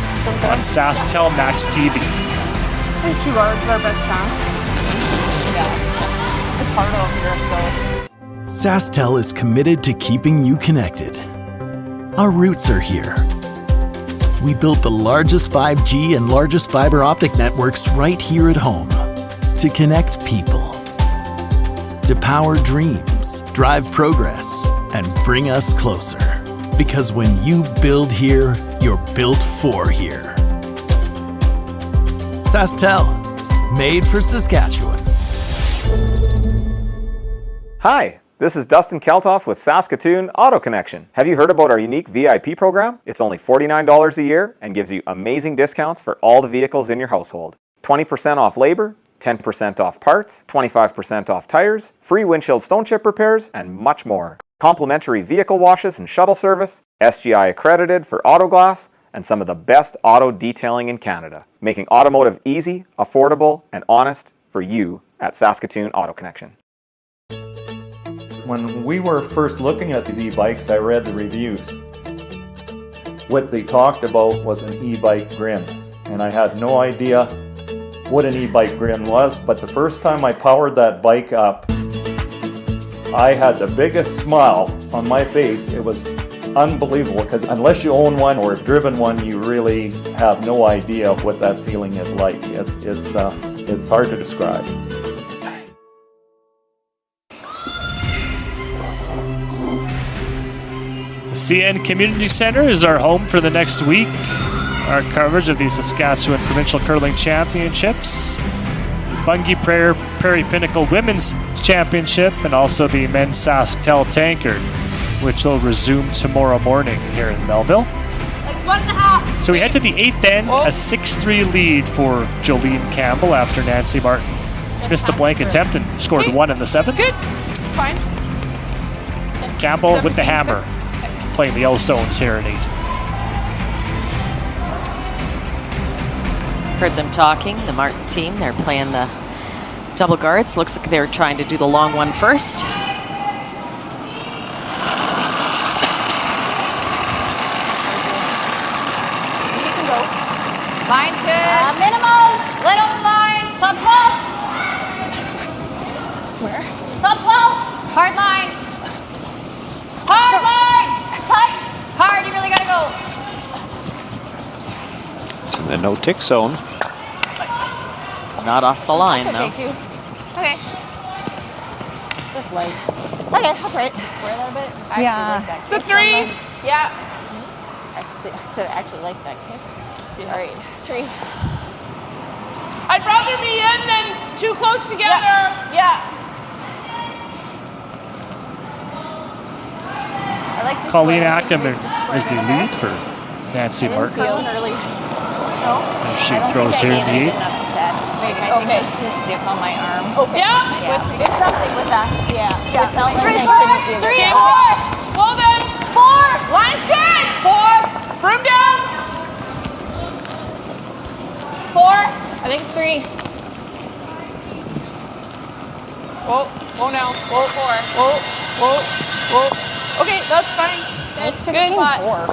S1: on SaskTel Max TV.
S14: These 2 guards are our best chance. Yeah. It's hard over here, so.
S10: SaskTel is committed to keeping you connected. Our roots are here. We built the largest 5G and largest fiber optic networks right here at home to connect people, to power dreams, drive progress, and bring us closer. Because when you build here, you're built for here. SaskTel, made for Saskatchewan.
S22: Hi, this is Dustin Keltoff with Saskatoon Auto Connection. Have you heard about our unique VIP program? It's only $49 a year and gives you amazing discounts for all the vehicles in your household. 20% off labor, 10% off parts, 25% off tires, free windshield stone chip repairs, and much more. Complimentary vehicle washes and shuttle service, SGI accredited for auto glass, and some of the best auto detailing in Canada, making automotive easy, affordable, and honest for you at Saskatoon Auto Connection.
S23: When we were first looking at these e-bikes, I read the reviews. What they talked about was an e-bike grin, and I had no idea what an e-bike grin was, but the first time I powered that bike up, I had the biggest smile on my face. It was unbelievable, because unless you own one or have driven one, you really have no idea what that feeling is like. It's hard to describe.
S1: The CN Community Centre is our home for the next week. Our coverage of the Saskatchewan Provincial Curling Championships, Bunge Prairie Pinnacle Women's Championship, and also the Men's SaskTel Tankard, which will resume tomorrow morning here in Melville.
S13: Like 1.5.
S1: So we head to the 8th end, a 6-3 lead for Jolene Campbell after Nancy Martin missed the blank attempt and scored 1 in the 7th.
S14: Good. Fine.
S1: Campbell with the hammer, playing the Yellowstones here at 8.
S5: Heard them talking, the Martin team. They're playing the double guards. Looks like they're trying to do the long one first.
S13: Line's good. Minimum. Little line. Top 12. Where? Top 12. Hard line. Hard line. Tight. Hard. You really got to go.
S6: It's in the no-tick zone.
S5: Not off the line,
S13: That's okay,
S5: though.
S13: too. Okay. Just light. Okay, that's right. Square that a bit. I
S20: Yeah.
S13: Like that
S14: It's a
S13: kick.
S14: 3.
S13: Yeah. I said I actually like that kick. All right, 3.
S14: I'd rather be in than too close together.
S13: Yeah. I like to
S1: Colleen Ackerman is the lead for Nancy Martin.
S13: feels early. No.
S1: As she throws here in the 8.
S13: Upset. Maybe I think it's too stiff on my arm. Okay.
S14: Yeah.
S13: There's something with that. Yeah.
S14: Yeah.
S13: Felt like
S14: 3,
S13: I
S14: 4.
S13: couldn't give it
S14: 3,
S13: back.
S14: 4. Well then. 4. Line's good. 4. Broom down. 4.
S13: I think it's 3.
S14: Whoa. Whoa now. Whoa. 4. Whoa. Whoa. Whoa. Okay, that's fine.
S13: Let's pick
S14: Good.
S13: a spot. 4.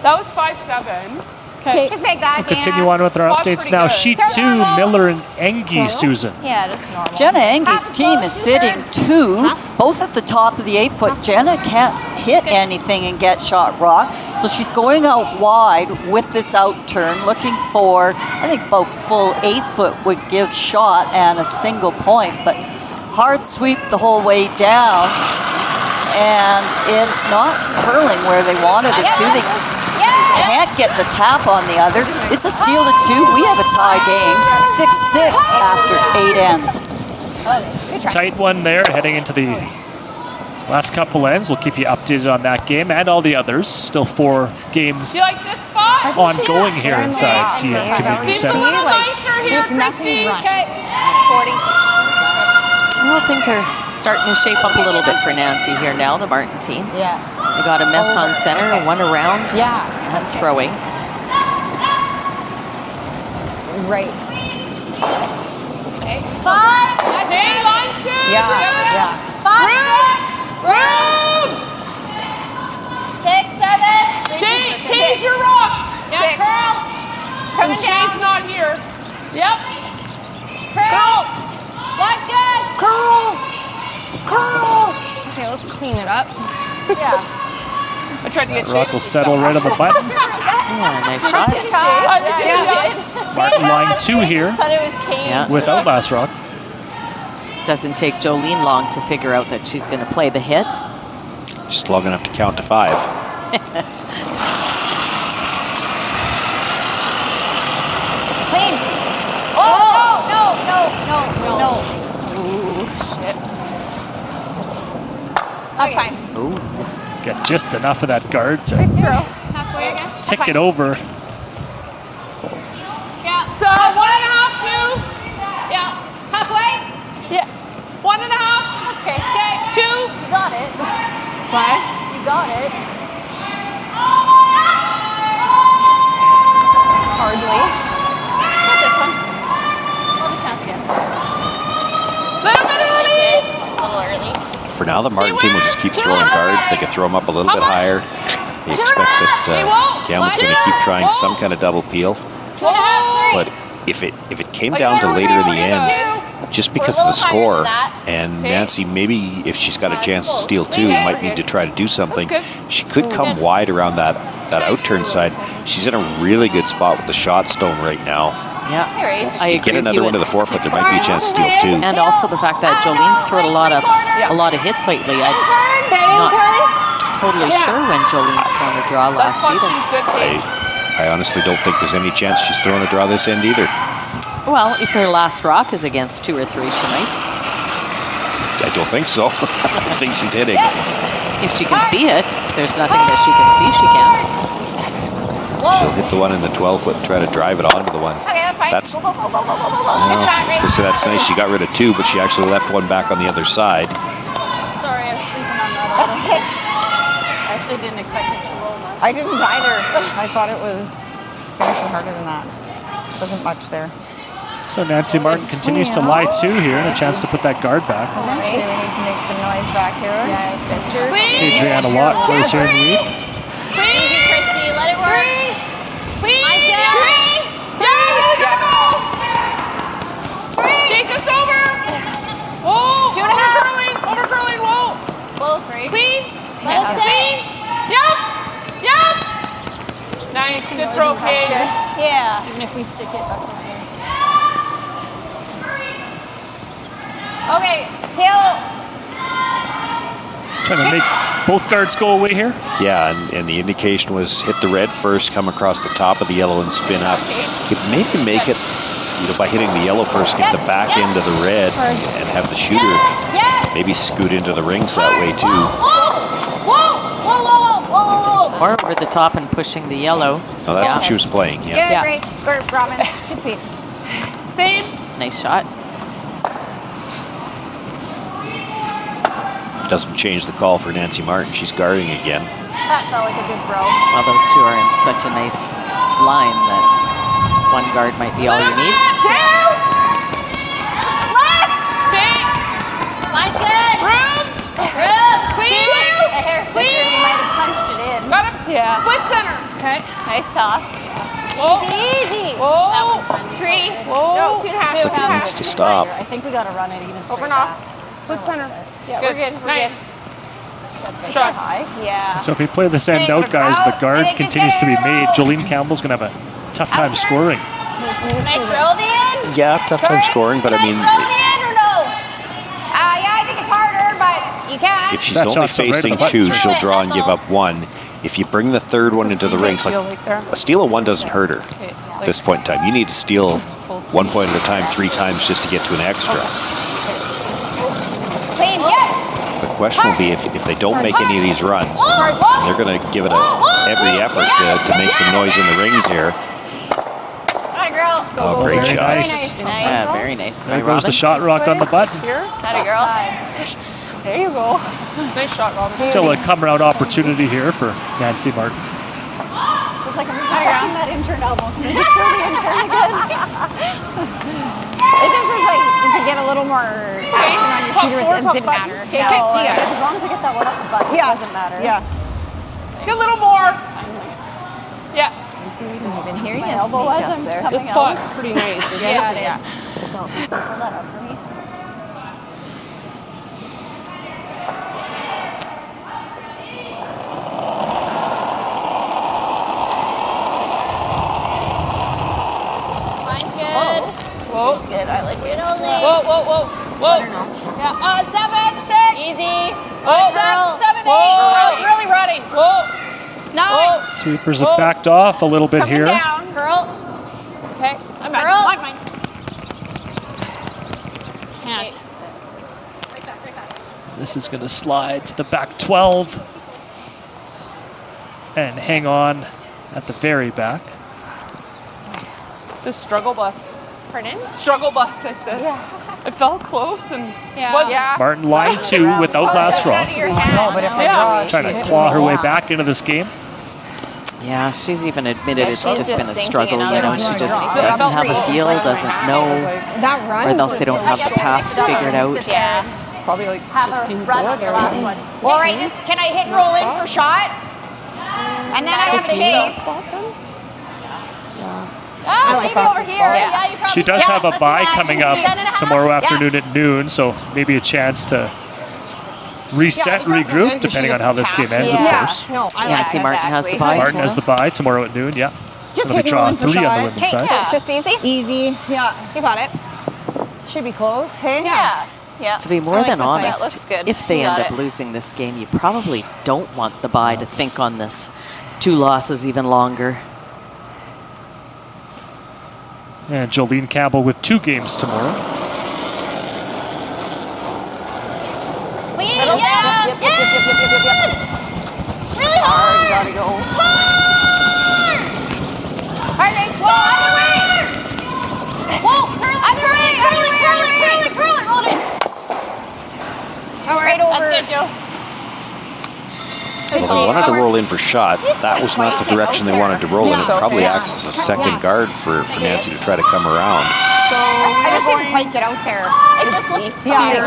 S14: That was 5-7.
S13: Okay. Just make that.
S1: We'll continue on with our
S14: Spot's
S1: updates
S14: pretty
S1: now.
S14: good.
S1: Sheet 2, Miller and Engie, Susan.
S13: Yeah, that's normal.
S12: Jenna Enge's team is sitting 2, both at the top of the 8-foot. Jenna can't hit anything and get shot rock, so she's going out wide with this out turn, looking for, I think about full 8-foot would give shot and a single point, but hard sweep the whole way down, and it's not curling where they wanted it to. They can't get the tap on the other. It's a steal to 2. We have a tie game, 6-6 after 8 ends.
S1: Tight one there, heading into the last couple ends. We'll keep you updated on that game and all the others. Still 4 games
S14: You like this spot?
S1: ongoing here inside CN Community
S14: Seems a
S1: Center.
S14: little nicer here,
S13: There's nothing's
S14: Christy.
S13: run.
S14: Okay.
S13: It's 40.
S5: Well, things are starting to shape up a little bit for Nancy here now, the Martin team.
S13: Yeah.
S5: They got a mess on center, 1 around,
S13: Yeah.
S5: and throwing.
S13: Right.
S14: Okay. 5. Hey, line's good.
S13: Yeah. Yeah.
S14: 5, 6. Room.
S13: 6, 7.
S14: Change your rock. Yeah,
S13: 6.
S14: curl.
S13: Coming
S14: Since
S13: down.
S14: Jay's not here. Yep.
S13: Curl.
S14: Line's good.
S13: Curl. Curl. Okay, let's clean it up.
S14: Yeah. I tried to get
S1: That rock will settle right on the button.
S5: Yeah, nice shot.
S1: Martin line 2 here
S13: Thought it was Kane.
S5: Yeah.
S1: without last rock.
S5: Doesn't take Jolene long to figure out that she's going to play the hit.
S6: Just long enough to count to 5.
S13: Clean. Oh, no. Ooh, shit. That's fine.
S1: Ooh, got just enough of that guard to
S13: Nice throw. Halfway, I guess.
S1: tick it over.
S14: Yeah. Stop. 1.5, 2. Yeah. Halfway. Yeah. 1.5. That's okay. Okay. 2.
S13: You got it. What? You got it. Hardly. Got this one. I'll have a chance again.
S14: Little bit early.
S13: A little early.
S6: For now, the Martin team will just keep throwing guards. They could throw them up a little bit higher. They expect that Campbell's going to keep trying some kind of double peel.
S14: 2.5, 3.
S6: But if it came down to later in the end, just because of the score, and Nancy, maybe if she's got a chance to steal 2, might need to try to do something. She could come wide around that out-turn side. She's in a really good spot with the shot stone right now.
S5: Yeah, I agree.
S6: Get another one to the forefoot, there might be a chance to steal 2.
S5: And also the fact that Jolene's thrown a lot of hits lately. I'm not totally sure when Jolene's thrown a draw last either.
S6: I honestly don't think there's any chance she's throwing a draw this end either.
S5: Well, if her last rock is against 2 or 3, she might.
S6: I don't think so. I don't think she's hitting.
S5: If she can see it, there's nothing that she can see she can't.
S6: She'll hit the one in the 12-foot and try to drive it onto the one.
S13: Okay, that's fine.
S6: That's,
S13: Go. Good shot,
S6: so that's nice. She got rid of 2, but she actually left one back on the other side.
S13: Sorry, I was sleeping on
S7: I didn't expect it to roll much.
S20: I didn't either. I thought it was finishing harder than that. Wasn't much there.
S1: So Nancy Martin continues to lie two here, and a chance to put that guard back.
S20: Eventually we need to make some noise back here.
S1: Adriana Locke plays here in the lead.
S13: Easy, Christy. Let it work.
S8: Please. Take us over. Whoa.
S13: 2.5.
S8: Over curling. Whoa.
S13: Whoa, 3.
S8: Clean.
S13: Let it sit.
S8: Yep. Nice. Good throw, Kate.
S13: Yeah.
S7: Even if we stick it, that's okay.
S13: Okay. Hill.
S1: Trying to make both guards go away here.
S6: Yeah, and the indication was hit the red first, come across the top of the yellow and spin up. You could maybe make it, by hitting the yellow first, get the back end of the red and have the shooter maybe scoot into the rings that way too.
S20: Whoa.
S5: Or over the top and pushing the yellow.
S6: No, that's what she was playing. Yeah.
S20: Great. Good, Robin. Good sweep.
S8: Same.
S5: Nice shot.
S6: Doesn't change the call for Nancy Martin. She's guarding again.
S13: That felt like a good throw.
S5: Well, those two are in such a nice line that one guard might be all you need.
S13: Line's good.
S8: Room.
S13: Clean.
S8: Clean.
S13: You might have punched it in.
S8: Got him.
S7: Yeah.
S8: Split center.
S13: Okay. Nice toss.
S8: Whoa.
S13: Easy.
S8: Whoa.
S13: 3.
S8: Whoa.
S13: No, 2.5.
S6: It needs to stop.
S7: I think we got to run it even.
S13: Over and off.
S8: Split center.
S13: Yeah, we're good. We're
S8: Nice.
S13: good.
S8: Shot.
S13: Yeah.
S1: So if we play this end out, guys, the guard continues to be made. Jolene Campbell's going to have a tough time scoring.
S13: Can I throw the end?
S6: Yeah, tough time scoring, but I mean,
S13: Throw the end or no? Yeah, I think it's harder, but you can.
S6: if she's
S1: That
S6: only
S1: shot's right
S6: facing
S1: on the button.
S6: two, she'll draw and give up one. If you bring the third one into the rings, like a steal of one doesn't hurt her at this point in time. You need to steal 1 point at a time 3 times just to get to an extra.
S13: Clean, yeah.
S6: The question will be if they don't make any of these runs, they're going to give it every effort to make some noise in the rings here.
S13: Got it, girl.
S6: Oh, great
S1: Very
S6: shot.
S1: nice.
S5: Yeah, very nice.
S1: There goes the shot rock on the button.
S13: Got it, girl.
S8: There you go. Nice shot, Robin.
S1: Still a come out opportunity here for Nancy Martin.
S7: It's like I'm talking that intern elbow. Can we just throw the intern again?
S20: It just is like you could get a little more action on your shooter. It didn't matter.
S7: Okay, as long as I get that one up the butt, it doesn't matter.
S20: Yeah.
S8: Get a little more. Yeah.
S7: Even hear my elbow was I'm coming
S8: This spot's pretty nice.
S13: Yeah, it is.
S7: So, pull that up for me.
S13: Mine's good.
S8: Whoa.
S7: It's good. I like it.
S8: Whoa.
S13: Yeah. 7, 6. Easy.
S8: Oh,
S13: 7, 8.
S8: Whoa.
S13: Oh, it's really running.
S8: Whoa.
S13: 9.
S1: Sweepers have backed off a little bit here.
S13: Down. Curl.
S8: Okay.
S13: I'm Curl.
S8: Mine.
S13: Can't.
S1: This is going to slide to the back 12 and hang on at the very back.
S8: The struggle bus.
S13: Pardon?
S8: Struggle bus, I said.
S13: Yeah.
S8: It felt close and
S1: Martin line 2 without last rock.
S20: No, but if I draw,
S1: Trying to claw her way back into this game.
S5: Yeah, she's even admitted it's
S13: she's
S5: just
S13: just
S5: been a
S13: sinking
S5: struggle. You know, she just
S8: Yeah.
S5: doesn't have a feel, doesn't know,
S20: that run.
S5: or else they don't have the paths figured out.
S13: Yeah.
S8: it's probably like
S13: Have a
S8: 15
S13: run on the last one.
S20: All right, can I hit and roll in for shot? And then I have a chase.
S13: Oh, maybe over here. Yeah, you probably
S1: She does have a bye coming up
S13: 10.5.
S1: tomorrow afternoon at noon, so maybe a chance to reset, regroup, depending on how this game ends, of course.
S20: No,
S5: Nancy Martin has the bye.
S1: Martin has the bye tomorrow at noon, yeah.
S20: Just
S1: Let me
S20: hit
S1: draw
S20: and roll in
S1: 3
S20: for
S1: on the
S20: shot.
S1: women's side.
S13: Yeah.
S20: Just easy? Easy. Yeah, you got it. Should be close, hey?
S13: Yeah.
S5: To be more
S20: like
S5: than
S20: this one.
S5: honest,
S13: Yeah, it looks good.
S5: if they
S13: You
S5: end
S13: got
S5: up
S13: it.
S5: losing this game, you probably don't want the bye to think on this 2 losses even longer.
S1: And Jolene Campbell with 2 games tomorrow.
S13: Clean. Yeah. Really hard.
S7: Gotta go.
S13: Hard. Hard, H. Whoa, other way. Whoa, other way. Curl it. Hold it.
S20: All right, over.
S13: That's good, Joe.
S6: Well, they wanted to roll in for shot. That was not the direction they wanted to roll in. It probably acts as a second guard for Nancy to try to come around.
S20: So I just didn't quite get out there.
S13: It just looks
S20: Yeah, it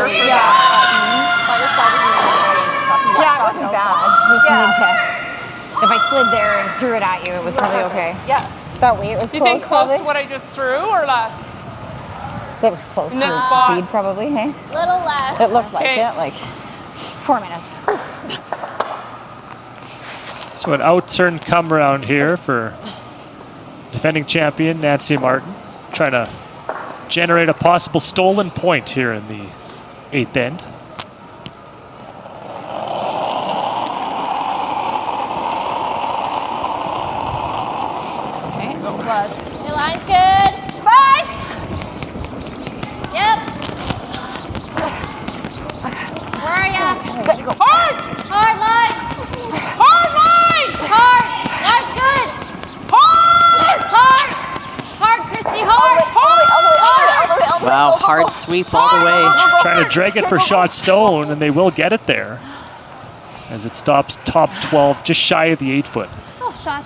S20: wasn't bad. Just needed to. If I slid there and threw it at you, it was probably okay.
S8: Yeah.
S20: That way it was
S8: You
S20: close.
S8: think close
S20: probably.
S8: to what I just threw or less?
S20: It was close
S8: In
S20: to
S8: this
S20: the
S8: spot.
S20: speed, probably. Hey,
S13: Little less.
S20: it looked like
S8: Okay.
S20: it. Like 4 minutes.
S1: So an out-turn come around here for defending champion Nancy Martin, trying to generate a possible stolen point here in the 8th end.
S13: Okay, it's less. Your line's good. 5. Yep. Where are ya?
S8: Hard!
S13: Hard line.
S8: Hard line!
S13: Hard. Line's good.
S8: Hard!
S13: Hard. Hard, Christy. Hard. Hard.
S5: Wow, hard sweep all the way.
S1: Trying to drag it for shot stone, and they will get it there as it stops top 12, just shy of the 8-foot.
S13: Oh, shot.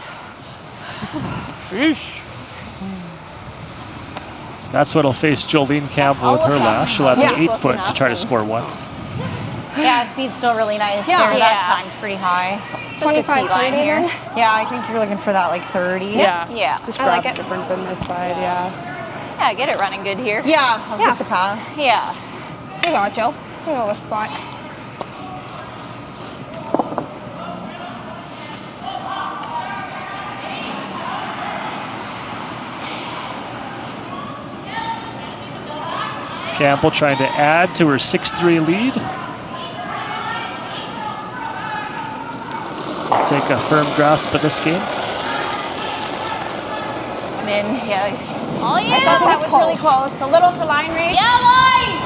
S1: So that's what'll face Jolene Campbell with her last. She'll have the 8-foot to try to score one.
S20: Yeah, speed's still really nice.
S13: Yeah.
S20: There,
S13: Yeah.
S20: that time's pretty high.
S13: It's 25, 30
S20: here.
S13: then?
S20: Yeah, I think you're looking for that like 30.
S8: Yeah.
S13: Yeah.
S8: Just
S20: I like
S8: grab's
S20: it.
S8: different than this side, yeah.
S13: Yeah, get it running good here.
S20: Yeah, I'll get the path.
S13: Yeah.
S20: Here you go, Joe. Here you go, this spot.
S1: Campbell trying to add to her 6-3 lead. Take a firm grasp of this game.
S13: Come in, yeah. All you.
S20: I thought that was really close. A little for line range.
S13: Yeah, line.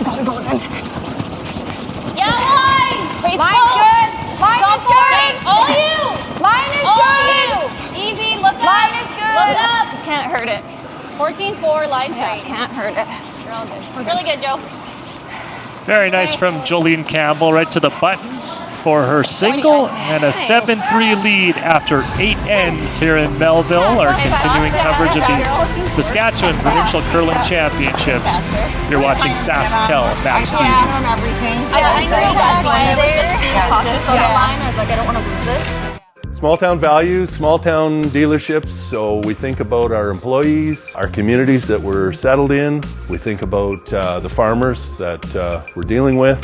S20: Gotta go then.
S13: Yeah, line.
S20: Wait, line's good. Line
S13: Top
S20: is good.
S13: four. All you.
S20: Line is
S13: All
S20: good.
S13: you. Easy, look up.
S20: Line is good.
S13: Look up. Can't hurt it. 14-4, line's great. Can't hurt it. You're all good. Really good, Joe.
S1: Very nice from Jolene Campbell, right to the button for her single, and a 7-3 lead after 8 ends here in Melville. Our continuing coverage of the Saskatchewan Provincial Curling Championships. You're watching SaskTel Max TV.
S13: I knew that's why I was just being cautious on the line. I was like, I don't want to lose this.
S21: Small town values, small town dealerships. So we think about our employees, our communities that we're settled in. We think about the farmers that we're dealing with.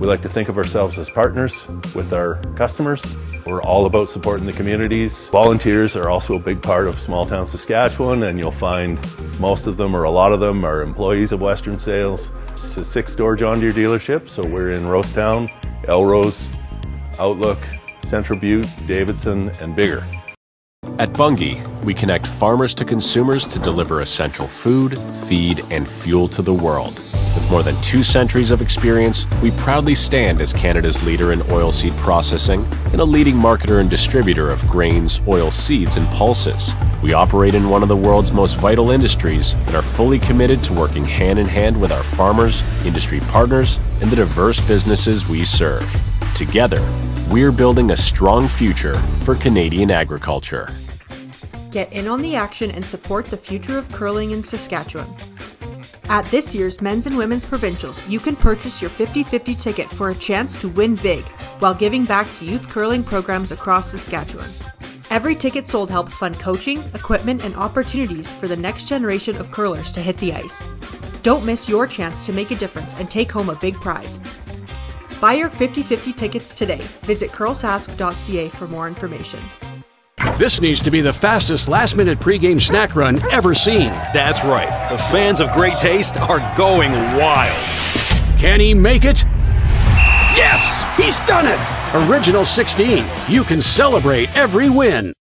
S21: We like to think of ourselves as partners with our customers. We're all about supporting the communities. Volunteers are also a big part of small town Saskatchewan, and you'll find most of them or a lot of them are employees of Western Sales. It's a 6-door John Deere dealership, so we're in Rosetown, Elrose, Outlook, Central Butte, Davidson, and Bigger.
S16: At Bunge, we connect farmers to consumers to deliver essential food, feed, and fuel to the world. With more than 2 centuries of experience, we proudly stand as Canada's leader in oilseed processing and a leading marketer and distributor of grains, oilseeds, and pulses. We operate in one of the world's most vital industries and are fully committed to working hand in hand with our farmers, industry partners, and the diverse businesses we serve. Together, we're building a strong future for Canadian agriculture.
S19: Get in on the action and support the future of curling in Saskatchewan. At this year's Men's and Women's Provincials, you can purchase your 50-50 ticket for a chance to win big while giving back to youth curling programs across Saskatchewan. Every ticket sold helps fund coaching, equipment, and opportunities for the next generation of curlers to hit the ice. Don't miss your chance to make a difference and take home a big prize. Buy your 50-50 tickets today. Visit curlsask.ca for more information.
S9: This needs to be the fastest last-minute pregame snack run ever seen.
S17: That's right. The fans of great taste are going wild.
S9: Can he make it? Yes! He's done it! Original 16. You can celebrate every win.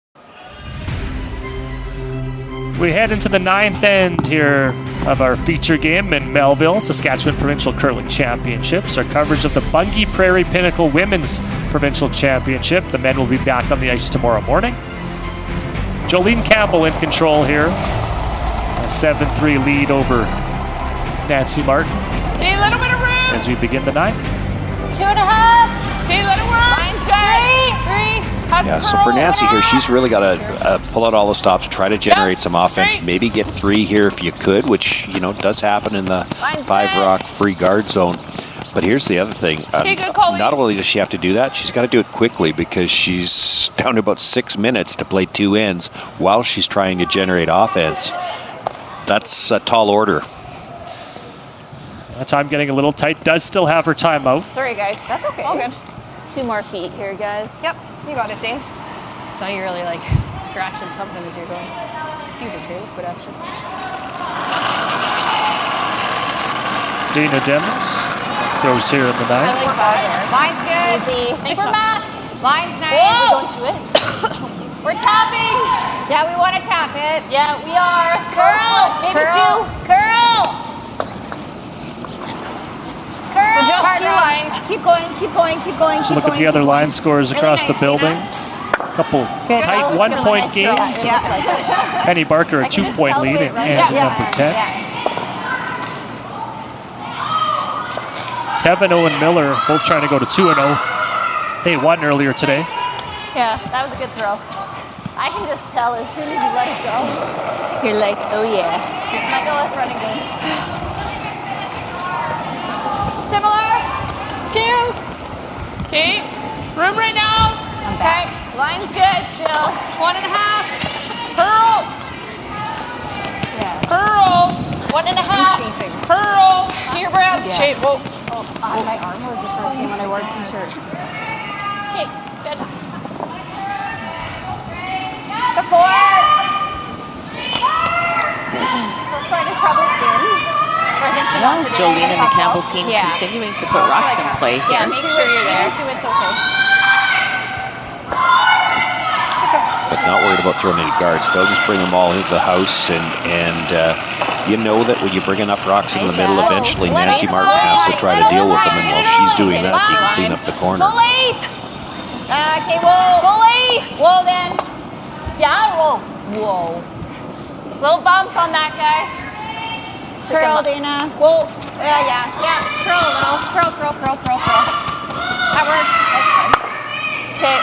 S1: We head into the 9th end here of our feature game in Melville, Saskatchewan Provincial Curling Championships. Our coverage of the Bunge Prairie Pinnacle Women's Provincial Championship. The men will be back on the ice tomorrow morning. Jolene Campbell in control here. A 7-3 lead over Nancy Martin.
S8: A little bit of room.
S1: As we begin the 9th.
S13: 2.5.
S8: Okay, let it work.
S13: Line's good.
S6: Yeah, so for Nancy here, she's really got to pull out all the stops, try to generate some offense, maybe get 3 here if you could, which, you know, does happen in the 5-rock free guard zone. But here's the other thing. Not only does she have to do that, she's got to do it quickly because she's down to about 6 minutes to play 2 ends while she's trying to generate offense. That's a tall order.
S1: That time getting a little tight. Does still have her timeout.
S20: Sorry, guys. That's okay. All good.
S7: 2 more feet here, guys.
S20: Yep, you got it, Dane.
S7: So you're really like scratching something as you're going. Use your trailer foot action.
S1: Dana Demons throws here in the 9.
S20: I like that. Line's good.
S7: Easy. Think for Max.
S20: Line's nice.
S7: Whoa. Don't chew it.
S20: We're tapping. Yeah, we want to tap it.
S7: Yeah, we are.
S20: Curl.
S7: Maybe
S20: Curl.
S7: 2.
S20: Curl. Curl.
S7: Just
S20: Hard
S7: 2
S20: rock.
S7: line.
S20: Keep going, keep going, keep going.
S1: So look at the other line scores across the building. Couple tight 1-point games. Penny Barker a 2-point lead and number 10. Teveno and Miller both trying to go to 2-0. They won earlier today.
S7: Yeah, that was a good throw. I can just tell as soon as you let it go, you're like, oh yeah. Michael was running good.
S8: Similar. 2. Okay. Room right now.
S20: I'm back. Line's good still.
S8: 1.5. Curl.
S7: Yeah.
S8: Curl.
S7: 1.5.
S8: Chafing. Curl. To your breath.
S7: Yeah.
S8: Shape. Whoa.
S7: My arm was the first game when I wore a t-shirt.
S8: Okay. Good.
S20: To 4.
S7: Looks like it's probably in. I think she wants it in.
S5: Jolene and the Campbell team continuing to put rocks in play here.
S7: Yeah, make sure you're there. It's okay.
S6: But not worried about throwing any guards. They'll just bring them all into the house, and you know that when you bring enough rocks in the middle, eventually Nancy Martin has to try to deal with them, and while she's doing that, you can clean up the corner.
S20: Full 8. Okay, whoa.
S7: Full 8.
S20: Whoa then.
S7: Yeah, whoa. Whoa.
S20: Little bump on that guy. Curl, Dana. Whoa. Yeah. Curl a little. Curl. That works.
S7: Okay.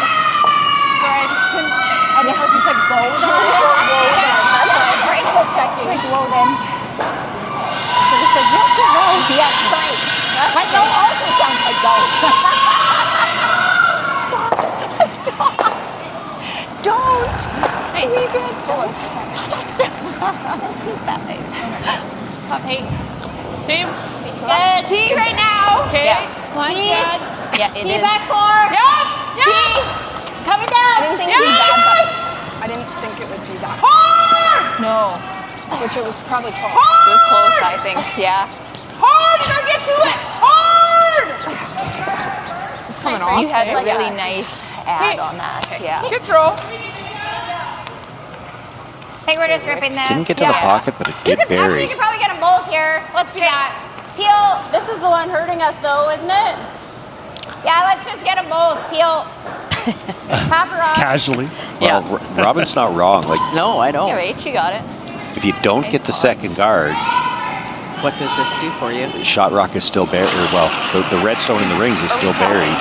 S7: Sorry, I just couldn't. I didn't know if you said go then.
S20: That's right.
S7: Checking.
S20: It's like whoa then.
S7: So just said yes or no.
S20: Yes, right. My no also sounds like go. Stop. Don't. Sweep it. 25.
S8: Top 8. Team.
S20: Good. T right now.
S8: Okay.
S20: Yeah.
S8: Line's
S20: T.
S8: good.
S20: Yeah, it
S8: T
S20: is.
S8: back 4. Yep.
S20: T.
S7: Coming down.
S20: I didn't think T bad, but I didn't think it would be that.
S8: Hard.
S20: No. Which it was probably close.
S8: Hard.
S20: It was close, I think. Yeah.
S8: Hard. You gotta get to it. Hard.
S20: Just coming off.
S7: You had like
S20: Yeah.
S7: really nice ad on that. Yeah.
S8: Good throw.
S20: I think we're just ripping this.
S6: Didn't get to the pocket, but it did
S20: Actually,
S6: bury.
S20: you could probably get them both here. Let's do that. Peel.
S7: This is the one hurting us though, isn't it?
S20: Yeah, let's just get them both. Peel. Pop her off.
S1: Casually.
S6: Well, Robin's not wrong. Like,
S5: No, I don't.
S7: Here, H, you got it.
S6: if you don't get the second guard,
S5: What does this do for you?
S6: shot rock is still buried. Well, the redstone in the rings is still buried.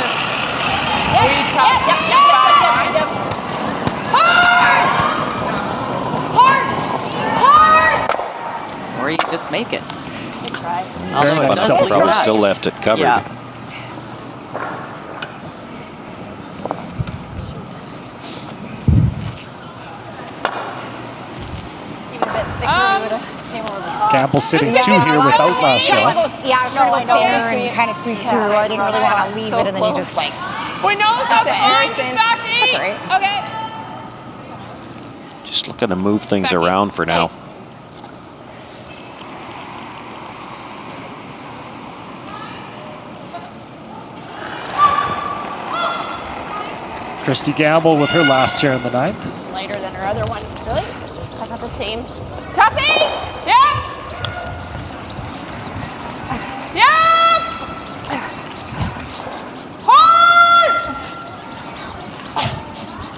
S5: Or you just make it.
S7: Good try.
S5: Also, it
S6: Must
S5: does
S6: have
S5: leave
S6: probably
S5: that.
S6: still left it covered.
S5: Yeah.
S7: Even a bit thicker, we would have came over the top.
S1: Campbell sitting 2 here without last shot.
S20: Yeah, I was trying to go thinner and kind of squeak through. I didn't really want to leave it, and then you just like.
S8: We know how to
S20: everything.
S8: back 8.
S20: That's all right.
S8: Okay.
S6: Just looking to move things around for now.
S1: Christy Gamble with her last here in the 9th.
S7: Lighter than her other one. Really? I got the same.
S20: Top 8.
S8: Yep. Yep. Hard.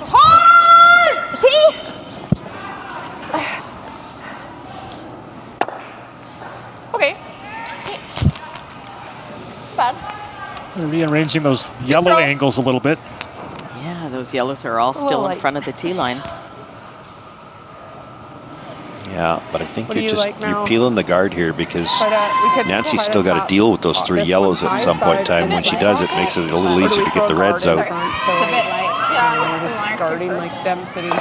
S8: Hard.
S20: T.
S8: Okay.
S7: Bad.
S1: Rearranging those yellow angles a little bit.
S5: Yeah, those those yellows are all still in front of the tee line.
S6: Yeah, but I think
S8: What do
S6: you're
S8: you
S6: just
S8: like now?
S6: you're peeling the guard here because
S8: we could
S6: Nancy's
S8: try
S6: still
S8: to
S6: got to
S8: top
S6: deal with those 3
S8: this
S6: yellows
S8: one
S6: at some point in
S8: high
S6: time. When
S8: side.
S6: she does, it makes it a little
S8: Or do
S6: easier
S8: we
S6: to get the
S8: throw
S6: reds
S8: guard in
S6: out.
S8: front
S20: It's a
S8: till
S20: bit light.
S8: we're just guarding like them sitting 3.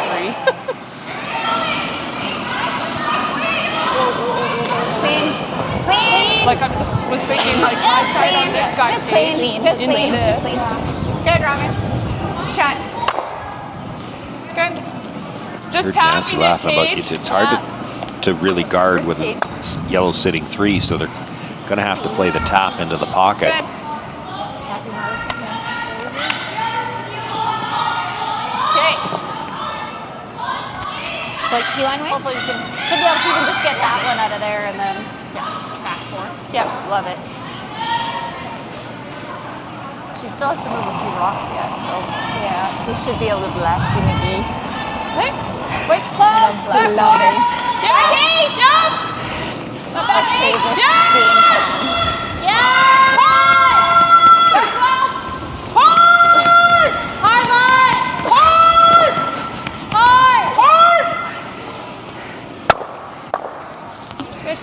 S20: Clean.
S8: Like I was thinking like I tried on this guy.
S20: Just clean. Just clean. Just clean. Good, Robin. Shot. Good.
S8: Just
S6: Heard
S8: tapping
S6: Nancy
S8: it,
S6: laughing about
S8: Paige.
S6: it. It's hard to really guard with yellow sitting 3, so they're going to have to play the tap into the pocket.
S20: Good. Okay. So like T-line way?
S7: Hopefully you should be able to even just get that one out of there and then back 4.
S20: Yep, love it.
S7: She still has to move a few rocks yet, so yeah, we should be able to blast you, McGee.
S20: Okay. Wait's close. Left forward. Back 8.
S7: Yep.
S20: Back 8.
S7: Yeah. Hard. Hard line. Hard. Hard.
S8: Good.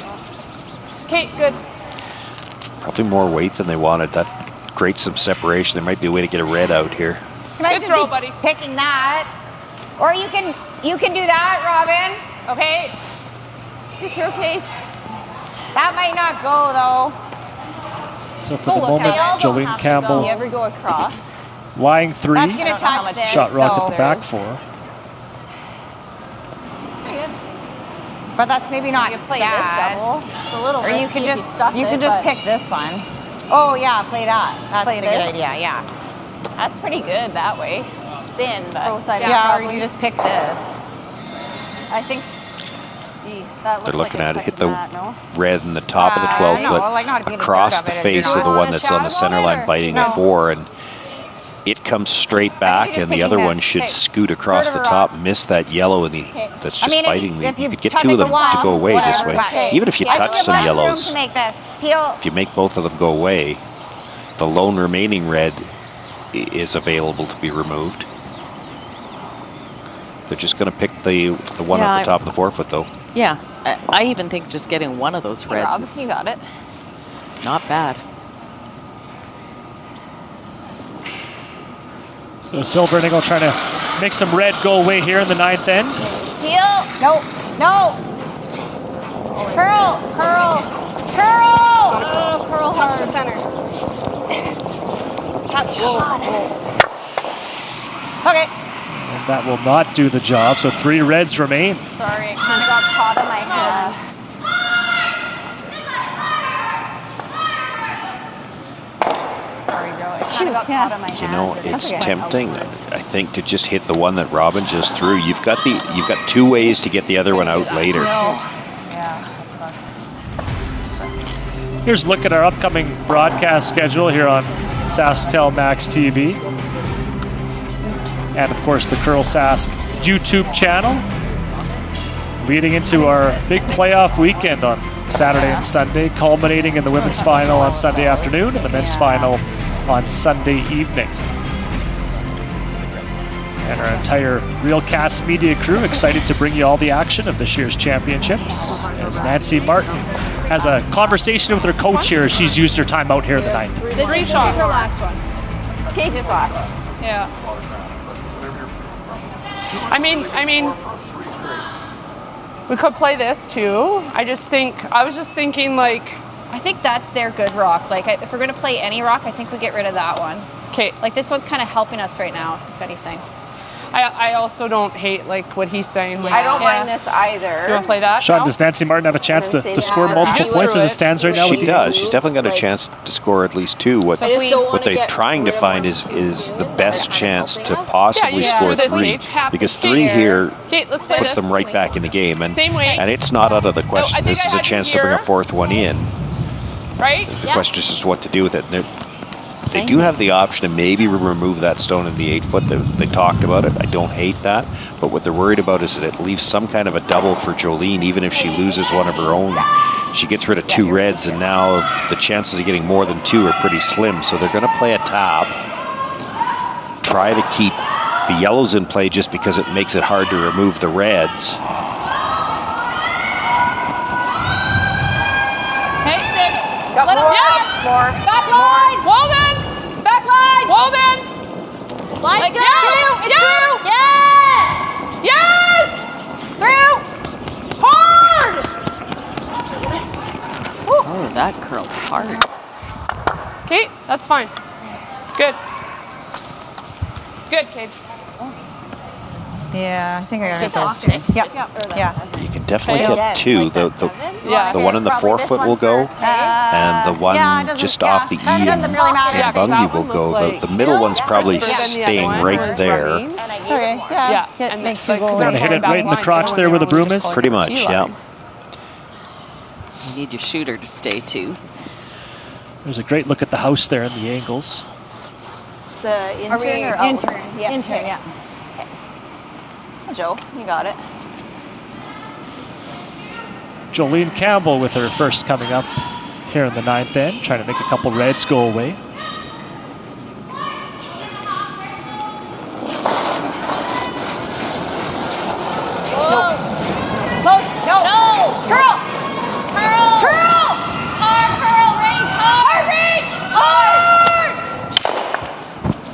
S8: Okay, good.
S6: Probably more weight than they wanted. That creates some separation. There might be a way to get a red out here.
S20: You might
S8: Good
S20: just
S8: throw,
S20: be
S8: buddy.
S20: picking that. Or you can do that, Robin.
S7: Okay.
S20: Good throw, Kate. That might not go though.
S1: So for the moment, Jolene Campbell
S7: You ever go across?
S1: lying 3.
S20: That's gonna touch this.
S1: Shot rocket
S20: so.
S1: the back 4.
S7: Pretty good.
S20: But that's maybe not
S7: You can play
S20: bad.
S7: this double. It's a little
S20: Or you
S7: risky
S20: can
S7: if
S20: just
S7: stuff
S20: you
S7: it,
S20: can just
S7: but
S20: pick this one. Oh yeah, play that. That's
S7: Play
S20: a good
S7: this?
S20: idea. Yeah.
S7: That's pretty good that way. It's thin, but
S20: Yeah, or you just pick this.
S7: I think that looks
S6: They're looking
S7: like
S6: at it,
S7: it's
S6: hit the
S7: that, no?
S6: red in the top of the 12
S20: no,
S6: foot
S20: like not if you get a
S6: across
S20: third
S6: the
S20: of it,
S6: face
S20: you're
S6: of the
S20: not
S6: one
S20: on
S6: that's
S20: a
S6: on the
S20: chat
S6: center
S20: about
S6: line
S20: it,
S6: biting
S20: or-
S6: the 4, and it comes straight back,
S20: just
S6: and the
S20: picking
S6: other one
S20: this.
S6: should
S20: Okay.
S6: scoot across
S20: Third
S6: the
S20: of a
S6: top, miss that yellow, and that's
S20: I
S6: just
S20: mean,
S6: biting.
S20: if
S6: You
S20: you
S6: could get
S20: touch
S6: 2 of
S20: the
S6: them
S20: wall,
S6: to go away this
S20: whatever,
S6: way.
S20: but-
S6: Even if you
S20: I think
S6: touch
S20: you
S6: some
S20: have room
S6: yellows,
S20: to make this. Peel.
S6: if you make both of them go away, the lone remaining red is available to be removed. They're just going to pick the one
S5: Yeah,
S6: at the top of the 4 foot, though.
S5: Yeah, I even think just getting one of those reds
S7: Rob,
S5: is
S7: you got it.
S5: not bad.
S1: So Silver and Eagle trying to make some red go away here in the 9th end.
S20: Peel. No. No. Curl. Curl. Curl.
S7: Oh, curl
S20: Touch
S7: hard.
S20: the center. Touch. Okay.
S1: And that will not do the job. So 3 reds remain.
S7: Sorry, it kind of got caught in my hand. Sorry, Joe. It kind of got caught in my hand.
S6: You know, it's tempting, I think, to just hit the one that Robin just threw. You've got 2 ways to get the other one out later.
S7: Yeah, that sucks.
S1: Here's a look at our upcoming broadcast schedule here on SaskTel Max TV. And of course the Curl Sask YouTube channel. Leading into our big playoff weekend on Saturday and Sunday, culminating in the women's final on Sunday afternoon and the men's final on Sunday evening. And our entire Realcast media crew excited to bring you all the action of this year's championships as Nancy Martin has a conversation with her coach here as she's used her time out here in the 9th.
S20: This is her last one. Kate just lost.
S8: Yeah. I mean, we could play this too. I was just thinking like,
S20: I think that's their good rock. Like, if we're gonna play any rock, I think we get rid of that one.
S8: okay.
S20: Like, this one's kind of helping us right now, if anything.
S8: I also don't hate like what he's saying. Like,
S20: I don't mind this either.
S8: You want to play that?
S1: Sean,
S8: No?
S1: does Nancy Martin have a chance to score
S8: that.
S1: multiple
S8: Just
S1: points
S8: threw
S1: as it
S8: it.
S1: stands right now?
S6: She
S1: with the-
S6: does. She's definitely got a chance to score at least 2. What they're trying to find is the best chance to possibly
S8: Yeah,
S6: score
S8: this
S6: 3,
S8: way. Tap
S6: because
S8: the
S6: 3
S8: stick.
S6: here
S8: Okay, let's play
S6: puts
S8: this.
S6: them right back in the game, and
S8: Same way.
S6: and it's not out of the question.
S8: I think
S6: This
S8: I
S6: is a
S8: had you
S6: chance to bring a
S8: here.
S6: 4th one in.
S8: Right?
S6: The question is just what to do with it. And they do have the option to maybe remove that stone in the 8 foot. They talked about it. I don't hate that. But what they're worried about is that it leaves some kind of a double for Jolene, even if she loses one of her own. She gets rid of 2 reds, and now the chances of getting more than 2 are pretty slim. So they're going to play a tap, try to keep the yellow's in play just because it makes it hard to remove the reds.
S8: Hey, sit.
S20: Got
S8: Let him
S20: more.
S8: yeah.
S20: More.
S8: Back line. Hold in. Back line. Hold in.
S13: Like
S8: go.
S13: that.
S8: It's through.
S13: Yes.
S8: Yes. Through. Hard.
S5: Oh, that curled hard.
S8: Okay, that's fine. Good. Good, Cage.
S20: Yeah, I think I got it.
S13: Yep.
S20: Yeah.
S6: You can definitely get two. The one in the forefoot will go, and the one just off the E
S20: It doesn't really matter.
S6: and Bunge will go. The middle one's probably staying right there.
S20: Okay, yeah. Make two go
S1: Gonna hit it right in the crotch there where the broom is?
S6: Pretty much, yeah.
S5: You need your shooter to stay too.
S1: There's a great look at the house there and the angles.
S13: The intern or
S20: intern?
S13: Yeah.
S20: Intern, yeah.
S13: Okay. Joe, you got it.
S1: Jolene Campbell with her first coming up here in the 9th end, trying to make a couple reds go away.
S20: Close. No. Curl.
S13: Curl. Hard curl. Range. Hard reach. Hard.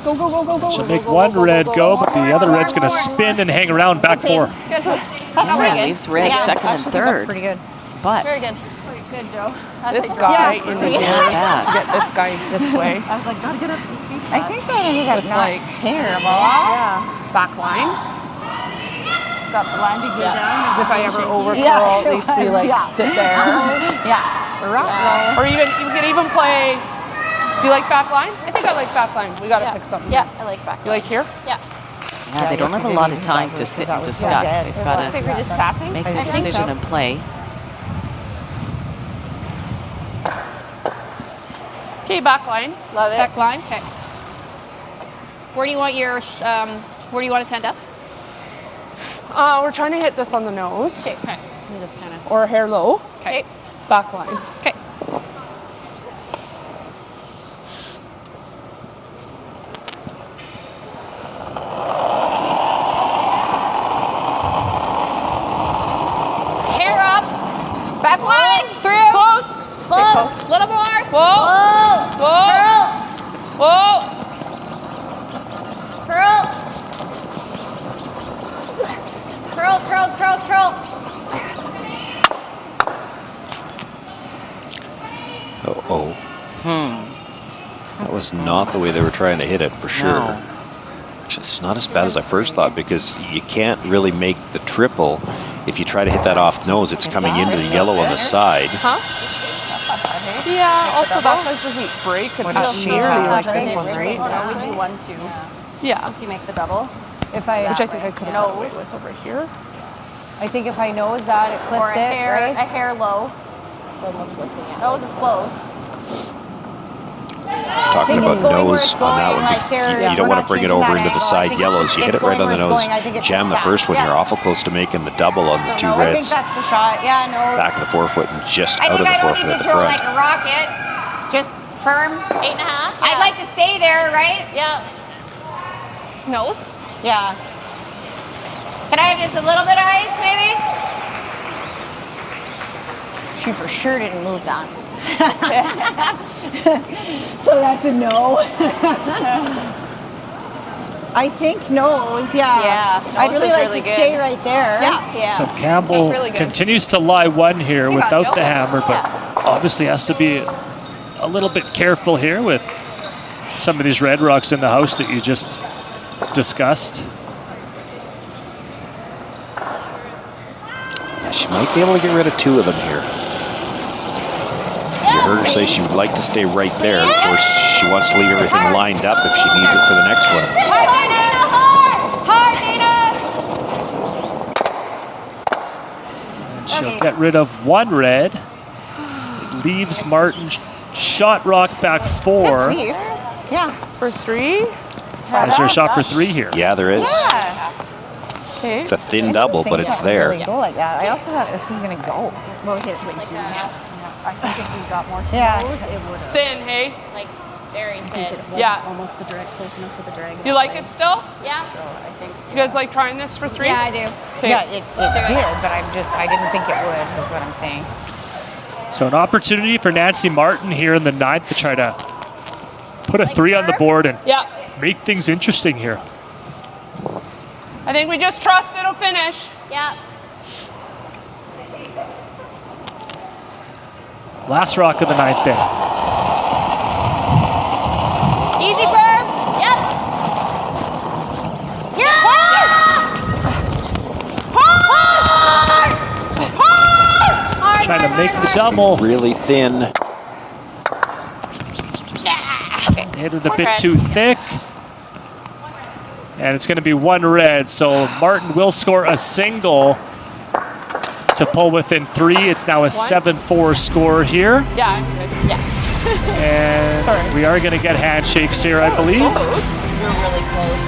S20: Go.
S1: She'll make one red go, but the other red's going to spin and hang around back four.
S13: Good.
S5: Leaves red second and third.
S20: That's pretty good.
S5: But
S13: Very good. Good, Joe.
S8: This guy in the area to get this guy this way.
S20: I was like, gotta get up to speed. I think that ended up not terrible.
S8: Yeah. Back line.
S20: Got the line to get down.
S8: As if I ever over curl, at least we like sit there.
S20: Yeah.
S8: Or even you can even play. Do you like back line? I think I like back line. We gotta pick something.
S13: Yeah, I like back line.
S8: You like here?
S13: Yeah.
S5: yeah, they don't have a lot of time to sit and discuss. They've got
S13: I think we're just tapping.
S5: to make a decision and play.
S8: Okay, back line.
S13: Love it.
S8: Back line. Okay.
S13: Where do you want your where do you want it to end up?
S8: We're trying to hit this on the nose.
S13: Okay. You just kind of.
S8: Or hair low.
S13: Okay.
S8: It's back line.
S13: Okay. Hair up. Back line. Through.
S8: Close.
S13: Close. Little more.
S8: Whoa. Whoa.
S13: Curl.
S8: Whoa.
S13: Curl. Curl.
S6: Uh-oh. That was not the way they were trying to hit it, for sure.
S5: No.
S6: It's not as bad as I first thought, because you can't really make the triple if you try to hit that off nose. It's coming into the yellow on the side.
S8: Huh? Yeah, also that size doesn't break. It's just nearly like this one, right?
S13: We do 1, 2.
S8: Yeah.
S13: If you make the double.
S20: If I,
S8: Which I think I could have got away with over here.
S20: I think if I nose that, it clips
S13: Or a
S20: it,
S13: hair,
S20: right?
S13: a hair low. It's almost looking at. Nose is close.
S6: Talking about nose on that one,
S20: like here,
S6: you don't want to bring it over into the side yellows. You hit it right on the nose, jam the first one,
S20: Yeah.
S6: you're awful close to making the double on the two
S20: I think
S6: reds.
S20: that's the shot. Yeah, no.
S6: Back of the forefoot and just
S20: I
S6: out
S20: think
S6: of the
S20: I don't
S6: forefoot
S20: need
S6: at
S20: to
S6: the
S20: throw
S6: front.
S20: like a rocket. Just firm.
S13: 8.5.
S20: I'd like to stay there, right?
S13: Yeah.
S20: Nose? Yeah. Can I have just a little bit of ice, maybe? She for sure didn't move that. So that's a no. I think nose, yeah.
S13: Yeah,
S20: I'd
S13: nose
S20: really
S13: is
S20: like
S13: really
S20: to
S13: good.
S20: stay right there.
S13: Yeah.
S1: So Campbell
S20: That's really good.
S1: continues to lie one here
S20: You got
S1: without
S20: Joe.
S1: the hammer, but obviously has to be a little bit careful here with some of these red rocks in the house that you just discussed.
S6: Yeah, she might be able to get rid of two of them here. You heard her say she would like to stay right there. Of course, she wants to leave everything lined up if she needs it for the next one.
S1: And she'll get rid of one red. It leaves Martin shot rock back four.
S20: Yeah.
S8: For 3?
S1: Is there a shot for 3 here?
S6: Yeah, there is.
S8: Okay.
S6: It's a thin double, but it's there.
S20: Really go like that. I also thought this was gonna go.
S13: Well, we hit it way too.
S20: I think if we got more nose, it would.
S8: It's thin, hey?
S13: Like
S7: Very thin.
S8: Yeah.
S11: Almost close enough for the dragon.
S8: You like it still?
S7: Yeah.
S11: So I think.
S8: You guys like trying this for 3?
S7: Yeah, I do.
S8: Okay.
S2: Yeah, it did, but I didn't think it would, is what I'm saying.
S1: So an opportunity for Nancy Martin here in the 9th to try to put a 3 on the board and make things interesting here.
S8: I think we just trust it'll finish.
S7: Yeah.
S1: Last rock of the 9th inning.
S7: Easy firm. Yep. Yeah. Hard.
S1: Trying to make the double.
S6: Really thin.
S1: Hit it a bit too thick. And it's going to be 1 red. So Martin will score a single to pull within 3. It's now a 7-4 score here.
S8: Yeah, I'm good. Yeah.
S1: And we are going to get handshakes here, I believe.
S11: We're really close.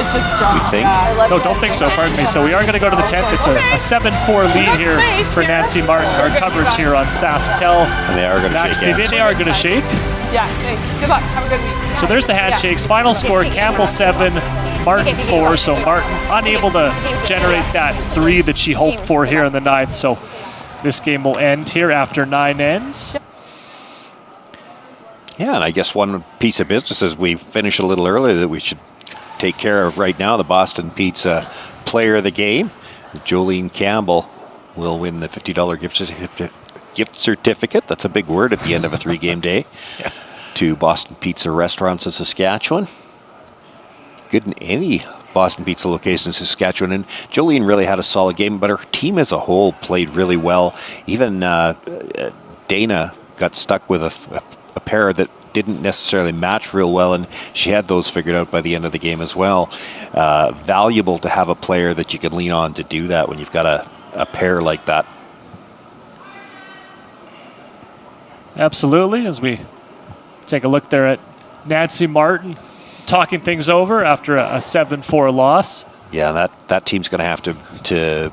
S8: It just dropped.
S1: You think? No, don't think so. Pardon me. So we are going to go to the 10th. It's a 7-4 lead here for Nancy Martin. Our coverage here on SaskTel.
S6: And they are going to shake hands.
S1: They are going to shake.
S8: Yeah, thanks. Good luck. Have a good week.
S1: So there's the handshakes. Final score, Campbell 7, Martin 4. So Martin unable to generate that 3 that she hoped for here in the 9th. So this game will end here after 9 ends.
S6: Yeah, and I guess one piece of business as we finish a little earlier that we should take care of right now, the Boston Pizza Player of the Game. Jolene Campbell will win the $50 gift certificate. That's a big word at the end of a 3-game day. To Boston Pizza Restaurants in Saskatchewan. Good in any Boston Pizza location in Saskatchewan. And Jolene really had a solid game, but her team as a whole played really well. Even Dana got stuck with a pair that didn't necessarily match real well, and she had those figured out by the end of the game as well. Valuable to have a player that you can lean on to do that when you've got a pair like that.
S1: Absolutely, as we take a look there at Nancy Martin talking things over after a 7-4 loss.
S6: Yeah, that team's going to have to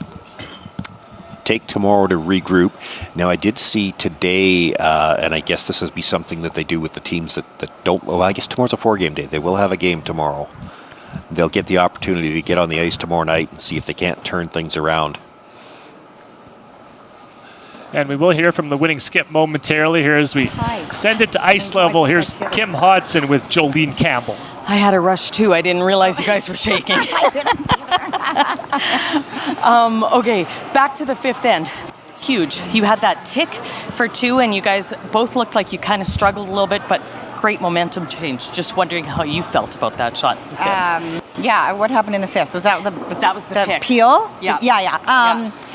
S6: take tomorrow to regroup. Now, I did see today, and I guess this would be something that they do with the teams that don't, well, I guess tomorrow's a 4-game day. They will have a game tomorrow. They'll get the opportunity to get on the ice tomorrow night and see if they can't turn things around.
S1: And we will hear from the winning skip momentarily here as we send it to ice level. Here's Kim Hodson with Jolene Campbell.
S5: I had a rush too. I didn't realize you guys were shaking. Okay, back to the 5th end. Huge. You had that tick for 2, and you guys both looked like you kind of struggled a little bit, but great momentum change. Just wondering how you felt about that shot.
S2: Yeah, what happened in the 5th? Was that
S5: that was the pick.
S2: peel?
S5: Yeah.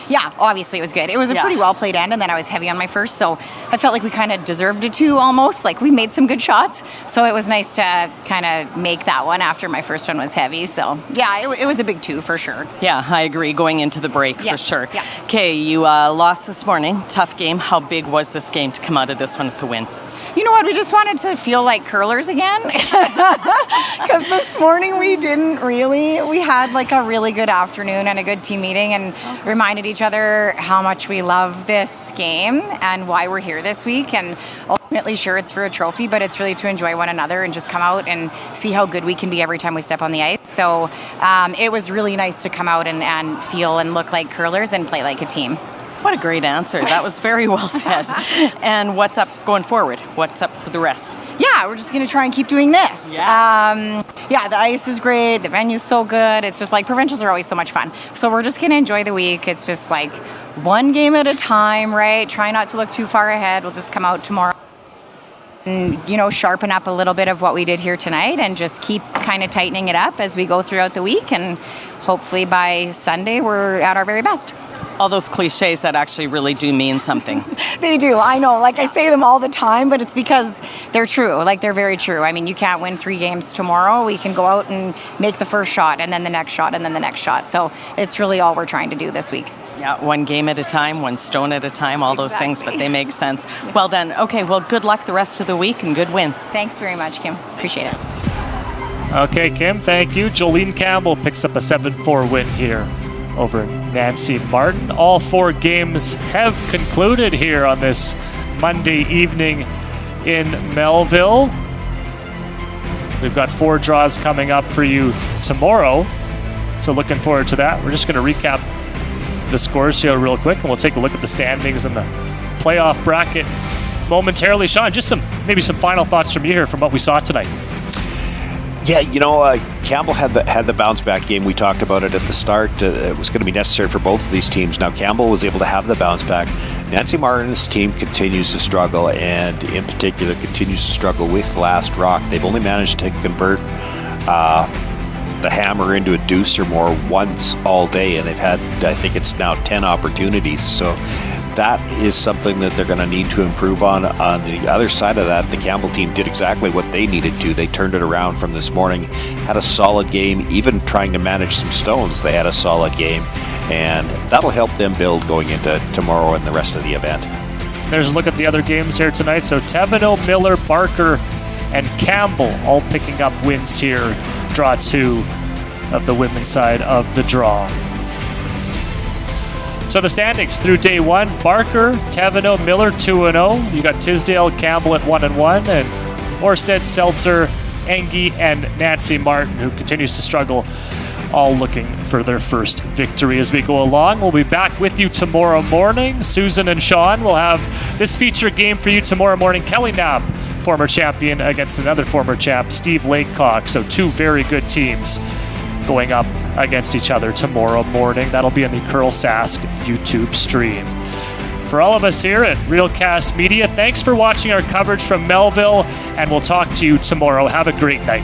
S2: Yeah, obviously it was good. It was a pretty well played end, and then I was heavy on my first, so I felt like we kind of deserved it too, almost. Like we made some good shots, so it was nice to kind of make that one after my first one was heavy. So yeah, it was a big 2 for sure.
S5: Yeah, I agree. Going into the break for sure.
S2: Yeah.
S5: Okay, you lost this morning. Tough game. How big was this game to come out of this one with the win?
S2: You know what? We just wanted to feel like curlers again. Because this morning we didn't really. We had like a really good afternoon and a good team meeting and reminded each other how much we love this game and why we're here this week. And ultimately, sure, it's for a trophy, but it's really to enjoy one another and just come out and see how good we can be every time we step on the ice. So it was really nice to come out and feel and look like curlers and play like a team.
S5: What a great answer. That was very well said. And what's up going forward? What's up for the rest?
S2: Yeah, we're just going to try and keep doing this.
S5: Yeah.
S2: The ice is great. The venue's so good. It's just like provincials are always so much fun. So we're just going to enjoy the week. It's just like one game at a time, right? Try not to look too far ahead. We'll just come out tomorrow and, sharpen up a little bit of what we did here tonight and just keep kind of tightening it up as we go throughout the week. And hopefully by Sunday, we're at our very best.
S5: All those cliches that actually really do mean something.
S2: They do, I know. Like I say them all the time, but it's because they're true. Like they're very true. I mean, you can't win 3 games tomorrow. We can go out and make the first shot and then the next shot and then the next shot. So it's really all we're trying to do this week.
S5: Yeah, one game at a time, one stone at a time, all those things, but they make sense. Well done. Okay, well, good luck the rest of the week and good win.
S2: Thanks very much, Kim. Appreciate it.
S1: Okay, Kim, thank you. Jolene Campbell picks up a 7-4 win here over Nancy Martin. All 4 games have concluded here on this Monday evening in Melville. We've got 4 draws coming up for you tomorrow. So looking forward to that. We're just going to recap the scores here real quick, and we'll take a look at the standings and the playoff bracket momentarily. Sean, just maybe some final thoughts from you here from what we saw tonight.
S6: Yeah, Campbell had the bounce back game. We talked about it at the start. It was going to be necessary for both of these teams. Now Campbell was able to have the bounce back. Nancy Martin's team continues to struggle, and in particular continues to struggle with last rock. They've only managed to convert the hammer into a deuce or more once all day, and they've had, I think it's now 10 opportunities. So that is something that they're going to need to improve on. On the other side of that, the Campbell team did exactly what they needed to. They turned it around from this morning, had a solid game, even trying to manage some stones. They had a solid game, and that'll help them build going into tomorrow and the rest of the event.
S1: There's a look at the other games here tonight. So Thébéneau, Miller, Barker, and Campbell all picking up wins here. Draw 2 of the women's side of the draw. So the standings through day 1, Barker, Thébéneau, Miller 2-0. You got Tisdale, Campbell at 1-1, and Orsted, Seltzer, Engie, and Nancy Martin, who continues to struggle, all looking for their first victory as we go along. We'll be back with you tomorrow morning. Susan and Sean will have this feature game for you tomorrow morning. Kelly Knapp, former champion, against another former champ, Steve Lakecock. So 2 very good teams going up against each other tomorrow morning. That'll be on the Curl Sask YouTube stream. For all of us here at Realcast Media, thanks for watching our coverage from Melville, and we'll talk to you tomorrow. Have a great night.